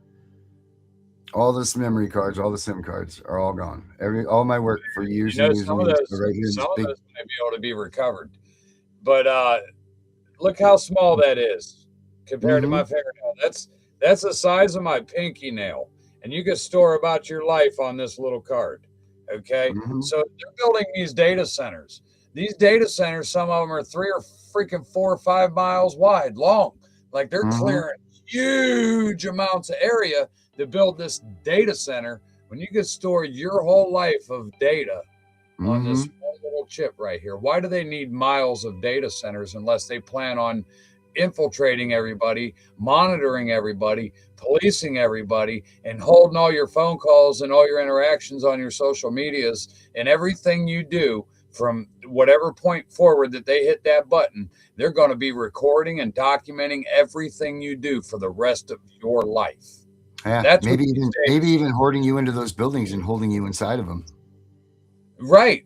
memory cards, all the SIM cards are all gone. All my work for years and years some and of years. those, Right here, some of those may be able to be recovered. But look how small that is compared to my fingernail. That's the size of my pinky nail. And you can store about your life on this little card. Okay. So they're building these data centers. These data centers, some of them are 4 or 5 miles wide, long. Like they're clearing huge amounts of area to build this data center when you can store your whole life of data on this small little chip right here. Why do they need miles of data centers unless they plan on infiltrating everybody, monitoring everybody, policing everybody, and holding all your phone calls and all your interactions on your social medias and everything you do from whatever point forward that they hit that button? They're going to be recording and documenting everything you do for the rest of your life. Yeah, that's maybe even hoarding you into those buildings and holding you inside of them. Right,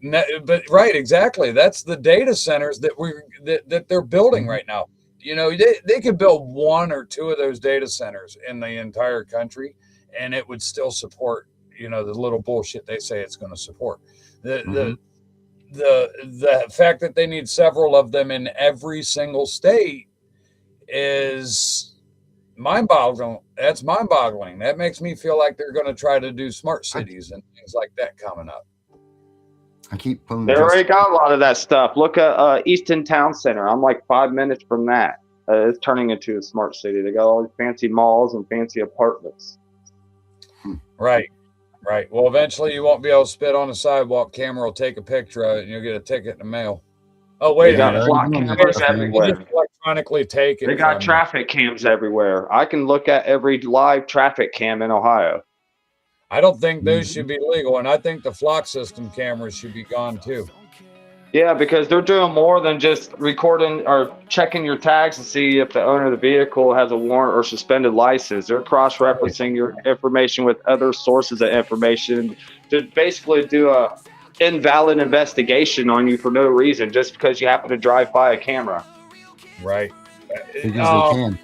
right, exactly. That's the data centers that they're building right now. You know, they could build 1 or 2 of those data centers in the entire country, and it would still support, you know, the little bullshit they say it's going to support. The fact that they need several of them in every single state is mind-boggling. That's mind-boggling. That makes me feel like they're going to try to do smart cities and things like that coming up. I keep pulling. They already got a lot of that stuff. Look at Easton Town Center. I'm like 5 minutes from that. It's turning into a smart city. They got all these fancy malls and fancy apartments. Right. Well, eventually you won't be able to spit on the sidewalk. Camera will take a picture of it, and you'll get a ticket in the mail. Oh, wait a minute. They got flock cameras everywhere. Electronically take it. They got traffic cams everywhere. I can look at every live traffic cam in Ohio. I don't think those should be legal, and I think the flock system cameras should be gone too. Yeah, because they're doing more than just recording or checking your tags to see if the owner of the vehicle has a warrant or suspended license. They're cross-referencing your information with other sources of information to basically do a invalid investigation on you for no reason, just because you happen to drive by a camera. Right. Because they can.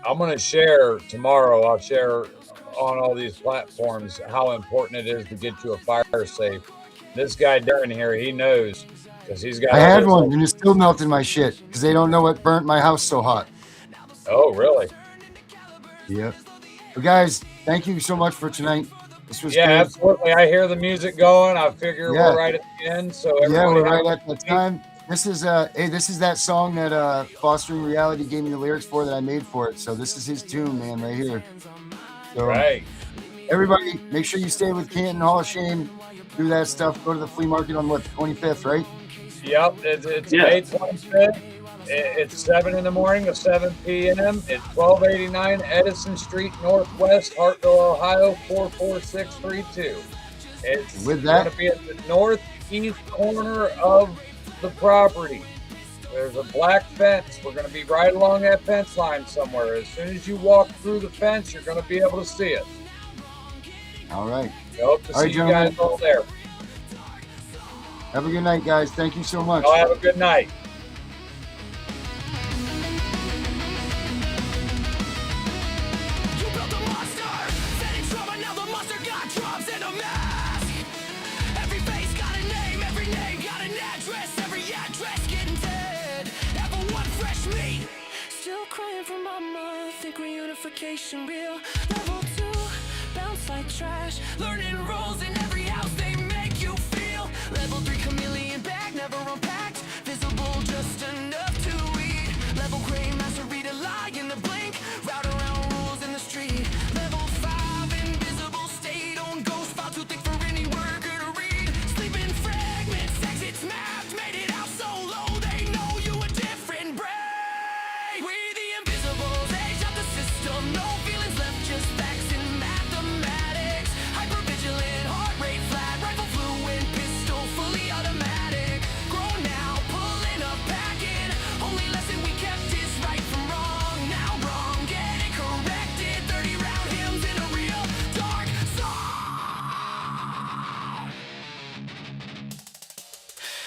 I'm gonna share tomorrow. I'll share on all these platforms how important it is to get you a fire safe. This guy Darren here, he knows because he's got. I had one and it's still melting my shit because they don't know what burnt my house so hot. Oh, really? Yep. But guys, thank you so much for tonight. This was good. Absolutely. I hear the music going. I figure we're right at the end. So we're right at the time. This is this is that song that Fostering Reality gave me the lyrics for that I made for it. So this is his tune, man, right here. So, everybody, make sure you stay with Canton Hall of Shame. Do that stuff. Go to the flea market on what, 25th, right? Yep, it's May 25th. It's 7 in the morning to 7 p.m. It's 1289 Edison Street Northwest, Hartville, Ohio, 44632. It's With that, going to be at the northeast corner of the property. There's a black fence. We're going to be right along that fence line somewhere. As soon as you walk through the fence, you're going to be able to see us. all right. I hope to see you guys all there. Have a good night, guys. Thank you so much. Y'all have a good night. You built a monster, set in trauma, now the monster got drums and a mask. Every face got a name got an address, every address getting dead. Ever want fresh meat? Still crying for mama, think reunification real. Level 2, bounce like trash, learning roles in every house they make you feel. Level 3, chameleon bag, never unpacked, visible just enough to eat. Level gray, master read a lie in the blink, route around rules in the street. Level 5, invisible state on ghost file, too thick for any worker to read. Sleeping fragments, exits mapped, made it out so low they know you a different breed. We the invisibles, age out the system, no feelings left, just facts and mathematics. Hypervigilant, heart rate flat, rifle fluent, pistol fully automatic. Grown now, pulling up, packing. Only lesson we kept is right from wrong. Now wrong, get it corrected. 30 round hymns in a real dark song.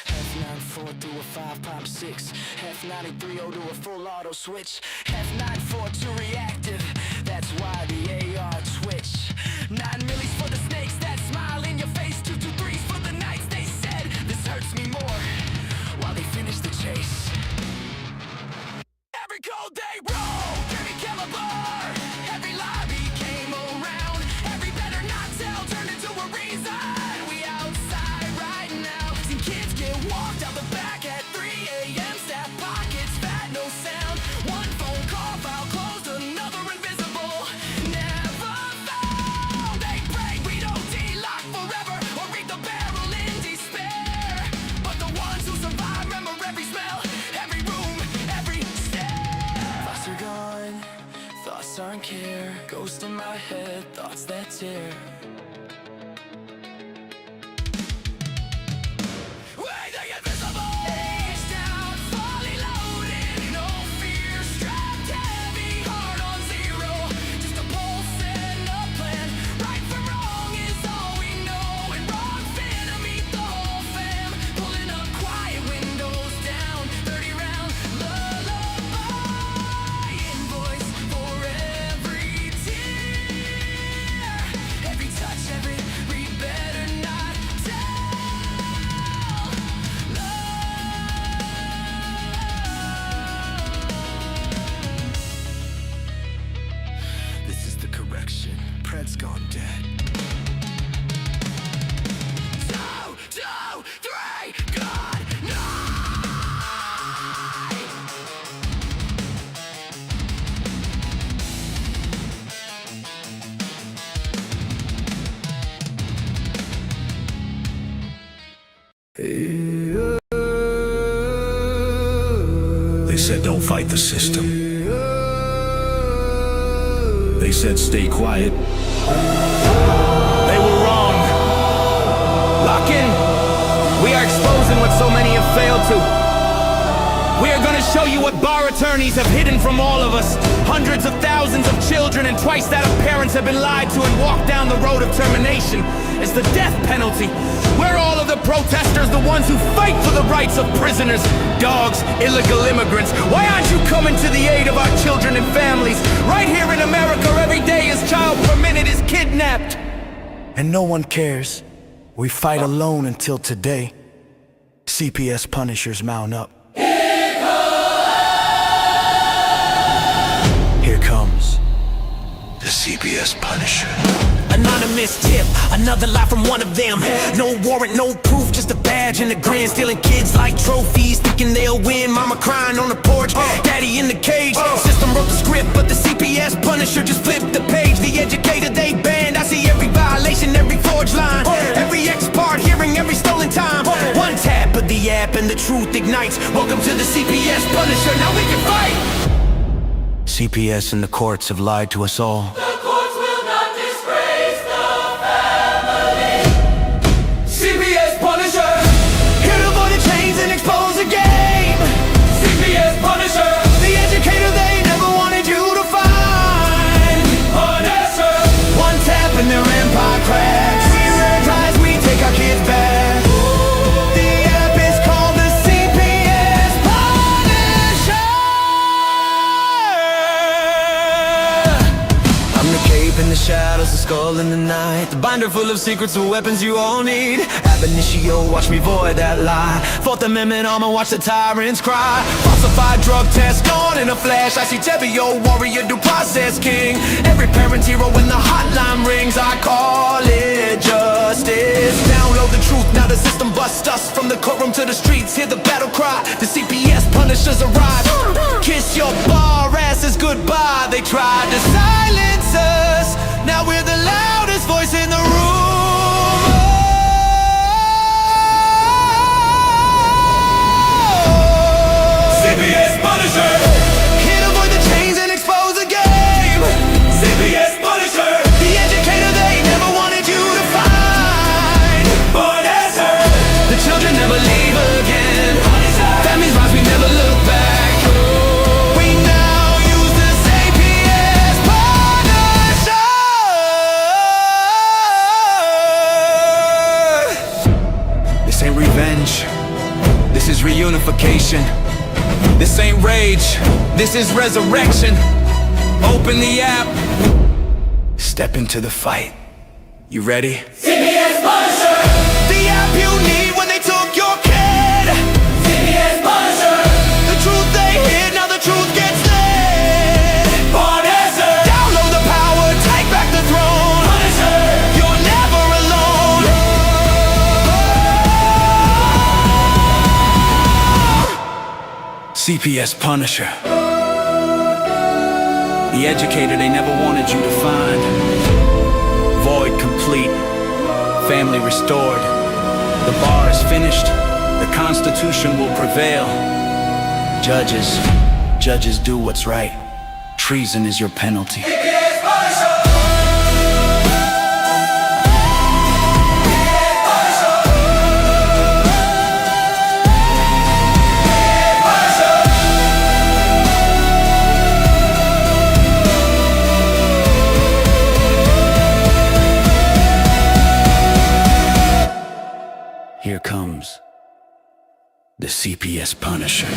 F94 through a 5 pop 6. F930 to a full auto switch. F94 to reactive. That's why the AR twitch. 9 millis for the snakes that smile in your face. 223s for the nights they said this hurts me more. While they finish the chase. Every code they wrote, every caliber, every lie became around. Every better not tell turned into a reason. We outside right now. Seen kids get walked out the back at 3 a.m. Staff pockets fat, no sound. One phone call, file closed, another invisible. Never found. They pray we don't de-lock forever or read the barrel in despair. But the ones who survive remember every smell, every room, every stare. Thoughts are gone, thoughts aren't care. Ghost in my head, thoughts that tear. Way the invisible. Face down, fully loaded. No fear, strapped heavy, heart on zero. Just a pulse and a plan. Right from wrong is all we know. And wrong finna meet the whole fam. Pulling up quiet, windows down. 30 round lullaby. Invoice for every tear. Every touch, every read better not tell. This is the correction. Pred's gone dead. 2, 2, 3, good night. They said don't fight the system. They said stay quiet. They were wrong. Lock in. We are exposing what so many have failed to. We are gonna show you what bar attorneys have hidden from all of us. Hundreds of thousands of children and twice that of parents have been lied to and walked down the road of termination. It's the death penalty. We're all of the protesters, the ones who fight for the rights of prisoners, dogs, illegal immigrants. Why aren't you coming to the aid of our children and families? Right here in America, every day a child per minute is kidnapped. And no one cares. We fight alone until today. CPS punishers mount up. Here comes the CPS Punisher. Anonymous tip, another lie from one of them. No warrant, no proof, just a badge and a grin. Stealing kids like trophies, thinking they'll win. Mama crying on the porch, daddy in the cage. System wrote the script, but the CPS Punisher just flipped the page. The educator they banned, I see every violation, every forged line. Every ex part hearing every stolen time. One tap of the app and the truth ignites. Welcome to the CPS Punisher, now we can fight. CPS and the courts have lied to us all. The courts will not disgrace the family. CPS Punisher, here to avoid the chains and expose the game. CPS Punisher, the educator they never wanted you to find. Punisher, one tap and their empire cracks. We rise, we take our kids back. The app is called the CPS Punisher. I'm the cape in the shadows, the skull in the night, the binder full of secrets and weapons you all need. Ab initio, watch me void that lie. Fourth Amendment armor, watch the tyrants cry. Falsified drug test gone in a flash. I see Tevio, warrior, due process king. Every parent's hero when the hotline rings. I call it justice. Download the truth, now the system busts us. From the courtroom to the streets, hear the battle cry. The CPS Punishers arrive. Kiss your bar asses goodbye. They tried to silence us, now we're the loudest voice in the room. CPS Punisher, here to avoid the chains and expose the game. CPS Punisher, the educator they never wanted you to find. Punisher, the children never leave again. Punisher, families rise, we never look back. We now use the CPS Punisher. This ain't revenge, this is reunification. This ain't rage, this is resurrection. Open the app, step into the fight. You ready? CPS Punisher. The app you need when they took your kid. CPS Punisher. The truth they hid, now the truth gets lit. Punisher. Download the power, take back the throne. Punisher. You're never alone. CPS Punisher, the educator they never wanted you to find. Void complete, family restored. The bar is finished, the Constitution will prevail. Judges do what's right. Treason is your penalty. CPS Punisher. Here comes the CPS Punisher.